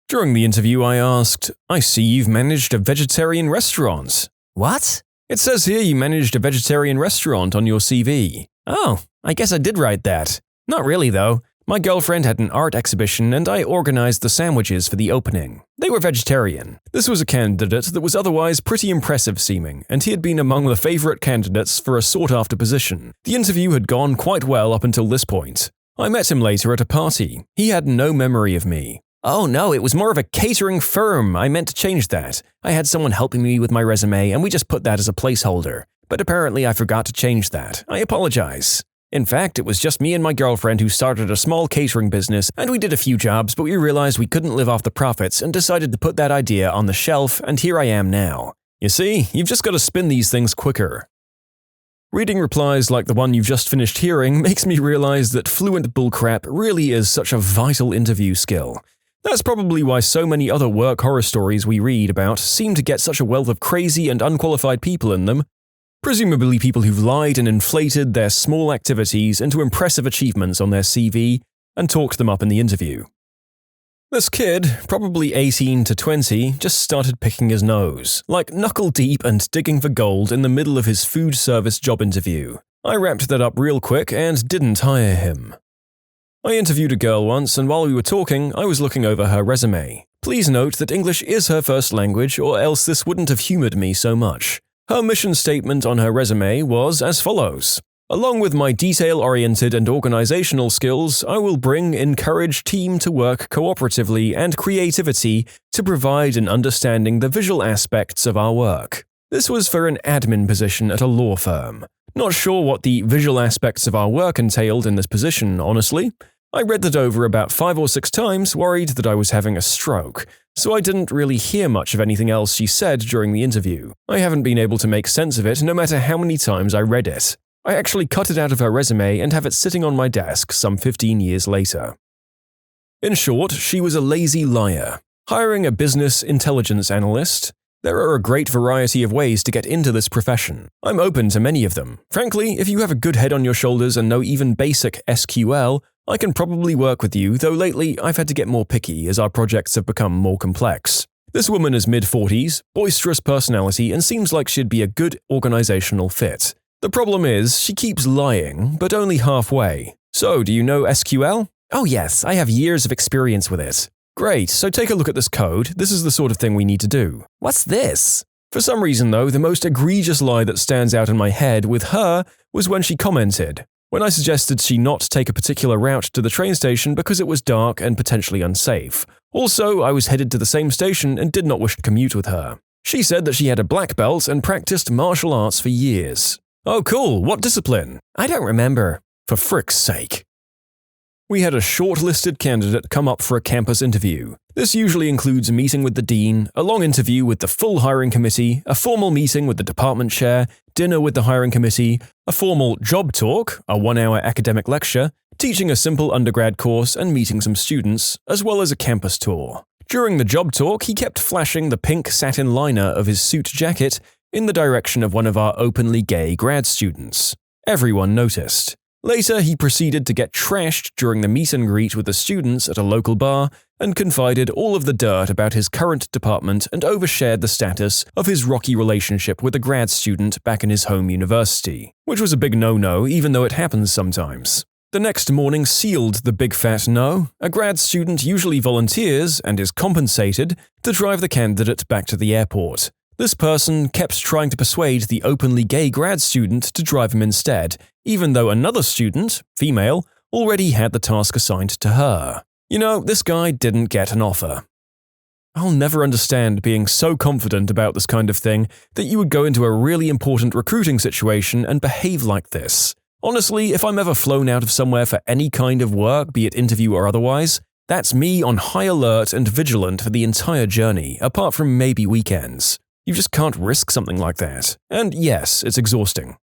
During the interview I asked, "I see you've managed a vegetarian restaurant." What? "It says here you managed a vegetarian restaurant on your CV." Oh, I guess I did write that. Not really, though. My girlfriend had an art exhibition and I organized the sandwiches for the opening. They were vegetarian. This was a candidate that was otherwise pretty impressive seeming, and he had been among the favorite candidates for a sought-after position. The interview had gone quite well up until this point. I met him later at a party. He had no memory of me. Oh no, it was more of a catering firm. I meant to change that. I had someone helping me with my resume and we just put that as a placeholder. But apparently I forgot to change that. I apologize. In fact, it was just me and my girlfriend who started a small catering business, and we did a few jobs, but we realized we couldn't live off the profits and decided to put that idea on the shelf, and here I am now. You see, you've just got to spin these things quicker. Reading replies like the one you've just finished hearing makes me realize that fluent bullcrap really is such a vital interview skill. That's probably why so many other work horror stories we read about seem to get such a wealth of crazy and unqualified people in them. Presumably people who've lied and inflated their small activities into impressive achievements on their CV and talked them up in the interview. This kid, probably 18 to 20, just started picking his nose, like knuckle deep and digging for gold in the middle of his food service job interview. I wrapped that up real quick and didn't hire him. I interviewed a girl once, and while we were talking, I was looking over her resume. Please note that English is her first language, or else this wouldn't have humored me so much. Her mission statement on her resume was as follows. Along with my detail-oriented and organizational skills, I will encourage team to work cooperatively and creativity to provide and understanding the visual aspects of our work. This was for an admin position at a law firm. Not sure what the visual aspects of our work entailed in this position, honestly. I read that over about 5 or 6 times, worried that I was having a stroke, so I didn't really hear much of anything else she said during the interview. I haven't been able to make sense of it no matter how many times I read it. I actually cut it out of her resume and have it sitting on my desk some 15 years later. In short, she was a lazy liar. Hiring a business intelligence analyst? There are a great variety of ways to get into this profession. I'm open to many of them. Frankly, if you have a good head on your shoulders and know even basic SQL, I can probably work with you, though lately I've had to get more picky as our projects have become more complex. This woman is mid-40s, boisterous personality, and seems like she'd be a good organizational fit. The problem is, she keeps lying, but only halfway. So, do you know SQL? Oh yes, I have years of experience with it. Great, so take a look at this code. This is the sort of thing we need to do. What's this? For some reason, though, the most egregious lie that stands out in my head with her was when she commented, when I suggested she not take a particular route to the train station because it was dark and potentially unsafe. Also, I was headed to the same station and did not wish to commute with her. She said that she had a black belt and practiced martial arts for years. Oh cool, what discipline? I don't remember. For frick's sake. We had a shortlisted candidate come up for a campus interview. This usually includes a meeting with the dean, a long interview with the full hiring committee, a formal meeting with the department chair, dinner with the hiring committee, a formal job talk, a 1-hour academic lecture, teaching a simple undergrad course and meeting some students, as well as a campus tour. During the job talk, he kept flashing the pink satin liner of his suit jacket in the direction of one of our openly gay grad students. Everyone noticed. Later, he proceeded to get trashed during the meet and greet with the students at a local bar and confided all of the dirt about his current department and overshared the status of his rocky relationship with a grad student back in his home university, which was a big no-no even though it happens sometimes. The next morning sealed the big fat no. A grad student usually volunteers and is compensated to drive the candidate back to the airport. This person kept trying to persuade the openly gay grad student to drive him instead, even though another student, female, already had the task assigned to her. You know, this guy didn't get an offer. I'll never understand being so confident about this kind of thing that you would go into a really important recruiting situation and behave like this. Honestly, if I'm ever flown out of somewhere for any kind of work, be it interview or otherwise, that's me on high alert and vigilant for the entire journey, apart from maybe weekends. You just can't risk something like that. And yes, it's exhausting.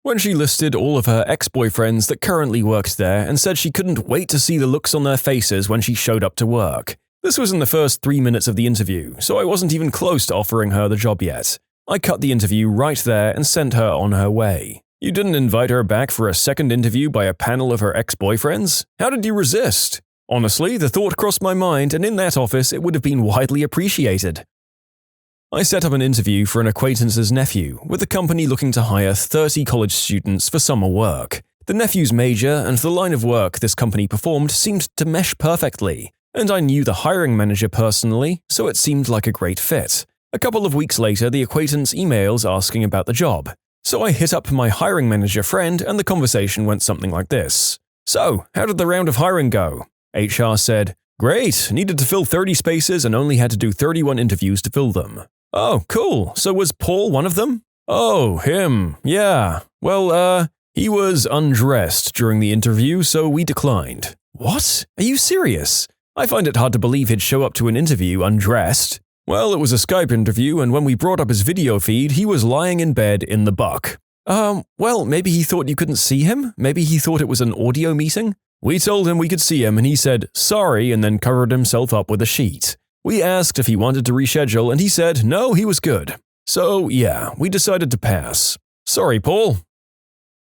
When she listed all of her ex-boyfriends that currently worked there and said she couldn't wait to see the looks on their faces when she showed up to work. This was in the first 3 minutes of the interview, so I wasn't even close to offering her the job yet. I cut the interview right there and sent her on her way. You didn't invite her back for a second interview by a panel of her ex-boyfriends? How did you resist? Honestly, the thought crossed my mind, and in that office it would have been widely appreciated. I set up an interview for an acquaintance's nephew, with the company looking to hire 30 college students for summer work. The nephew's major and the line of work this company performed seemed to mesh perfectly, and I knew the hiring manager personally, so it seemed like a great fit. A couple of weeks later, the acquaintance emails asking about the job. So I hit up my hiring manager friend, and the conversation went something like this. So, how did the round of hiring go? HR said, Great, needed to fill 30 spaces and only had to do 31 interviews to fill them. Oh, cool. So was Paul one of them? Oh, him. Yeah. Well, he was undressed during the interview, so we declined. What? Are you serious? I find it hard to believe he'd show up to an interview undressed. Well, it was a Skype interview, and when we brought up his video feed, he was lying in bed in the buck. Well, maybe he thought you couldn't see him? Maybe he thought it was an audio meeting? We told him we could see him, and he said, sorry, and then covered himself up with a sheet. We asked if he wanted to reschedule, and he said no, he was good. So, yeah, we decided to pass. Sorry, Paul.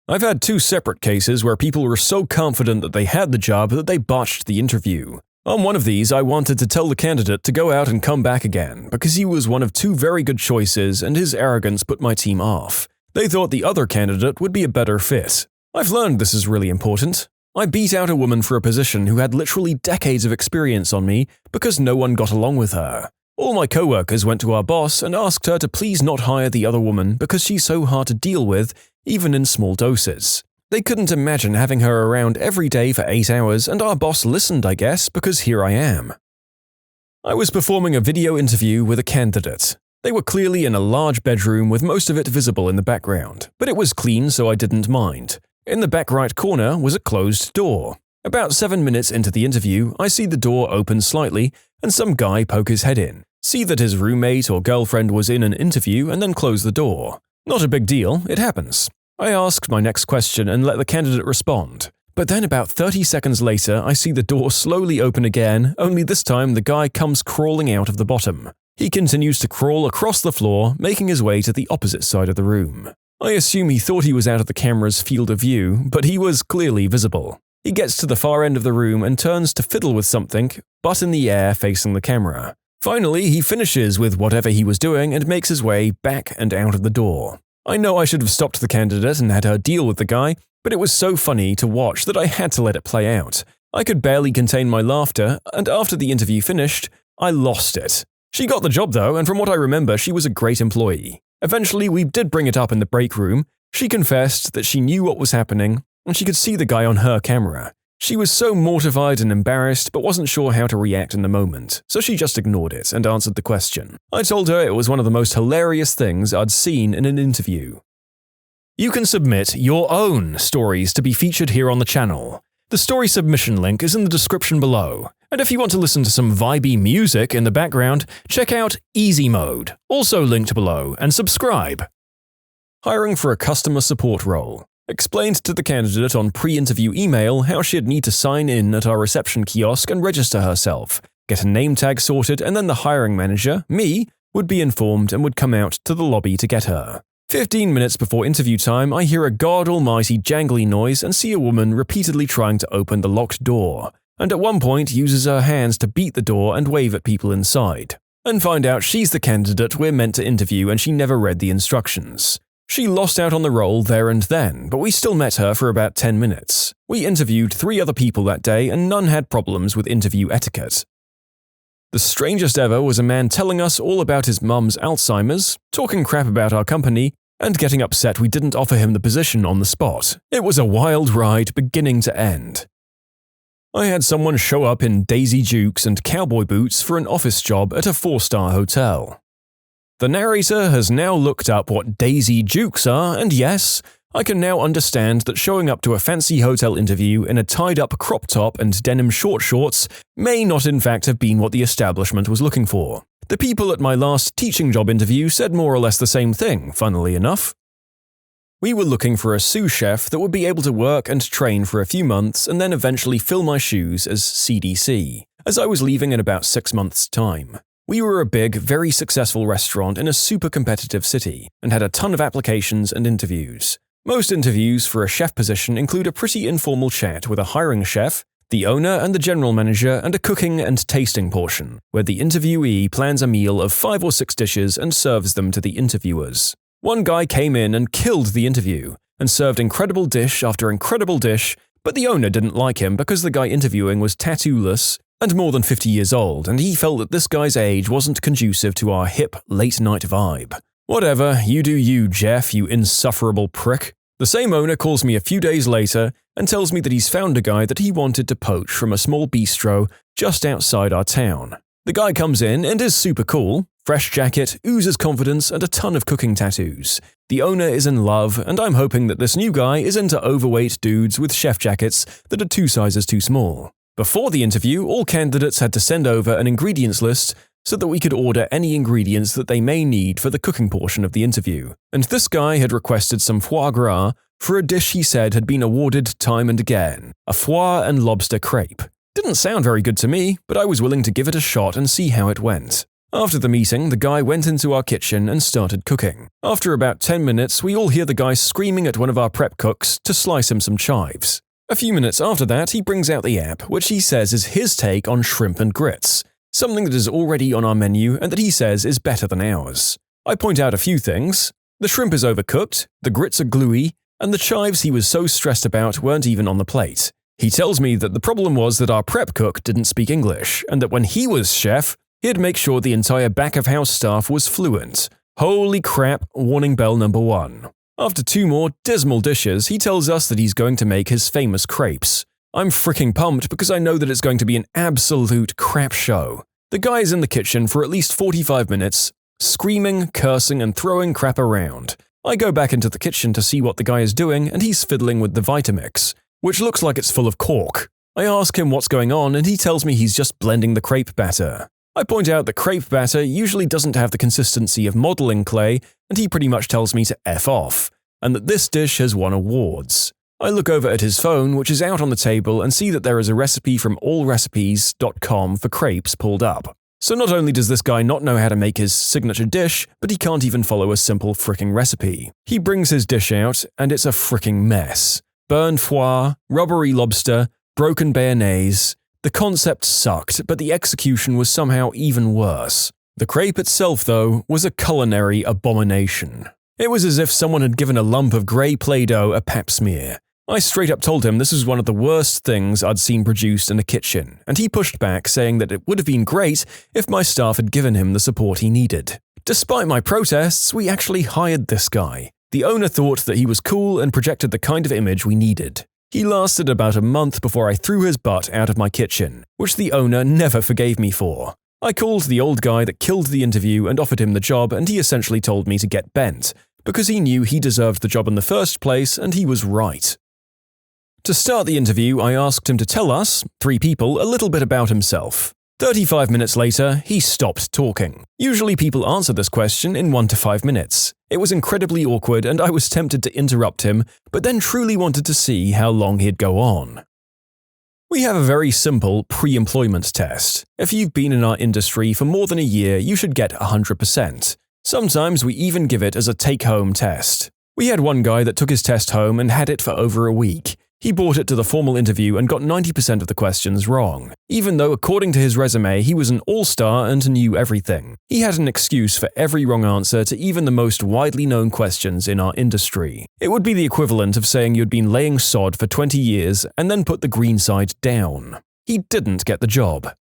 I've had 2 separate cases where people were so confident that they had the job that they botched the interview. On one of these, I wanted to tell the candidate to go out and come back again, because he was one of 2 very good choices and his arrogance put my team off. They thought the other candidate would be a better fit. I've learned this is really important. I beat out a woman for a position who had literally decades of experience on me because no one got along with her. All my coworkers went to our boss and asked her to please not hire the other woman because she's so hard to deal with, even in small doses. They couldn't imagine having her around every day for 8 hours, and our boss listened, I guess, because here I am. I was performing a video interview with a candidate. They were clearly in a large bedroom with most of it visible in the background, but it was clean so I didn't mind. In the back right corner was a closed door. About 7 minutes into the interview, I see the door open slightly and some guy poke his head in, see that his roommate or girlfriend was in an interview and then close the door. Not a big deal, it happens. I asked my next question and let the candidate respond. But then about 30 seconds later, I see the door slowly open again, only this time the guy comes crawling out of the bottom. He continues to crawl across the floor, making his way to the opposite side of the room. I assume he thought he was out of the camera's field of view, but he was clearly visible. He gets to the far end of the room and turns to fiddle with something, butt in the air facing the camera. Finally, he finishes with whatever he was doing and makes his way back and out of the door. I know I should have stopped the candidate and had her deal with the guy, but it was so funny to watch that I had to let it play out. I could barely contain my laughter, and after the interview finished, I lost it. She got the job though, and from what I remember, she was a great employee. Eventually, we did bring it up in the break room. She confessed that she knew what was happening, and she could see the guy on her camera. She was so mortified and embarrassed, but wasn't sure how to react in the moment, so she just ignored it and answered the question. I told her it was one of the most hilarious things I'd seen in an interview. You can submit your own stories to be featured here on the channel. The story submission link is in the description below. And if you want to listen to some vibey music in the background, check out easymode, also linked below, and subscribe. Hiring for a customer support role. Explained to the candidate on pre-interview email how she'd need to sign in at our reception kiosk and register herself, get a name tag sorted, and then the hiring manager, me, would be informed and would come out to the lobby to get her. 15 minutes before interview time, I hear a god almighty jangly noise and see a woman repeatedly trying to open the locked door, and at one point uses her hands to beat the door and wave at people inside. And find out she's the candidate we're meant to interview and she never read the instructions. She lost out on the role there and then, but we still met her for about 10 minutes. We interviewed 3 other people that day and none had problems with interview etiquette. The strangest ever was a man telling us all about his mum's Alzheimer's, talking crap about our company, and getting upset we didn't offer him the position on the spot. It was a wild ride beginning to end. I had someone show up in Daisy Dukes and cowboy boots for an office job at a 4-star hotel. The narrator has now looked up what Daisy Dukes are, and yes, I can now understand that showing up to a fancy hotel interview in a tied-up crop top and denim short shorts may not in fact have been what the establishment was looking for. The people at my last teaching job interview said more or less the same thing, funnily enough. We were looking for a sous chef that would be able to work and train for a few months and then eventually fill my shoes as CDC, as I was leaving in about 6 months' time. We were a big, very successful restaurant in a super competitive city and had a ton of applications and interviews. Most interviews for a chef position include a pretty informal chat with a hiring chef, the owner and the general manager, and a cooking and tasting portion, where the interviewee plans a meal of 5 or 6 dishes and serves them to the interviewers. One guy came in and killed the interview, and served incredible dish after incredible dish, but the owner didn't like him because the guy interviewing was tattooless and more than 50 years old, and he felt that this guy's age wasn't conducive to our hip, late-night vibe. Whatever, you do you, Jeff, you insufferable prick. The same owner calls me a few days later and tells me that he's found a guy that he wanted to poach from a small bistro just outside our town. The guy comes in and is super cool, fresh jacket, oozes confidence, and a ton of cooking tattoos. The owner is in love, and I'm hoping that this new guy is into overweight dudes with chef jackets that are 2 sizes too small. Before the interview, all candidates had to send over an ingredients list so that we could order any ingredients that they may need for the cooking portion of the interview. And this guy had requested some foie gras for a dish he said had been awarded time and again, a foie and lobster crepe. Didn't sound very good to me, but I was willing to give it a shot and see how it went. After the meeting, the guy went into our kitchen and started cooking. After about 10 minutes, we all hear the guy screaming at one of our prep cooks to slice him some chives. A few minutes after that, he brings out the app, which he says is his take on shrimp and grits, something that is already on our menu and that he says is better than ours. I point out a few things. The shrimp is overcooked, the grits are gluey, and the chives he was so stressed about weren't even on the plate. He tells me that the problem was that our prep cook didn't speak English, and that when he was chef, he'd make sure the entire back-of-house staff was fluent. Holy crap, warning bell number 1. After 2 more dismal dishes, he tells us that he's going to make his famous crepes. I'm freaking pumped because I know that it's going to be an absolute crap show. The guy is in the kitchen for at least 45 minutes, screaming, cursing, and throwing crap around. I go back into the kitchen to see what the guy is doing, and he's fiddling with the Vitamix, which looks like it's full of cork. I ask him what's going on, and he tells me he's just blending the crepe batter. I point out that crepe batter usually doesn't have the consistency of modeling clay, and he pretty much tells me to F off, and that this dish has won awards. I look over at his phone, which is out on the table, and see that there is a recipe from allrecipes.com for crepes pulled up. So not only does this guy not know how to make his signature dish, but he can't even follow a simple fricking recipe. He brings his dish out, and it's a fricking mess. Burned foie, rubbery lobster, broken béarnaise. The concept sucked, but the execution was somehow even worse. The crepe itself, though, was a culinary abomination. It was as if someone had given a lump of grey Play-Doh a pap smear. I straight up told him this was one of the worst things I'd seen produced in a kitchen, and he pushed back, saying that it would have been great if my staff had given him the support he needed. Despite my protests, we actually hired this guy. The owner thought that he was cool and projected the kind of image we needed. He lasted about a month before I threw his butt out of my kitchen, which the owner never forgave me for. I called the old guy that killed the interview and offered him the job, and he essentially told me to get bent, because he knew he deserved the job in the first place, and he was right. To start the interview, I asked him to tell us, 3 people, a little bit about himself. 35 minutes later, he stopped talking. Usually people answer this question in 1 to 5 minutes. It was incredibly awkward and I was tempted to interrupt him, but then truly wanted to see how long he'd go on. We have a very simple pre-employment test. If you've been in our industry for more than a year, you should get 100%. Sometimes we even give it as a take-home test. We had one guy that took his test home and had it for over a week. He brought it to the formal interview and got 90% of the questions wrong, even though according to his resume he was an all-star and knew everything. He had an excuse for every wrong answer to even the most widely known questions in our industry. It would be the equivalent of saying you'd been laying sod for 20 years and then put the green side down. He didn't get the job.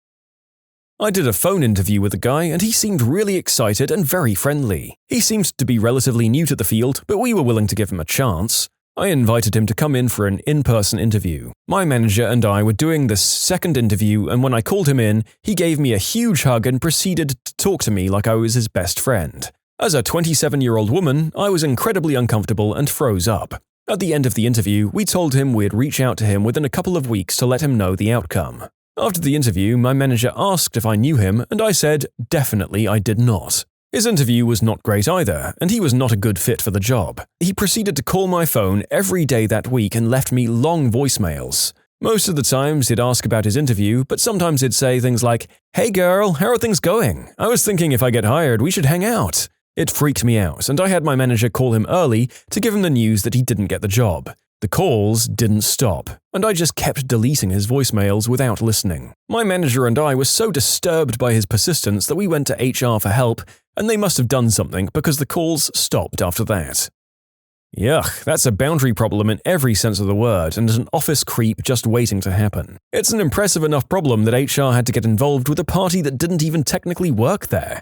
I did a phone interview with the guy and he seemed really excited and very friendly. He seemed to be relatively new to the field, but we were willing to give him a chance. I invited him to come in for an in-person interview. My manager and I were doing this second interview, and when I called him in, he gave me a huge hug and proceeded to talk to me like I was his best friend. As a 27-year-old woman, I was incredibly uncomfortable and froze up. At the end of the interview, we told him we'd reach out to him within a couple of weeks to let him know the outcome. After the interview, my manager asked if I knew him, and I said definitely I did not. His interview was not great either, and he was not a good fit for the job. He proceeded to call my phone every day that week and left me long voicemails. Most of the times he'd ask about his interview, but sometimes he'd say things like, "Hey girl, how are things going? I was thinking if I get hired, we should hang out." It freaked me out, and I had my manager call him early to give him the news that he didn't get the job. The calls didn't stop, and I just kept deleting his voicemails without listening. My manager and I were so disturbed by his persistence that we went to HR for help, and they must have done something because the calls stopped after that. Yuck, that's a boundary problem in every sense of the word and an office creep just waiting to happen. It's an impressive enough problem that HR had to get involved with a party that didn't even technically work there.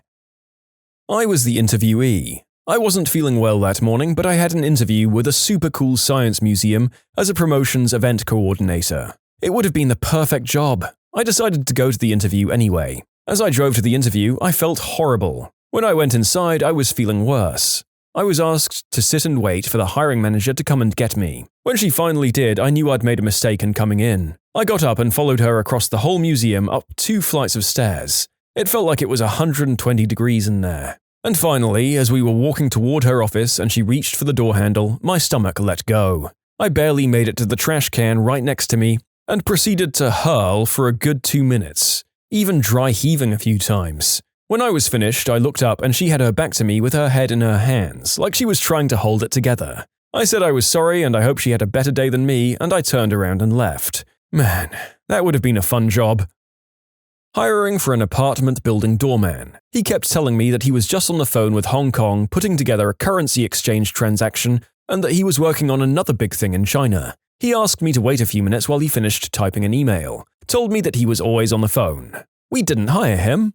I was the interviewee. I wasn't feeling well that morning, but I had an interview with a super cool science museum as a promotions event coordinator. It would have been the perfect job. I decided to go to the interview anyway. As I drove to the interview, I felt horrible. When I went inside, I was feeling worse. I was asked to sit and wait for the hiring manager to come and get me. When she finally did, I knew I'd made a mistake in coming in. I got up and followed her across the whole museum up 2 flights of stairs. It felt like it was 120 degrees in there. And finally, as we were walking toward her office and she reached for the door handle, my stomach let go. I barely made it to the trash can right next to me and proceeded to hurl for a good 2 minutes, even dry heaving a few times. When I was finished, I looked up and she had her back to me with her head in her hands, like she was trying to hold it together. I said I was sorry and I hoped she had a better day than me, and I turned around and left. Man, that would have been a fun job. Hiring for an apartment building doorman. He kept telling me that he was just on the phone with Hong Kong putting together a currency exchange transaction and that he was working on another big thing in China. He asked me to wait a few minutes while he finished typing an email. Told me that he was always on the phone. We didn't hire him.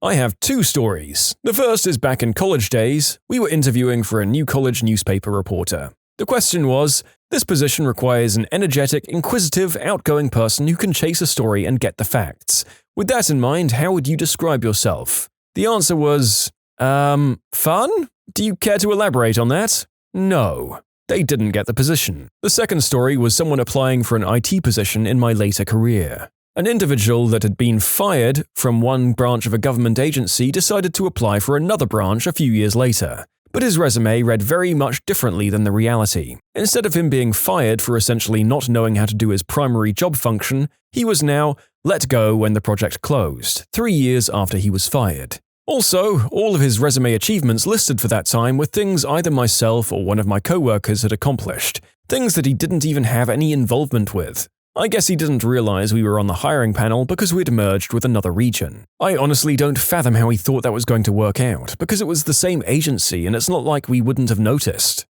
I have 2 stories. The first is back in college days. We were interviewing for a new college newspaper reporter. The question was, this position requires an energetic, inquisitive, outgoing person who can chase a story and get the facts. With that in mind, how would you describe yourself? The answer was, fun? Do you care to elaborate on that? No. They didn't get the position. The second story was someone applying for an IT position in my later career. An individual that had been fired from one branch of a government agency decided to apply for another branch a few years later. But his resume read very much differently than the reality. Instead of him being fired for essentially not knowing how to do his primary job function, he was now let go when the project closed, 3 years after he was fired. Also, all of his resume achievements listed for that time were things either myself or one of my co-workers had accomplished, things that he didn't even have any involvement with. I guess he didn't realize we were on the hiring panel because we'd merged with another region. I honestly don't fathom how he thought that was going to work out, because it was the same agency and it's not like we wouldn't have noticed.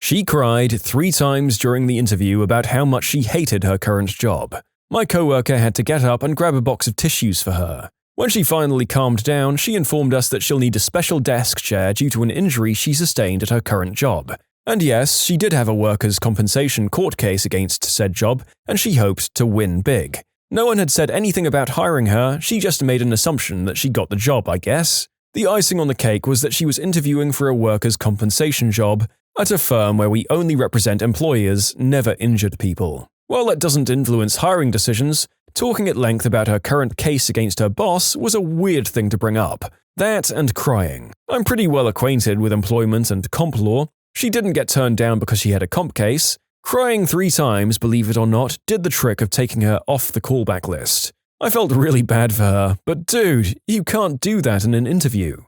She cried 3 times during the interview about how much she hated her current job. My coworker had to get up and grab a box of tissues for her. When she finally calmed down, she informed us that she'll need a special desk chair due to an injury she sustained at her current job. And yes, she did have a workers' compensation court case against said job, and she hoped to win big. No one had said anything about hiring her, she just made an assumption that she got the job, I guess. The icing on the cake was that she was interviewing for a workers' compensation job at a firm where we only represent employers, never injured people. While that doesn't influence hiring decisions, talking at length about her current case against her boss was a weird thing to bring up. That and crying. I'm pretty well acquainted with employment and comp law. She didn't get turned down because she had a comp case. Crying 3 times, believe it or not, did the trick of taking her off the callback list. I felt really bad for her, but dude, you can't do that in an interview.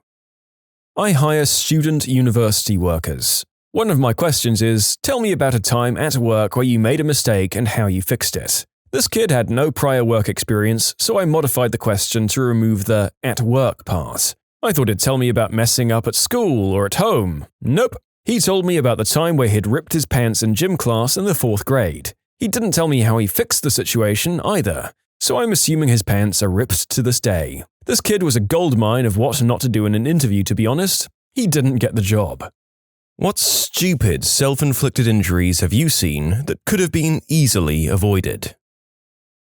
I hire student university workers. One of my questions is, tell me about a time at work where you made a mistake and how you fixed it. This kid had no prior work experience, so I modified the question to remove the "at work" part. I thought he'd tell me about messing up at school or at home. Nope. He told me about the time where he'd ripped his pants in gym class in the 4th grade. He didn't tell me how he fixed the situation either, so I'm assuming his pants are ripped to this day. This kid was a goldmine of what not to do in an interview, to be honest. He didn't get the job. What stupid self-inflicted injuries have you seen that could have been easily avoided?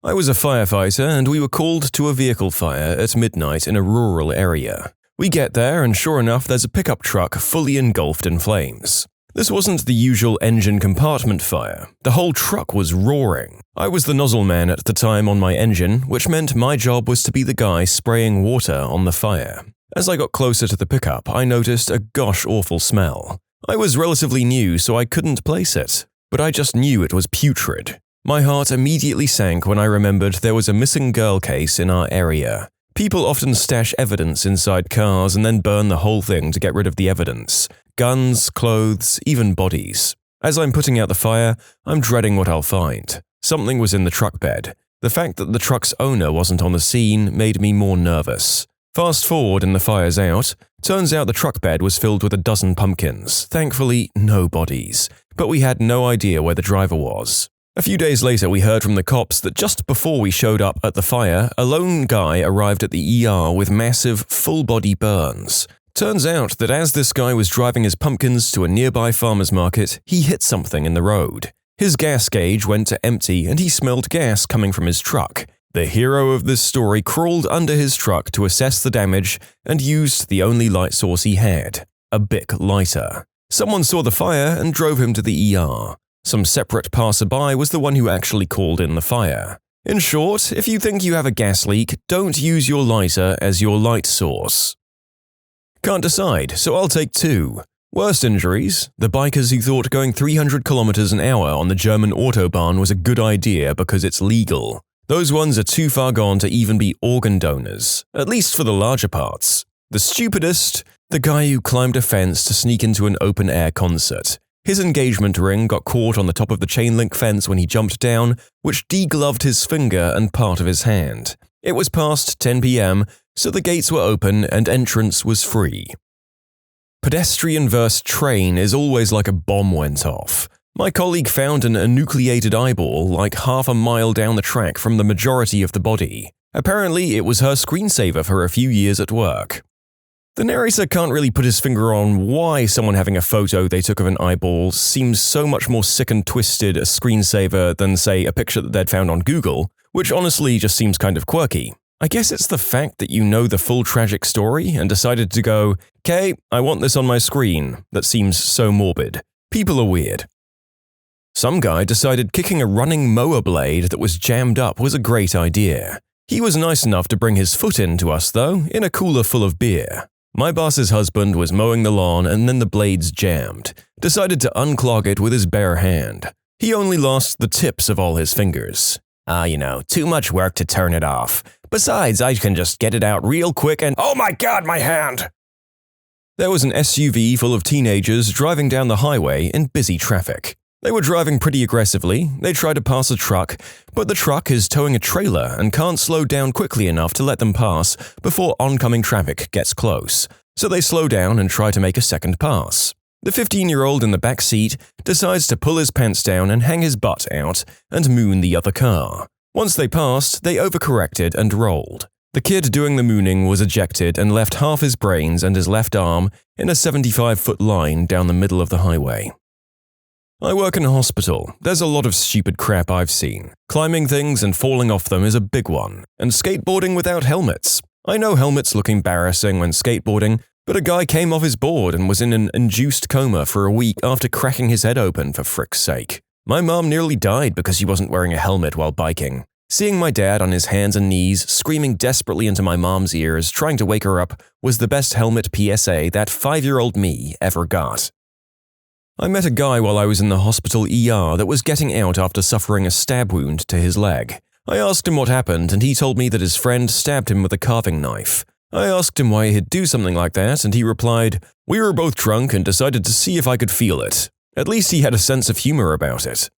I was a firefighter and we were called to a vehicle fire at midnight in a rural area. We get there and sure enough there's a pickup truck fully engulfed in flames. This wasn't the usual engine compartment fire. The whole truck was roaring. I was the nozzle man at the time on my engine, which meant my job was to be the guy spraying water on the fire. As I got closer to the pickup, I noticed a gosh-awful smell. I was relatively new, so I couldn't place it, but I just knew it was putrid. My heart immediately sank when I remembered there was a missing girl case in our area. People often stash evidence inside cars and then burn the whole thing to get rid of the evidence. Guns, clothes, even bodies. As I'm putting out the fire, I'm dreading what I'll find. Something was in the truck bed. The fact that the truck's owner wasn't on the scene made me more nervous. Fast forward and the fire's out. Turns out the truck bed was filled with a dozen pumpkins. Thankfully, no bodies. But we had no idea where the driver was. A few days later, we heard from the cops that just before we showed up at the fire, a lone guy arrived at the ER with massive, full-body burns. Turns out that as this guy was driving his pumpkins to a nearby farmer's market, he hit something in the road. His gas gauge went to empty and he smelled gas coming from his truck. The hero of this story crawled under his truck to assess the damage and used the only light source he had, a Bic lighter. Someone saw the fire and drove him to the ER. Some separate passerby was the one who actually called in the fire. In short, if you think you have a gas leak, don't use your lighter as your light source. Can't decide, so I'll take 2. Worst injuries: the bikers who thought going 300 kilometers an hour on the German Autobahn was a good idea because it's legal. Those ones are too far gone to even be organ donors, at least for the larger parts. The stupidest: the guy who climbed a fence to sneak into an open-air concert. His engagement ring got caught on the top of the chain-link fence when he jumped down, which degloved his finger and part of his hand. It was past 10 p.m., so the gates were open and entrance was free. Pedestrian versus train is always like a bomb went off. My colleague found an enucleated eyeball like half a mile down the track from the majority of the body. Apparently, it was her screensaver for a few years at work. The narrator can't really put his finger on why someone having a photo they took of an eyeball seems so much more sick and twisted a screensaver than, say, a picture that they'd found on Google, which honestly just seems kind of quirky. I guess it's the fact that you know the full tragic story and decided to go, "Okay, I want this on my screen," that seems so morbid. People are weird. Some guy decided kicking a running mower blade that was jammed up was a great idea. He was nice enough to bring his foot in to us, though, in a cooler full of beer. My boss's husband was mowing the lawn and then the blades jammed. Decided to unclog it with his bare hand. He only lost the tips of all his fingers. Too much work to turn it off. Besides, I can just get it out real quick and— oh my god, my hand! There was an SUV full of teenagers driving down the highway in busy traffic. They were driving pretty aggressively. They tried to pass a truck, but the truck is towing a trailer and can't slow down quickly enough to let them pass before oncoming traffic gets close. So they slow down and try to make a second pass. The 15-year-old in the back seat decides to pull his pants down and hang his butt out and moon the other car. Once they passed, they overcorrected and rolled. The kid doing the mooning was ejected and left half his brains and his left arm in a 75-foot line down the middle of the highway. I work in a hospital. There's a lot of stupid crap I've seen. Climbing things and falling off them is a big one. And skateboarding without helmets. I know helmets look embarrassing when skateboarding, but a guy came off his board and was in an induced coma for a week after cracking his head open, for frick's sake. My mom nearly died because she wasn't wearing a helmet while biking. Seeing my dad on his hands and knees, screaming desperately into my mom's ears, trying to wake her up, was the best helmet PSA that 5-year-old me ever got. I met a guy while I was in the hospital ER that was getting out after suffering a stab wound to his leg. I asked him what happened, and he told me that his friend stabbed him with a carving knife. I asked him why he'd do something like that, and he replied, "We were both drunk and decided to see if I could feel it." At least he had a sense of humor about it.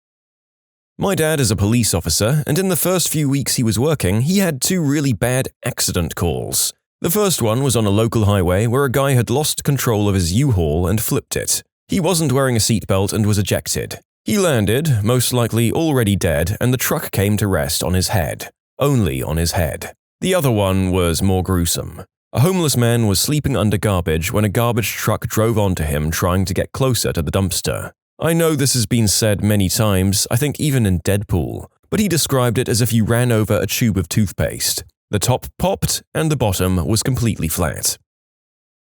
My dad is a police officer, and in the first few weeks he was working, he had 2 really bad accident calls. The first one was on a local highway where a guy had lost control of his U-Haul and flipped it. He wasn't wearing a seatbelt and was ejected. He landed, most likely already dead, and the truck came to rest on his head. Only on his head. The other one was more gruesome. A homeless man was sleeping under garbage when a garbage truck drove onto him trying to get closer to the dumpster. I know this has been said many times, I think even in Deadpool, but he described it as if you ran over a tube of toothpaste. The top popped and the bottom was completely flat.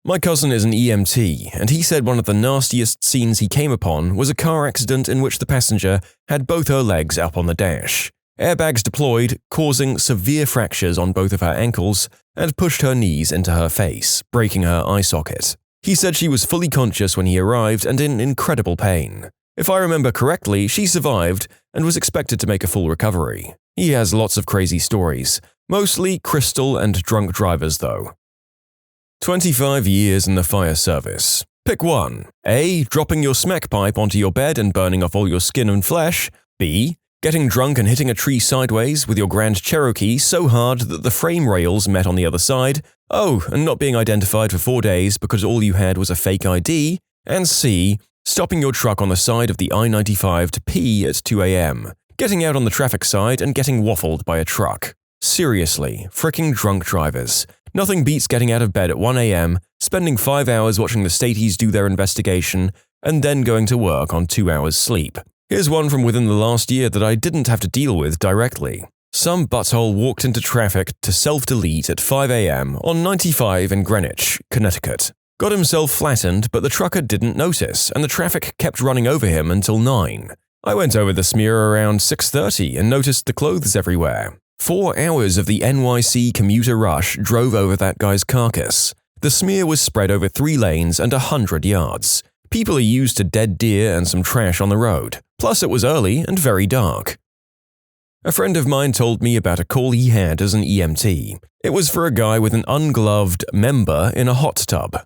My cousin is an EMT, and he said one of the nastiest scenes he came upon was a car accident in which the passenger had both her legs up on the dash. Airbags deployed, causing severe fractures on both of her ankles, and pushed her knees into her face, breaking her eye socket. He said she was fully conscious when he arrived and in incredible pain. If I remember correctly, she survived and was expected to make a full recovery. He has lots of crazy stories, mostly crystal and drunk drivers though. 25 years in the fire service. Pick one. A. Dropping your smack pipe onto your bed and burning off all your skin and flesh. B. Getting drunk and hitting a tree sideways with your Grand Cherokee so hard that the frame rails met on the other side. Oh, and not being identified for 4 days because all you had was a fake ID. And C. Stopping your truck on the side of the I-95 to pee at 2 a.m. Getting out on the traffic side and getting waffled by a truck. Seriously, fricking drunk drivers. Nothing beats getting out of bed at 1 a.m., spending 5 hours watching the Staties do their investigation, and then going to work on 2 hours sleep. Here's one from within the last year that I didn't have to deal with directly. Some butthole walked into traffic to self-delete at 5 a.m. on 95 in Greenwich, Connecticut. Got himself flattened, but the trucker didn't notice, and the traffic kept running over him until 9. I went over the smear around 6:30 and noticed the clothes everywhere. 4 hours of the NYC commuter rush drove over that guy's carcass. The smear was spread over 3 lanes and 100 yards. People are used to dead deer and some trash on the road. Plus it was early and very dark. A friend of mine told me about a call he had as an EMT. It was for a guy with an ungloved member in a hot tub.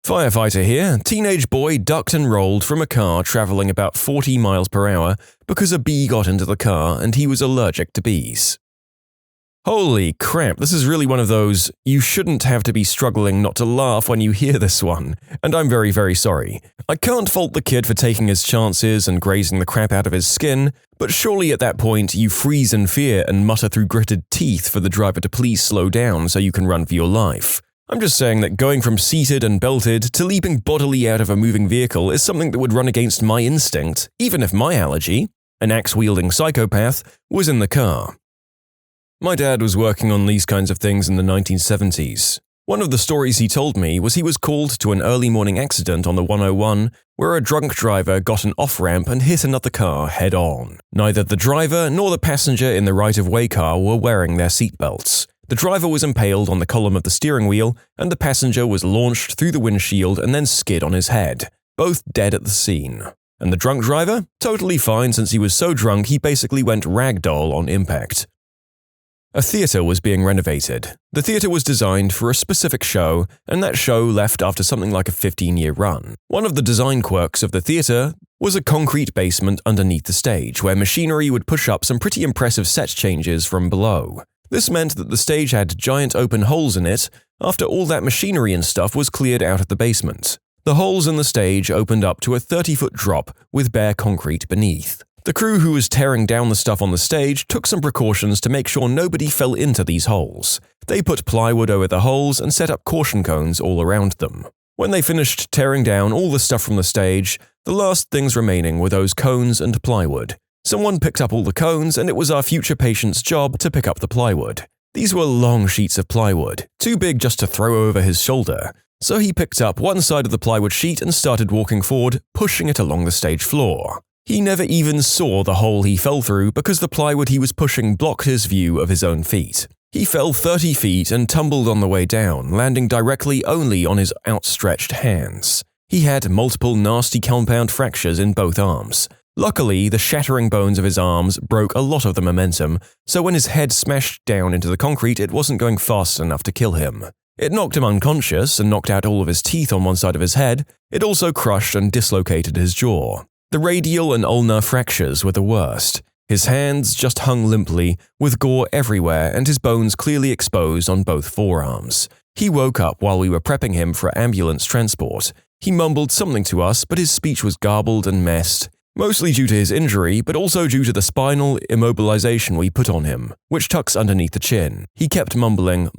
Firefighter here. Teenage boy ducked and rolled from a car traveling about 40 miles per hour because a bee got into the car and he was allergic to bees. Holy crap, this is really one of those, you shouldn't have to be struggling not to laugh when you hear this one, and I'm very, very sorry. I can't fault the kid for taking his chances and grazing the crap out of his skin, but surely at that point you freeze in fear and mutter through gritted teeth for the driver to please slow down so you can run for your life. I'm just saying that going from seated and belted to leaping bodily out of a moving vehicle is something that would run against my instinct, even if my allergy, an axe-wielding psychopath, was in the car. My dad was working on these kinds of things in the 1970s. One of the stories he told me was he was called to an early morning accident on the 101 where a drunk driver got an off-ramp and hit another car head-on. Neither the driver nor the passenger in the right-of-way car were wearing their seatbelts. The driver was impaled on the column of the steering wheel, and the passenger was launched through the windshield and then skid on his head, both dead at the scene. And the drunk driver? Totally fine since he was so drunk he basically went ragdoll on impact. A theater was being renovated. The theater was designed for a specific show, and that show left after something like a 15-year run. One of the design quirks of the theater was a concrete basement underneath the stage, where machinery would push up some pretty impressive set changes from below. This meant that the stage had giant open holes in it after all that machinery and stuff was cleared out of the basement. The holes in the stage opened up to a 30-foot drop with bare concrete beneath. The crew who was tearing down the stuff on the stage took some precautions to make sure nobody fell into these holes. They put plywood over the holes and set up caution cones all around them. When they finished tearing down all the stuff from the stage, the last things remaining were those cones and plywood. Someone picked up all the cones, and it was our future patient's job to pick up the plywood. These were long sheets of plywood, too big just to throw over his shoulder. So he picked up one side of the plywood sheet and started walking forward, pushing it along the stage floor. He never even saw the hole he fell through because the plywood he was pushing blocked his view of his own feet. He fell 30 feet and tumbled on the way down, landing directly only on his outstretched hands. He had multiple nasty compound fractures in both arms. Luckily, the shattering bones of his arms broke a lot of the momentum, so when his head smashed down into the concrete, it wasn't going fast enough to kill him. It knocked him unconscious and knocked out all of his teeth on one side of his head. It also crushed and dislocated his jaw. The radial and ulnar fractures were the worst. His hands just hung limply, with gore everywhere and his bones clearly exposed on both forearms. He woke up while we were prepping him for ambulance transport. He mumbled something to us, but his speech was garbled and messed, mostly due to his injury, but also due to the spinal immobilization we put on him, which tucks underneath the chin. He kept mumbling,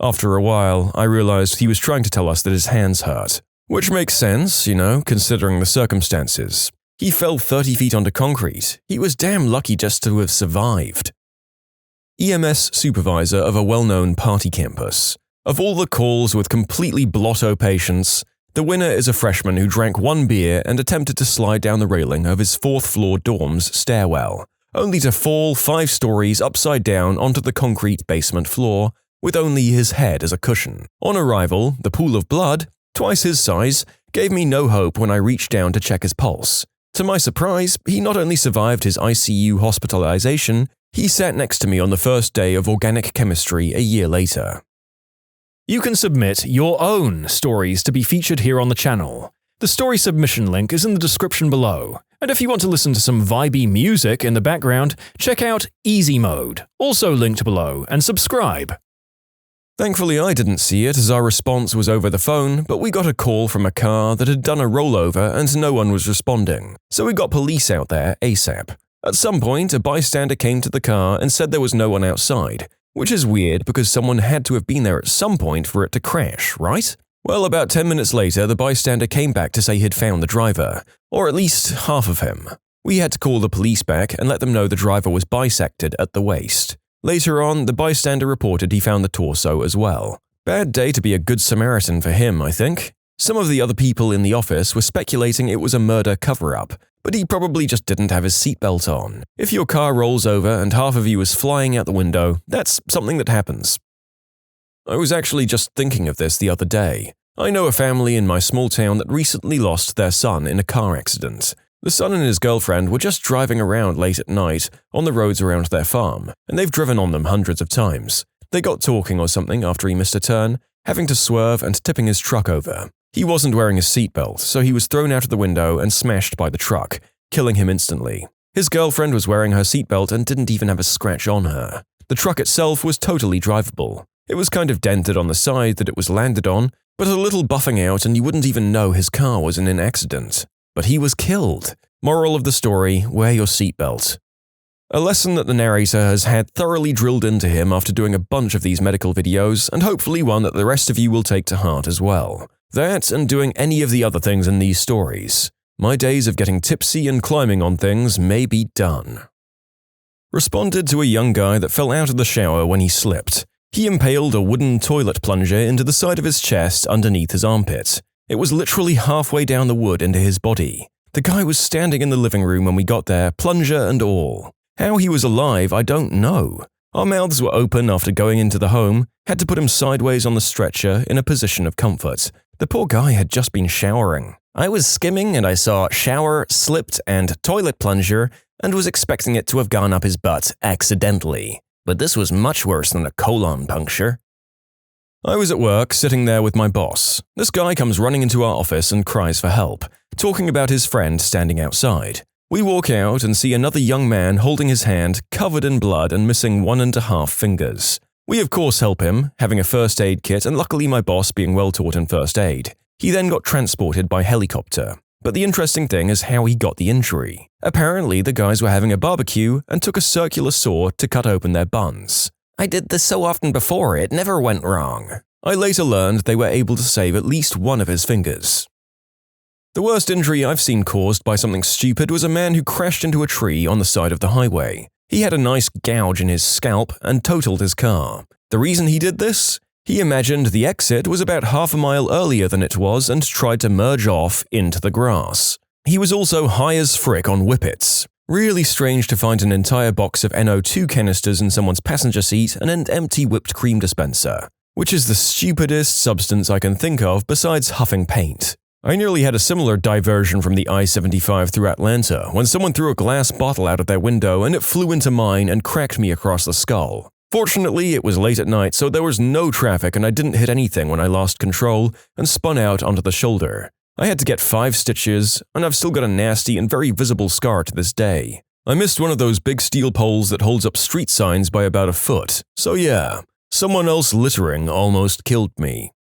After a while, I realized he was trying to tell us that his hands hurt. Which makes sense, considering the circumstances. He fell 30 feet onto concrete. He was damn lucky just to have survived. EMS supervisor of a well-known party campus. Of all the calls with completely blotto patients, the winner is a freshman who drank one beer and attempted to slide down the railing of his 4th-floor dorm's stairwell, only to fall 5 stories upside down onto the concrete basement floor, with only his head as a cushion. On arrival, the pool of blood, twice his size, gave me no hope when I reached down to check his pulse. To my surprise, he not only survived his ICU hospitalization, he sat next to me on the first day of organic chemistry a year later. You can submit your own stories to be featured here on the channel. The story submission link is in the description below. And if you want to listen to some vibey music in the background, check out easymode, also linked below, and subscribe. Thankfully, I didn't see it as our response was over the phone, but we got a call from a car that had done a rollover and no one was responding, so we got police out there ASAP. At some point, a bystander came to the car and said there was no one outside, which is weird because someone had to have been there at some point for it to crash, right? Well, about 10 minutes later, the bystander came back to say he'd found the driver, or at least half of him. We had to call the police back and let them know the driver was bisected at the waist. Later on, the bystander reported he found the torso as well. Bad day to be a good Samaritan for him, I think. Some of the other people in the office were speculating it was a murder cover-up, but he probably just didn't have his seatbelt on. If your car rolls over and half of you is flying out the window, that's something that happens. I was actually just thinking of this the other day. I know a family in my small town that recently lost their son in a car accident. The son and his girlfriend were just driving around late at night on the roads around their farm, and they've driven on them hundreds of times. They got talking or something after he missed a turn, having to swerve and tipping his truck over. He wasn't wearing his seatbelt, so he was thrown out of the window and smashed by the truck, killing him instantly. His girlfriend was wearing her seatbelt and didn't even have a scratch on her. The truck itself was totally drivable. It was kind of dented on the side that it was landed on, but a little buffing out and you wouldn't even know his car was in an accident. But he was killed. Moral of the story, wear your seatbelt. A lesson that the narrator has had thoroughly drilled into him after doing a bunch of these medical videos, and hopefully one that the rest of you will take to heart as well. That and doing any of the other things in these stories. My days of getting tipsy and climbing on things may be done. Responded to a young guy that fell out of the shower when he slipped. He impaled a wooden toilet plunger into the side of his chest underneath his armpit. It was literally halfway down the wood into his body. The guy was standing in the living room when we got there, plunger and all. How he was alive, I don't know. Our mouths were open after going into the home, had to put him sideways on the stretcher in a position of comfort. The poor guy had just been showering. I was skimming and I saw shower, slipped, and toilet plunger, and was expecting it to have gone up his butt accidentally. But this was much worse than a colon puncture. I was at work, sitting there with my boss. This guy comes running into our office and cries for help, talking about his friend standing outside. We walk out and see another young man holding his hand covered in blood and missing 1.5 fingers. We of course help him, having a first aid kit and luckily my boss being well taught in first aid. He then got transported by helicopter. But the interesting thing is how he got the injury. Apparently, the guys were having a barbecue and took a circular saw to cut open their buns. I did this so often before, it never went wrong. I later learned they were able to save at least one of his fingers. The worst injury I've seen caused by something stupid was a man who crashed into a tree on the side of the highway. He had a nice gouge in his scalp and totaled his car. The reason he did this? He imagined the exit was about half a mile earlier than it was and tried to merge off into the grass. He was also high as frick on whippets. Really strange to find an entire box of NO2 canisters in someone's passenger seat and an empty whipped cream dispenser, which is the stupidest substance I can think of besides huffing paint. I nearly had a similar diversion from the I-75 through Atlanta when someone threw a glass bottle out of their window and it flew into mine and cracked me across the skull. Fortunately, it was late at night, so there was no traffic and I didn't hit anything when I lost control and spun out onto the shoulder. I had to get 5 stitches, and I've still got a nasty and very visible scar to this day. I missed one of those big steel poles that holds up street signs by about a foot, so yeah, someone else littering almost killed me.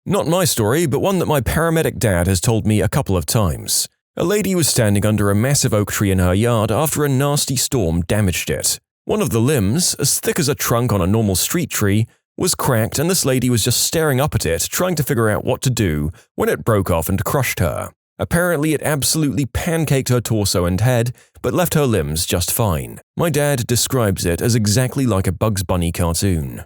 Not my story, but one that my paramedic dad has told me a couple of times. A lady was standing under a massive oak tree in her yard after a nasty storm damaged it. One of the limbs, as thick as a trunk on a normal street tree, was cracked and this lady was just staring up at it, trying to figure out what to do when it broke off and crushed her. Apparently it absolutely pancaked her torso and head, but left her limbs just fine. My dad describes it as exactly like a Bugs Bunny cartoon.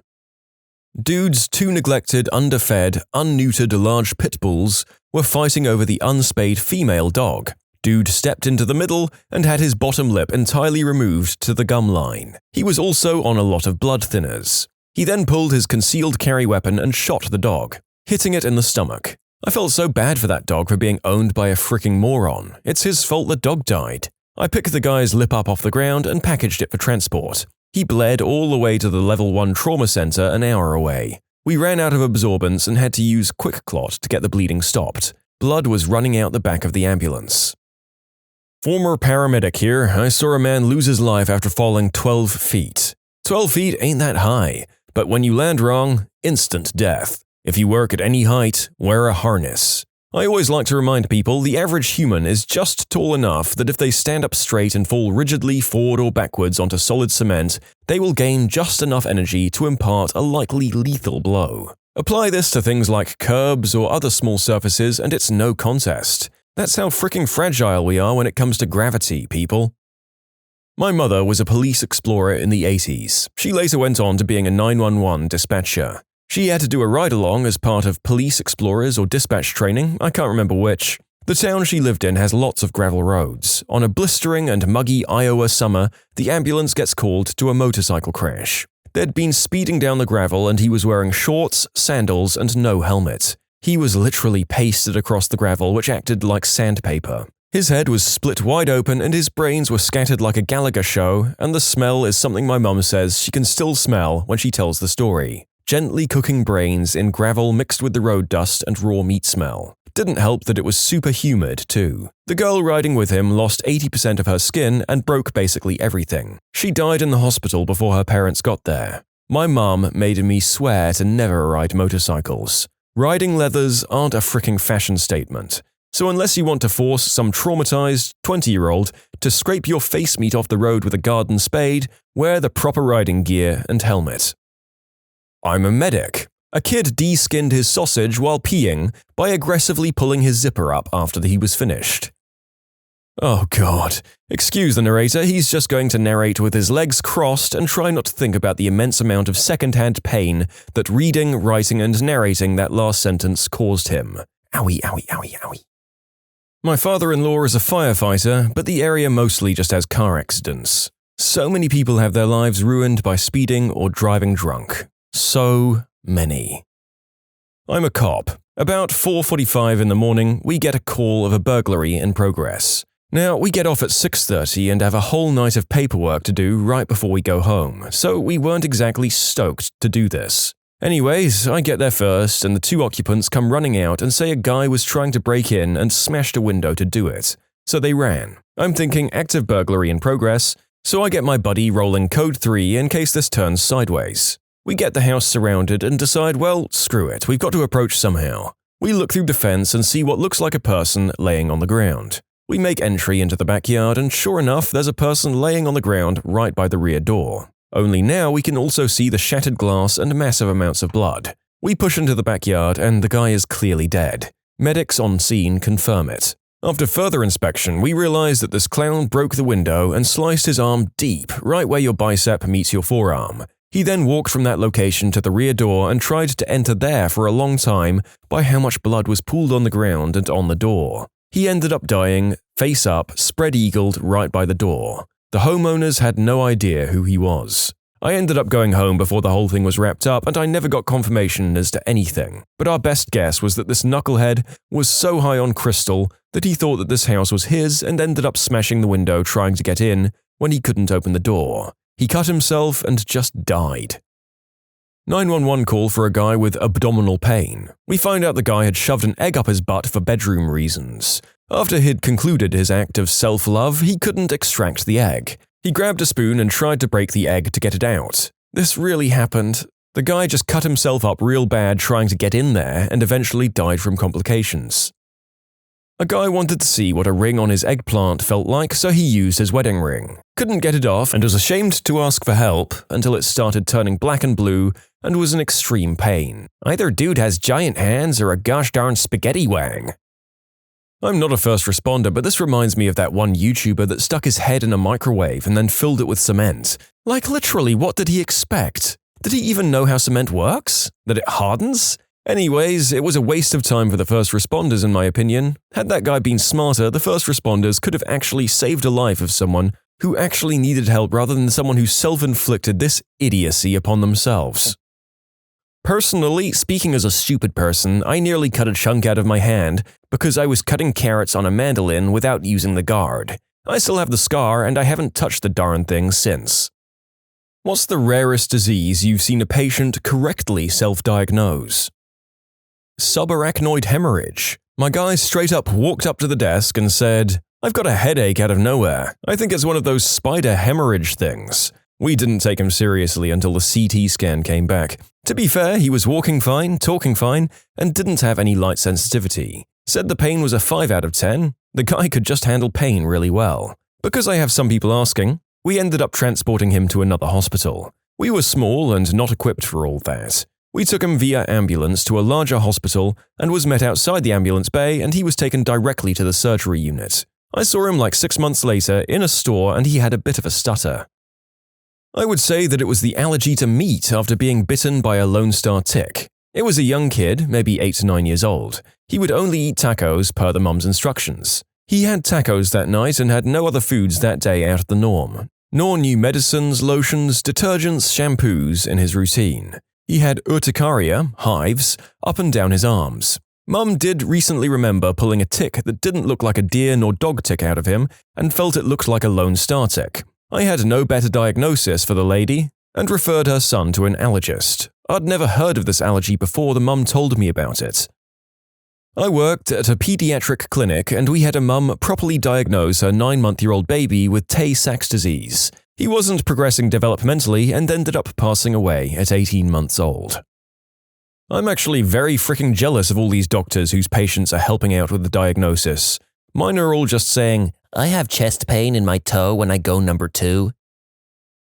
Dudes, 2 neglected, underfed, unneutered large pit bulls were fighting over the unspayed female dog. Dude stepped into the middle and had his bottom lip entirely removed to the gum line. He was also on a lot of blood thinners. He then pulled his concealed carry weapon and shot the dog, hitting it in the stomach. I felt so bad for that dog for being owned by a freaking moron. It's his fault the dog died. I picked the guy's lip up off the ground and packaged it for transport. He bled all the way to the level 1 trauma center an hour away. We ran out of absorbents and had to use QuickClot to get the bleeding stopped. Blood was running out the back of the ambulance. Former paramedic here, I saw a man lose his life after falling 12 feet. 12 feet ain't that high, but when you land wrong, instant death. If you work at any height, wear a harness. I always like to remind people the average human is just tall enough that if they stand up straight and fall rigidly forward or backwards onto solid cement, they will gain just enough energy to impart a likely lethal blow. Apply this to things like curbs or other small surfaces and it's no contest. That's how freaking fragile we are when it comes to gravity, people. My mother was a police explorer in the 80s. She later went on to being a 911 dispatcher. She had to do a ride-along as part of police explorers or dispatch training, I can't remember which. The town she lived in has lots of gravel roads. On a blistering and muggy Iowa summer, the ambulance gets called to a motorcycle crash. They'd been speeding down the gravel and he was wearing shorts, sandals, and no helmet. He was literally pasted across the gravel, which acted like sandpaper. His head was split wide open and his brains were scattered like a Gallagher show, and the smell is something my mum says she can still smell when she tells the story. Gently cooking brains in gravel mixed with the road dust and raw meat smell. Didn't help that it was super humid, too. The girl riding with him lost 80% of her skin and broke basically everything. She died in the hospital before her parents got there. My mum made me swear to never ride motorcycles. Riding leathers aren't a freaking fashion statement. So unless you want to force some traumatized 20-year-old to scrape your face meat off the road with a garden spade, wear the proper riding gear and helmet. I'm a medic. A kid de-skinned his sausage while peeing by aggressively pulling his zipper up after he was finished. Oh god. Excuse the narrator, he's just going to narrate with his legs crossed and try not to think about the immense amount of second-hand pain that reading, writing, and narrating that last sentence caused him. Owie, owie, owie, owie. My father-in-law is a firefighter, but the area mostly just has car accidents. So many people have their lives ruined by speeding or driving drunk. So many. I'm a cop. About 4:45 in the morning, we get a call of a burglary in progress. Now, we get off at 6:30 and have a whole night of paperwork to do right before we go home, so we weren't exactly stoked to do this. Anyways, I get there first and the 2 occupants come running out and say a guy was trying to break in and smashed a window to do it. So they ran. I'm thinking active burglary in progress, so I get my buddy rolling code 3 in case this turns sideways. We get the house surrounded and decide, well, screw it, we've got to approach somehow. We look through the fence and see what looks like a person laying on the ground. We make entry into the backyard and sure enough, there's a person laying on the ground right by the rear door. Only now we can also see the shattered glass and massive amounts of blood. We push into the backyard and the guy is clearly dead. Medics on scene confirm it. After further inspection, we realize that this clown broke the window and sliced his arm deep, right where your bicep meets your forearm. He then walked from that location to the rear door and tried to enter there for a long time by how much blood was pooled on the ground and on the door. He ended up dying, face up, spread-eagled right by the door. The homeowners had no idea who he was. I ended up going home before the whole thing was wrapped up and I never got confirmation as to anything, but our best guess was that this knucklehead was so high on crystal that he thought that this house was his and ended up smashing the window trying to get in when he couldn't open the door. He cut himself and just died. 911 call for a guy with abdominal pain. We find out the guy had shoved an egg up his butt for bedroom reasons. After he'd concluded his act of self-love, he couldn't extract the egg. He grabbed a spoon and tried to break the egg to get it out. This really happened. The guy just cut himself up real bad trying to get in there and eventually died from complications. A guy wanted to see what a ring on his eggplant felt like, so he used his wedding ring. Couldn't get it off and was ashamed to ask for help until it started turning black and blue and was in extreme pain. Either dude has giant hands or a gosh darn spaghetti wang. I'm not a first responder, but this reminds me of that one YouTuber that stuck his head in a microwave and then filled it with cement. Like literally, what did he expect? Did he even know how cement works? That it hardens? Anyways, it was a waste of time for the first responders in my opinion. Had that guy been smarter, the first responders could have actually saved a life of someone who actually needed help rather than someone who self-inflicted this idiocy upon themselves. Personally, speaking as a stupid person, I nearly cut a chunk out of my hand because I was cutting carrots on a mandolin without using the guard. I still have the scar and I haven't touched the darn thing since. What's the rarest disease you've seen a patient correctly self-diagnose? Subarachnoid hemorrhage. My guy straight up walked up to the desk and said, "I've got a headache out of nowhere. I think it's one of those spider hemorrhage things." We didn't take him seriously until the CT scan came back. To be fair, he was walking fine, talking fine, and didn't have any light sensitivity. Said the pain was a 5 out of 10. The guy could just handle pain really well. Because I have some people asking, we ended up transporting him to another hospital. We were small and not equipped for all that. We took him via ambulance to a larger hospital and was met outside the ambulance bay and he was taken directly to the surgery unit. I saw him like 6 months later in a store and he had a bit of a stutter. I would say that it was the allergy to meat after being bitten by a Lone Star tick. It was a young kid, maybe 8 to 9 years old. He would only eat tacos per the mum's instructions. He had tacos that night and had no other foods that day out of the norm, nor new medicines, lotions, detergents, shampoos in his routine. He had urticaria, hives, up and down his arms. Mum did recently remember pulling a tick that didn't look like a deer nor dog tick out of him and felt it looked like a Lone Star tick. I had no better diagnosis for the lady and referred her son to an allergist. I'd never heard of this allergy before the mum told me about it. I worked at a pediatric clinic and we had a mum properly diagnose her 9-month-old baby with Tay-Sachs disease. He wasn't progressing developmentally and ended up passing away at 18 months old. I'm actually very freaking jealous of all these doctors whose patients are helping out with the diagnosis. Mine are all just saying, "I have chest pain in my toe when I go number 2.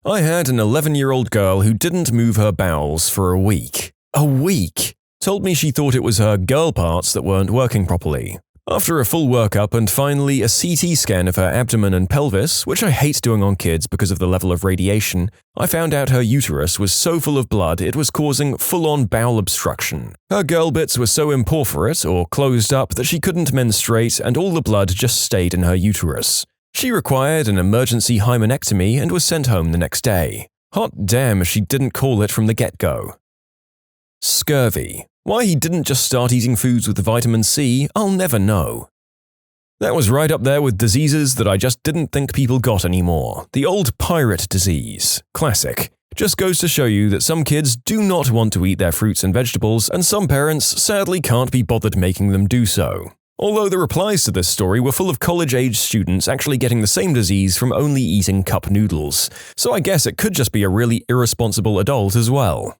I had an 11-year-old girl who didn't move her bowels for a week. A week! Told me she thought it was her girl parts that weren't working properly. After a full workup and finally a CT scan of her abdomen and pelvis, which I hate doing on kids because of the level of radiation, I found out her uterus was so full of blood it was causing full-on bowel obstruction. Her girl bits were so imporforate or closed up that she couldn't menstruate and all the blood just stayed in her uterus. She required an emergency hymenectomy and was sent home the next day. Hot damn if she didn't call it from the get-go. Scurvy. Why he didn't just start eating foods with vitamin C, I'll never know. That was right up there with diseases that I just didn't think people got anymore. The old pirate disease. Classic. Just goes to show you that some kids do not want to eat their fruits and vegetables, and some parents sadly can't be bothered making them do so. Although the replies to this story were full of college-age students actually getting the same disease from only eating cup noodles, so I guess it could just be a really irresponsible adult as well.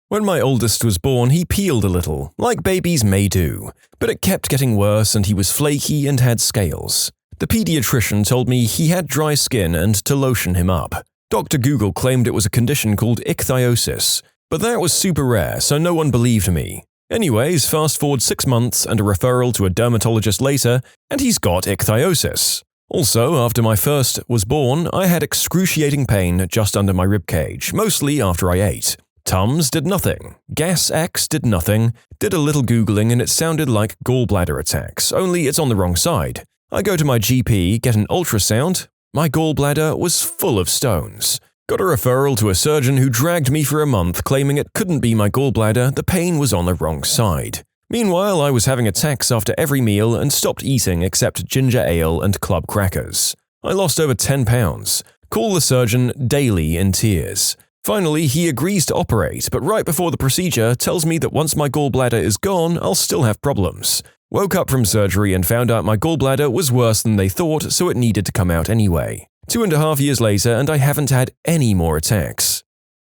When my oldest was born, he peeled a little, like babies may do, but it kept getting worse and he was flaky and had scales. The pediatrician told me he had dry skin and to lotion him up. Dr. Google claimed it was a condition called ichthyosis, but that was super rare, so no one believed me. Anyways, fast forward 6 months and a referral to a dermatologist later, and he's got ichthyosis. Also, after my first was born, I had excruciating pain just under my ribcage, mostly after I ate. Tums did nothing. Gas X did nothing. Did a little Googling and it sounded like gallbladder attacks, only it's on the wrong side. I go to my GP, get an ultrasound. My gallbladder was full of stones. Got a referral to a surgeon who dragged me for a month, claiming it couldn't be my gallbladder, the pain was on the wrong side. Meanwhile, I was having attacks after every meal and stopped eating except ginger ale and club crackers. I lost over 10 pounds. Call the surgeon daily in tears. Finally, he agrees to operate, but right before the procedure tells me that once my gallbladder is gone, I'll still have problems. Woke up from surgery and found out my gallbladder was worse than they thought, so it needed to come out anyway. 2.5 years later and I haven't had any more attacks.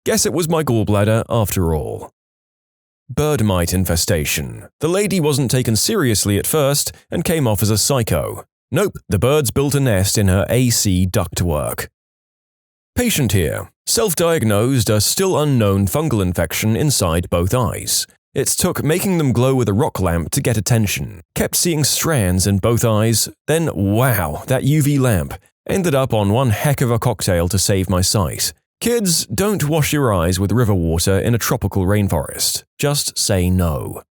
Guess it was my gallbladder after all. Bird mite infestation. The lady wasn't taken seriously at first and came off as a psycho. Nope, the birds built a nest in her AC ductwork. Patient here. Self-diagnosed a still unknown fungal infection inside both eyes. It took making them glow with a rock lamp to get attention. Kept seeing strands in both eyes, then wow, that UV lamp. Ended up on one heck of a cocktail to save my sight. Kids, don't wash your eyes with river water in a tropical rainforest. Just say no.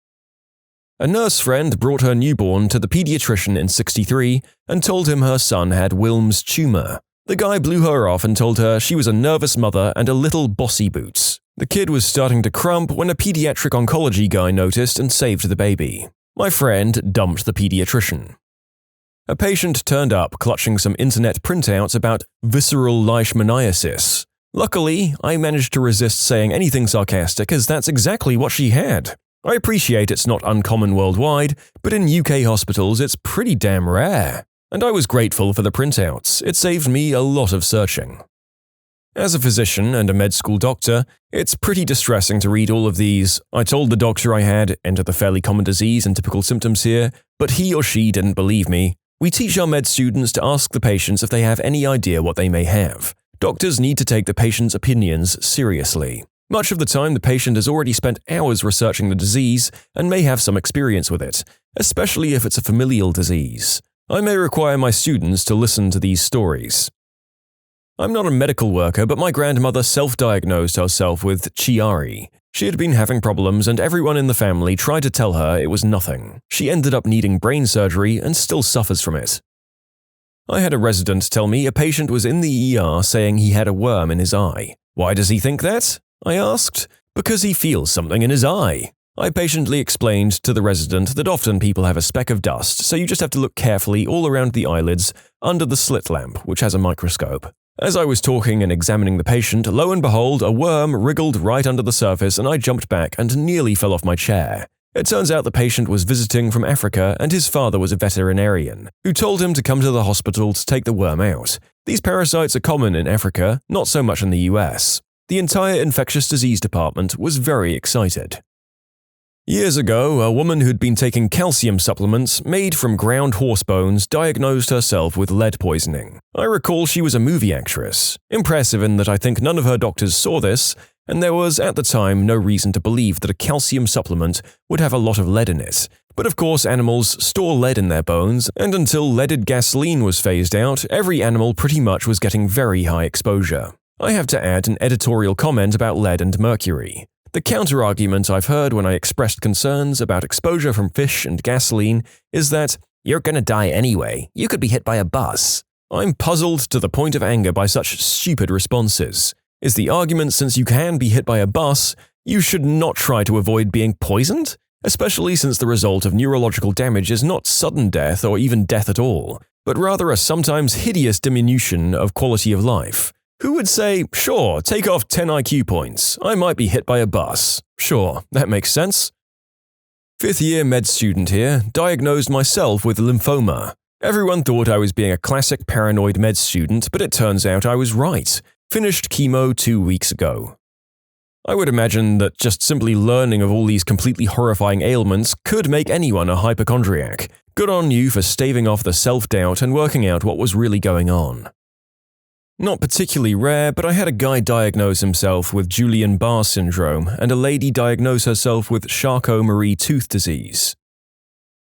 A nurse friend brought her newborn to the pediatrician in '63 and told him her son had Wilms tumor. The guy blew her off and told her she was a nervous mother and a little bossy boots. The kid was starting to crump when a pediatric oncology guy noticed and saved the baby. My friend dumped the pediatrician. A patient turned up clutching some internet printouts about visceral leishmaniasis. Luckily, I managed to resist saying anything sarcastic as that's exactly what she had. I appreciate it's not uncommon worldwide, but in UK hospitals it's pretty damn rare. And I was grateful for the printouts, it saved me a lot of searching. As a physician and a med school doctor, it's pretty distressing to read all of these. I told the doctor I had, enter the fairly common disease and typical symptoms here, but he or she didn't believe me. We teach our med students to ask the patients if they have any idea what they may have. Doctors need to take the patient's opinions seriously. Much of the time, the patient has already spent hours researching the disease and may have some experience with it, especially if it's a familial disease. I may require my students to listen to these stories. I'm not a medical worker, but my grandmother self-diagnosed herself with Chiari. She had been having problems and everyone in the family tried to tell her it was nothing. She ended up needing brain surgery and still suffers from it. I had a resident tell me a patient was in the ER saying he had a worm in his eye. Why does he think that? I asked. Because he feels something in his eye. I patiently explained to the resident that often people have a speck of dust, so you just have to look carefully all around the eyelids under the slit lamp, which has a microscope. As I was talking and examining the patient, lo and behold, a worm wriggled right under the surface and I jumped back and nearly fell off my chair. It turns out the patient was visiting from Africa and his father was a veterinarian, who told him to come to the hospital to take the worm out. These parasites are common in Africa, not so much in the US. The entire infectious disease department was very excited. Years ago, a woman who'd been taking calcium supplements made from ground horse bones diagnosed herself with lead poisoning. I recall she was a movie actress. Impressive in that I think none of her doctors saw this, and there was at the time no reason to believe that a calcium supplement would have a lot of lead in it. But of course animals store lead in their bones, and until leaded gasoline was phased out, every animal pretty much was getting very high exposure. I have to add an editorial comment about lead and mercury. The counter-argument I've heard when I expressed concerns about exposure from fish and gasoline is that, "You're gonna die anyway, you could be hit by a bus." I'm puzzled to the point of anger by such stupid responses. Is the argument since you can be hit by a bus, you should not try to avoid being poisoned? Especially since the result of neurological damage is not sudden death or even death at all, but rather a sometimes hideous diminution of quality of life. Who would say, sure, take off 10 IQ points, I might be hit by a bus? Sure, that makes sense. Fifth-year med student here, diagnosed myself with lymphoma. Everyone thought I was being a classic paranoid med student, but it turns out I was right. Finished chemo 2 weeks ago. I would imagine that just simply learning of all these completely horrifying ailments could make anyone a hypochondriac. Good on you for staving off the self-doubt and working out what was really going on. Not particularly rare, but I had a guy diagnose himself with Guillain-Barré syndrome and a lady diagnose herself with Charcot-Marie tooth disease.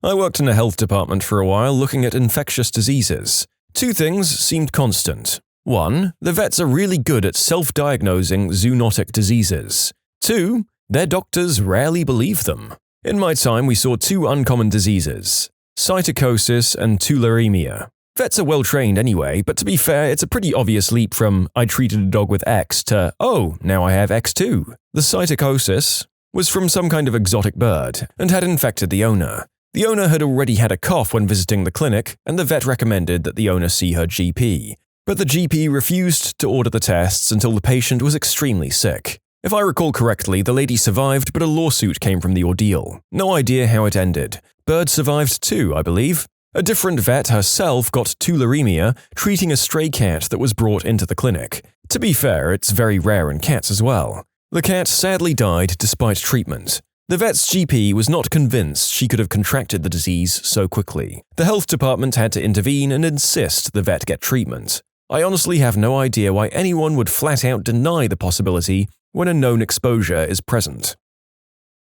I worked in a health department for a while looking at infectious diseases. 2 things seemed constant. 1. The vets are really good at self-diagnosing zoonotic diseases. 2. Their doctors rarely believe them. In my time, we saw 2 uncommon diseases: psittacosis and tularemia. Vets are well-trained anyway, but to be fair, it's a pretty obvious leap from "I treated a dog with X" to "Oh, now I have X too." The psittacosis was from some kind of exotic bird and had infected the owner. The owner had already had a cough when visiting the clinic, and the vet recommended that the owner see her GP. But the GP refused to order the tests until the patient was extremely sick. If I recall correctly, the lady survived, but a lawsuit came from the ordeal. No idea how it ended. Bird survived too, I believe. A different vet herself got tularemia, treating a stray cat that was brought into the clinic. To be fair, it's very rare in cats as well. The cat sadly died despite treatment. The vet's GP was not convinced she could have contracted the disease so quickly. The health department had to intervene and insist the vet get treatment. I honestly have no idea why anyone would flat out deny the possibility when a known exposure is present.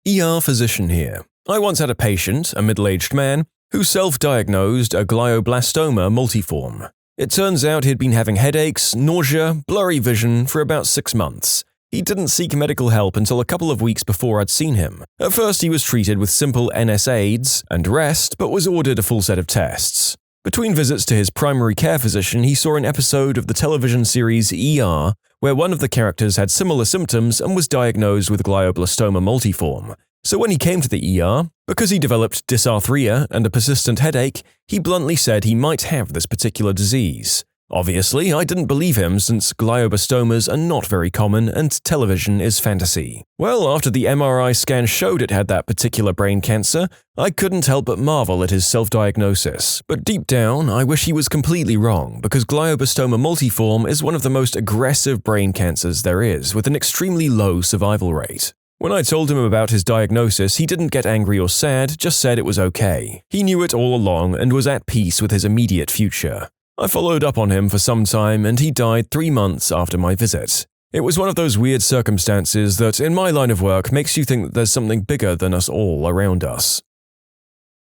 ER physician here. I once had a patient, a middle-aged man, who self-diagnosed a glioblastoma multiforme. It turns out he'd been having headaches, nausea, blurry vision for about 6 months. He didn't seek medical help until a couple of weeks before I'd seen him. At first he was treated with simple NSAIDs and rest, but was ordered a full set of tests. Between visits to his primary care physician, he saw an episode of the television series ER, where one of the characters had similar symptoms and was diagnosed with glioblastoma multiforme. So when he came to the ER, because he developed dysarthria and a persistent headache, he bluntly said he might have this particular disease. Obviously, I didn't believe him since glioblastomas are not very common and television is fantasy. Well, after the MRI scan showed it had that particular brain cancer, I couldn't help but marvel at his self-diagnosis. But deep down, I wish he was completely wrong, because glioblastoma multiforme is one of the most aggressive brain cancers there is, with an extremely low survival rate. When I told him about his diagnosis, he didn't get angry or sad, just said it was okay. He knew it all along and was at peace with his immediate future. I followed up on him for some time and he died 3 months after my visit. It was one of those weird circumstances that, in my line of work, makes you think that there's something bigger than us all around us.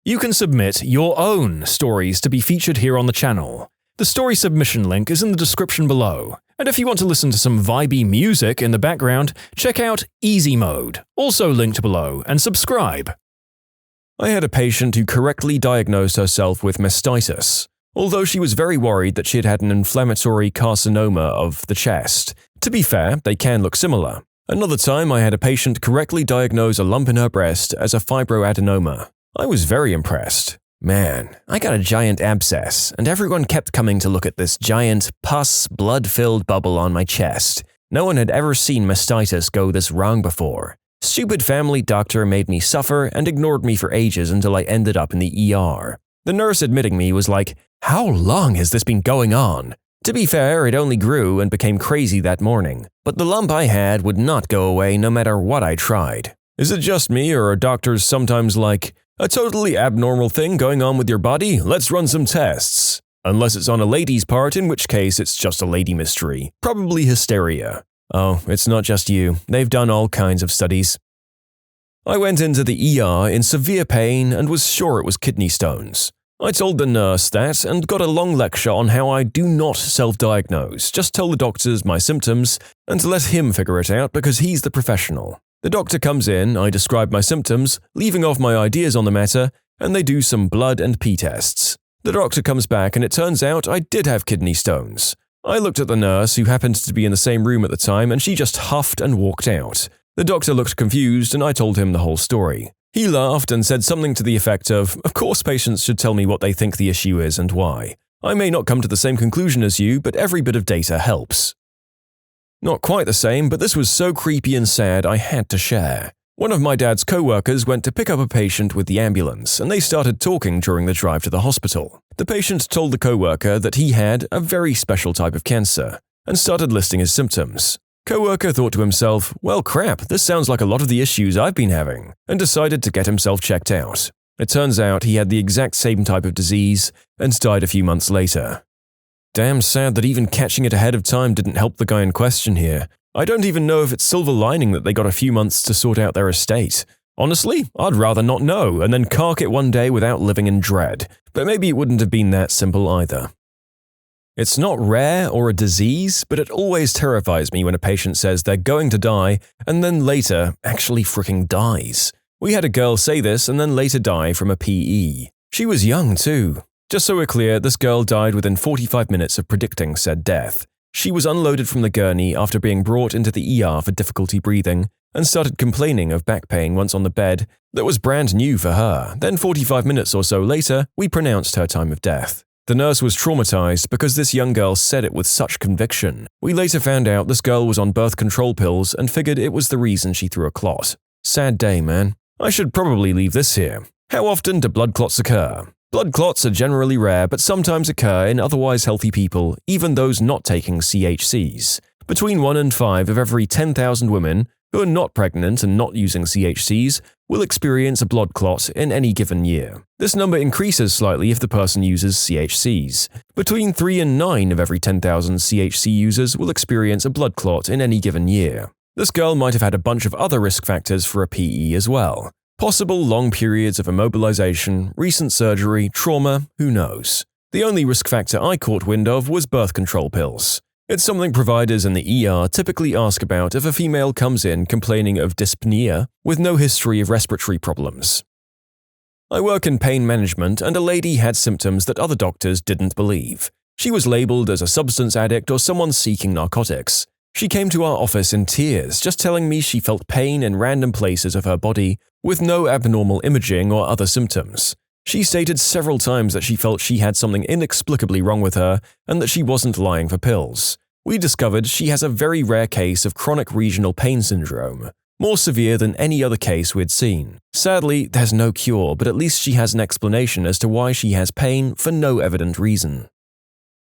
You can submit your own stories to be featured here on the channel. The story submission link is in the description below. And if you want to listen to some vibey music in the background, check out easymode, also linked below, and subscribe. I had a patient who correctly diagnosed herself with mastitis, although she was very worried that she had had an inflammatory carcinoma of the chest. To be fair, they can look similar. Another time, I had a patient correctly diagnose a lump in her breast as a fibroadenoma. I was very impressed. Man, I got a giant abscess, and everyone kept coming to look at this giant, pus, blood-filled bubble on my chest. No one had ever seen mastitis go this wrong before. Stupid family doctor made me suffer and ignored me for ages until I ended up in the ER. The nurse admitting me was like, "How long has this been going on?" To be fair, it only grew and became crazy that morning. But the lump I had would not go away no matter what I tried. Is it just me, or are doctors sometimes like, "A totally abnormal thing going on with your body? Let's run some tests." Unless it's on a lady's part, in which case it's just a lady mystery. Probably hysteria. Oh, it's not just you. They've done all kinds of studies. I went into the ER in severe pain and was sure it was kidney stones. I told the nurse that and got a long lecture on how I do not self-diagnose, just tell the doctors my symptoms and let him figure it out because he's the professional. The doctor comes in, I describe my symptoms, leaving off my ideas on the matter, and they do some blood and pee tests. The doctor comes back and it turns out I did have kidney stones. I looked at the nurse, who happened to be in the same room at the time, and she just huffed and walked out. The doctor looked confused and I told him the whole story. He laughed and said something to the effect of course patients should tell me what they think the issue is and why. I may not come to the same conclusion as you, but every bit of data helps. Not quite the same, but this was so creepy and sad I had to share. One of my dad's co-workers went to pick up a patient with the ambulance, and they started talking during the drive to the hospital. The patient told the co-worker that he had a very special type of cancer, and started listing his symptoms. Co-worker thought to himself, well crap, this sounds like a lot of the issues I've been having, and decided to get himself checked out. It turns out he had the exact same type of disease, and died a few months later. Damn sad that even catching it ahead of time didn't help the guy in question here. I don't even know if it's silver lining that they got a few months to sort out their estate. Honestly, I'd rather not know and then cark it one day without living in dread, but maybe it wouldn't have been that simple either. It's not rare or a disease, but it always terrifies me when a patient says they're going to die and then later actually freaking dies. We had a girl say this and then later die from a PE. She was young too. Just so we're clear, this girl died within 45 minutes of predicting said death. She was unloaded from the gurney after being brought into the ER for difficulty breathing and started complaining of back pain once on the bed that was brand new for her. Then 45 minutes or so later, we pronounced her time of death. The nurse was traumatized because this young girl said it with such conviction. We later found out this girl was on birth control pills and figured it was the reason she threw a clot. Sad day, man. I should probably leave this here. How often do blood clots occur? Blood clots are generally rare but sometimes occur in otherwise healthy people, even those not taking CHCs. Between 1 and 5 of every 10,000 women who are not pregnant and not using CHCs will experience a blood clot in any given year. This number increases slightly if the person uses CHCs. Between 3 and 9 of every 10,000 CHC users will experience a blood clot in any given year. This girl might have had a bunch of other risk factors for a PE as well. Possible long periods of immobilization, recent surgery, trauma, who knows. The only risk factor I caught wind of was birth control pills. It's something providers in the ER typically ask about if a female comes in complaining of dyspnea with no history of respiratory problems. I work in pain management and a lady had symptoms that other doctors didn't believe. She was labeled as a substance addict or someone seeking narcotics. She came to our office in tears, just telling me she felt pain in random places of her body with no abnormal imaging or other symptoms. She stated several times that she felt she had something inexplicably wrong with her and that she wasn't lying for pills. We discovered she has a very rare case of chronic regional pain syndrome, more severe than any other case we'd seen. Sadly, there's no cure, but at least she has an explanation as to why she has pain for no evident reason.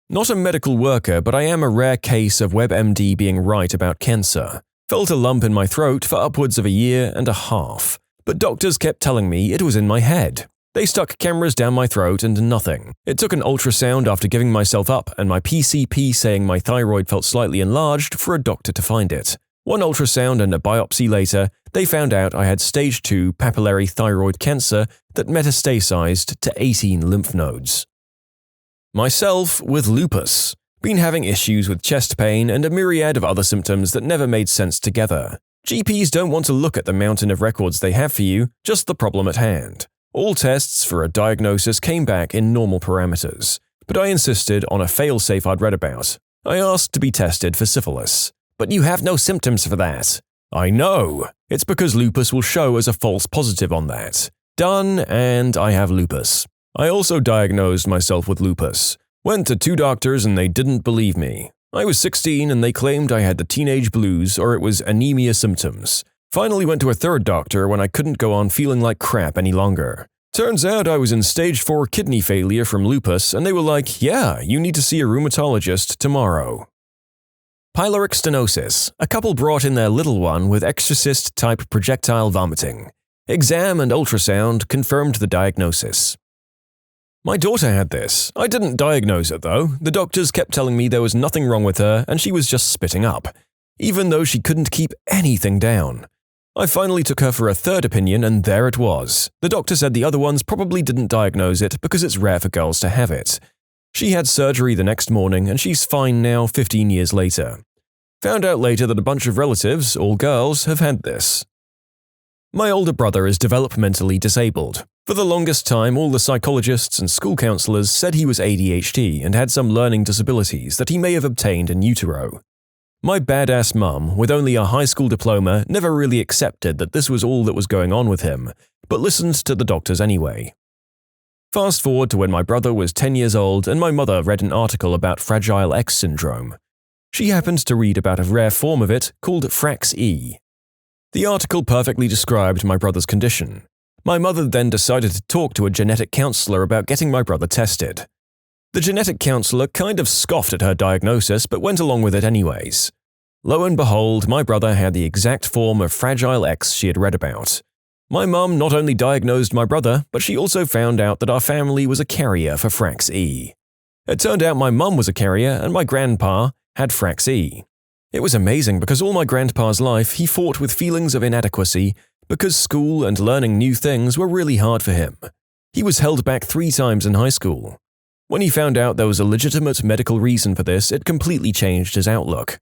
Not a medical worker, but I am a rare case of WebMD being right about cancer. Felt a lump in my throat for upwards of a year and a half, but doctors kept telling me it was in my head. They stuck cameras down my throat and nothing. It took an ultrasound after giving myself up and my PCP saying my thyroid felt slightly enlarged for a doctor to find it. One ultrasound and a biopsy later, they found out I had stage 2 papillary thyroid cancer that metastasized to 18 lymph nodes. Myself with lupus. Been having issues with chest pain and a myriad of other symptoms that never made sense together. GPs don't want to look at the mountain of records they have for you, just the problem at hand. All tests for a diagnosis came back in normal parameters, but I insisted on a failsafe I'd read about. I asked to be tested for syphilis. But you have no symptoms for that. I know. It's because lupus will show as a false positive on that. Done, and I have lupus. I also diagnosed myself with lupus. Went to 2 doctors and they didn't believe me. I was 16 and they claimed I had the teenage blues or it was anemia symptoms. Finally went to a 3rd doctor when I couldn't go on feeling like crap any longer. Turns out I was in stage 4 kidney failure from lupus and they were like, yeah, you need to see a rheumatologist tomorrow. Pyloric stenosis. A couple brought in their little one with exorcist-type projectile vomiting. Exam and ultrasound confirmed the diagnosis. My daughter had this. I didn't diagnose it though. The doctors kept telling me there was nothing wrong with her and she was just spitting up, even though she couldn't keep anything down. I finally took her for a 3rd opinion and there it was. The doctor said the other ones probably didn't diagnose it because it's rare for girls to have it. She had surgery the next morning and she's fine now 15 years later. Found out later that a bunch of relatives, all girls, have had this. My older brother is developmentally disabled. For the longest time, all the psychologists and school counselors said he was ADHD and had some learning disabilities that he may have obtained in utero. My badass mum, with only a high school diploma, never really accepted that this was all that was going on with him, but listened to the doctors anyway. Fast forward to when my brother was 10 years old and my mother read an article about Fragile X syndrome. She happened to read about a rare form of it called Frax E. The article perfectly described my brother's condition. My mother then decided to talk to a genetic counselor about getting my brother tested. The genetic counselor kind of scoffed at her diagnosis but went along with it anyways. Lo and behold, my brother had the exact form of Fragile X she had read about. My mum not only diagnosed my brother, but she also found out that our family was a carrier for Frax E. It turned out my mum was a carrier and my grandpa had Frax E. It was amazing because all my grandpa's life he fought with feelings of inadequacy because school and learning new things were really hard for him. He was held back 3 times in high school. When he found out there was a legitimate medical reason for this, it completely changed his outlook.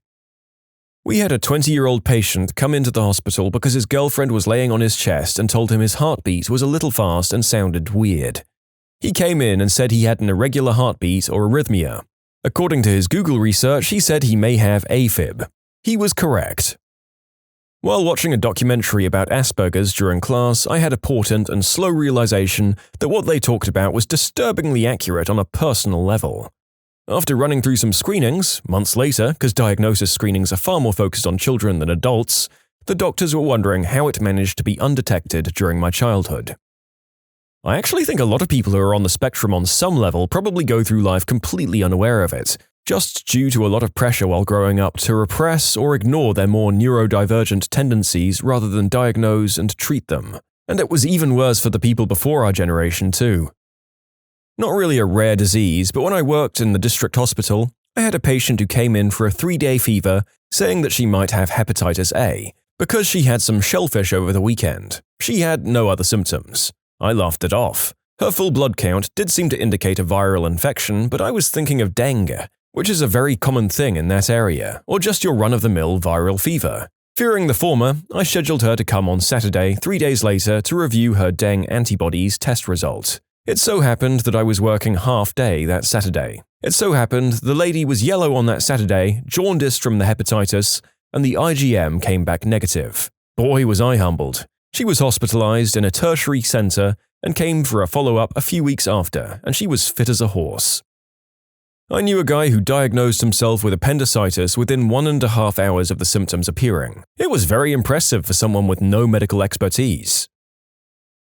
We had a 20-year-old patient come into the hospital because his girlfriend was laying on his chest and told him his heartbeat was a little fast and sounded weird. He came in and said he had an irregular heartbeat or arrhythmia. According to his Google research, he said he may have AFib. He was correct. While watching a documentary about Asperger's during class, I had a portent and slow realization that what they talked about was disturbingly accurate on a personal level. After running through some screenings, months later, because diagnosis screenings are far more focused on children than adults, the doctors were wondering how it managed to be undetected during my childhood. I actually think a lot of people who are on the spectrum on some level probably go through life completely unaware of it, just due to a lot of pressure while growing up to repress or ignore their more neurodivergent tendencies rather than diagnose and treat them. And it was even worse for the people before our generation too. Not really a rare disease, but when I worked in the district hospital, I had a patient who came in for a 3-day fever saying that she might have hepatitis A because she had some shellfish over the weekend. She had no other symptoms. I laughed it off. Her full blood count did seem to indicate a viral infection, but I was thinking of dengue, which is a very common thing in that area, or just your run-of-the-mill viral fever. Fearing the former, I scheduled her to come on Saturday, 3 days later, to review her dengue antibodies test result. It so happened that I was working half day that Saturday. It so happened the lady was yellow on that Saturday, jaundiced from the hepatitis, and the IgM came back negative. Boy, was I humbled. She was hospitalized in a tertiary center and came for a follow-up a few weeks after, and she was fit as a horse. I knew a guy who diagnosed himself with appendicitis within 1.5 hours of the symptoms appearing. It was very impressive for someone with no medical expertise.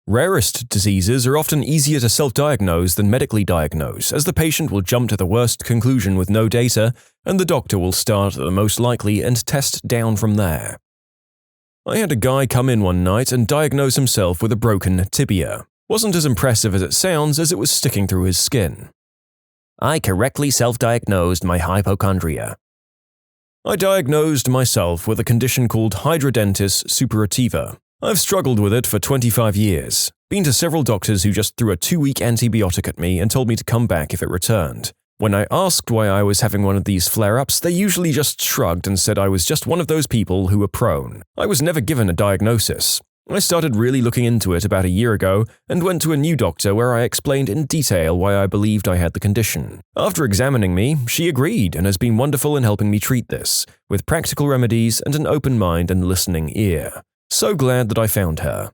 Rarest diseases are often easier to self-diagnose than medically diagnose, as the patient will jump to the worst conclusion with no data, and the doctor will start at the most likely and test down from there. I had a guy come in one night and diagnose himself with a broken tibia. Wasn't as impressive as it sounds as it was sticking through his skin. I correctly self-diagnosed my hypochondria. I diagnosed myself with a condition called hidradenitis suppurativa. I've struggled with it for 25 years, been to several doctors who just threw a 2-week antibiotic at me and told me to come back if it returned. When I asked why I was having one of these flare-ups, they usually just shrugged and said I was just one of those people who were prone. I was never given a diagnosis. I started really looking into it about a year ago and went to a new doctor where I explained in detail why I believed I had the condition. After examining me, she agreed and has been wonderful in helping me treat this, with practical remedies and an open mind and listening ear. So glad that I found her.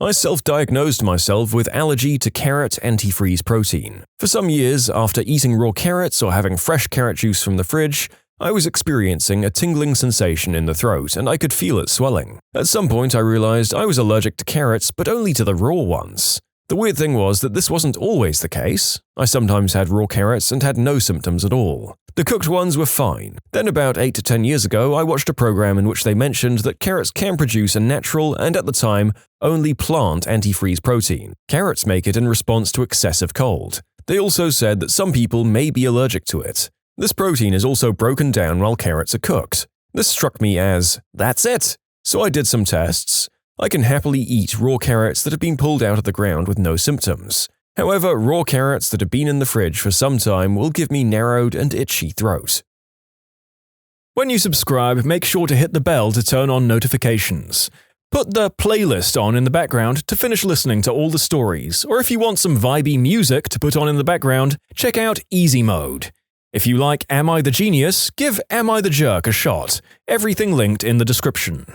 I self-diagnosed myself with allergy to carrot antifreeze protein. For some years, after eating raw carrots or having fresh carrot juice from the fridge, I was experiencing a tingling sensation in the throat and I could feel it swelling. At some point I realized I was allergic to carrots, but only to the raw ones. The weird thing was that this wasn't always the case. I sometimes had raw carrots and had no symptoms at all. The cooked ones were fine. Then about 8 to 10 years ago, I watched a program in which they mentioned that carrots can produce a natural and, at the time, only plant antifreeze protein. Carrots make it in response to excessive cold. They also said that some people may be allergic to it. This protein is also broken down while carrots are cooked. This struck me as, that's it! So I did some tests. I can happily eat raw carrots that have been pulled out of the ground with no symptoms. However, raw carrots that have been in the fridge for some time will give me narrowed and itchy throat. When you subscribe, make sure to hit the bell to turn on notifications. Put the playlist on in the background to finish listening to all the stories, or if you want some vibey music to put on in the background, check out easymode. If you like Am I the Genius, give Am I the Jerk a shot. Everything linked in the description.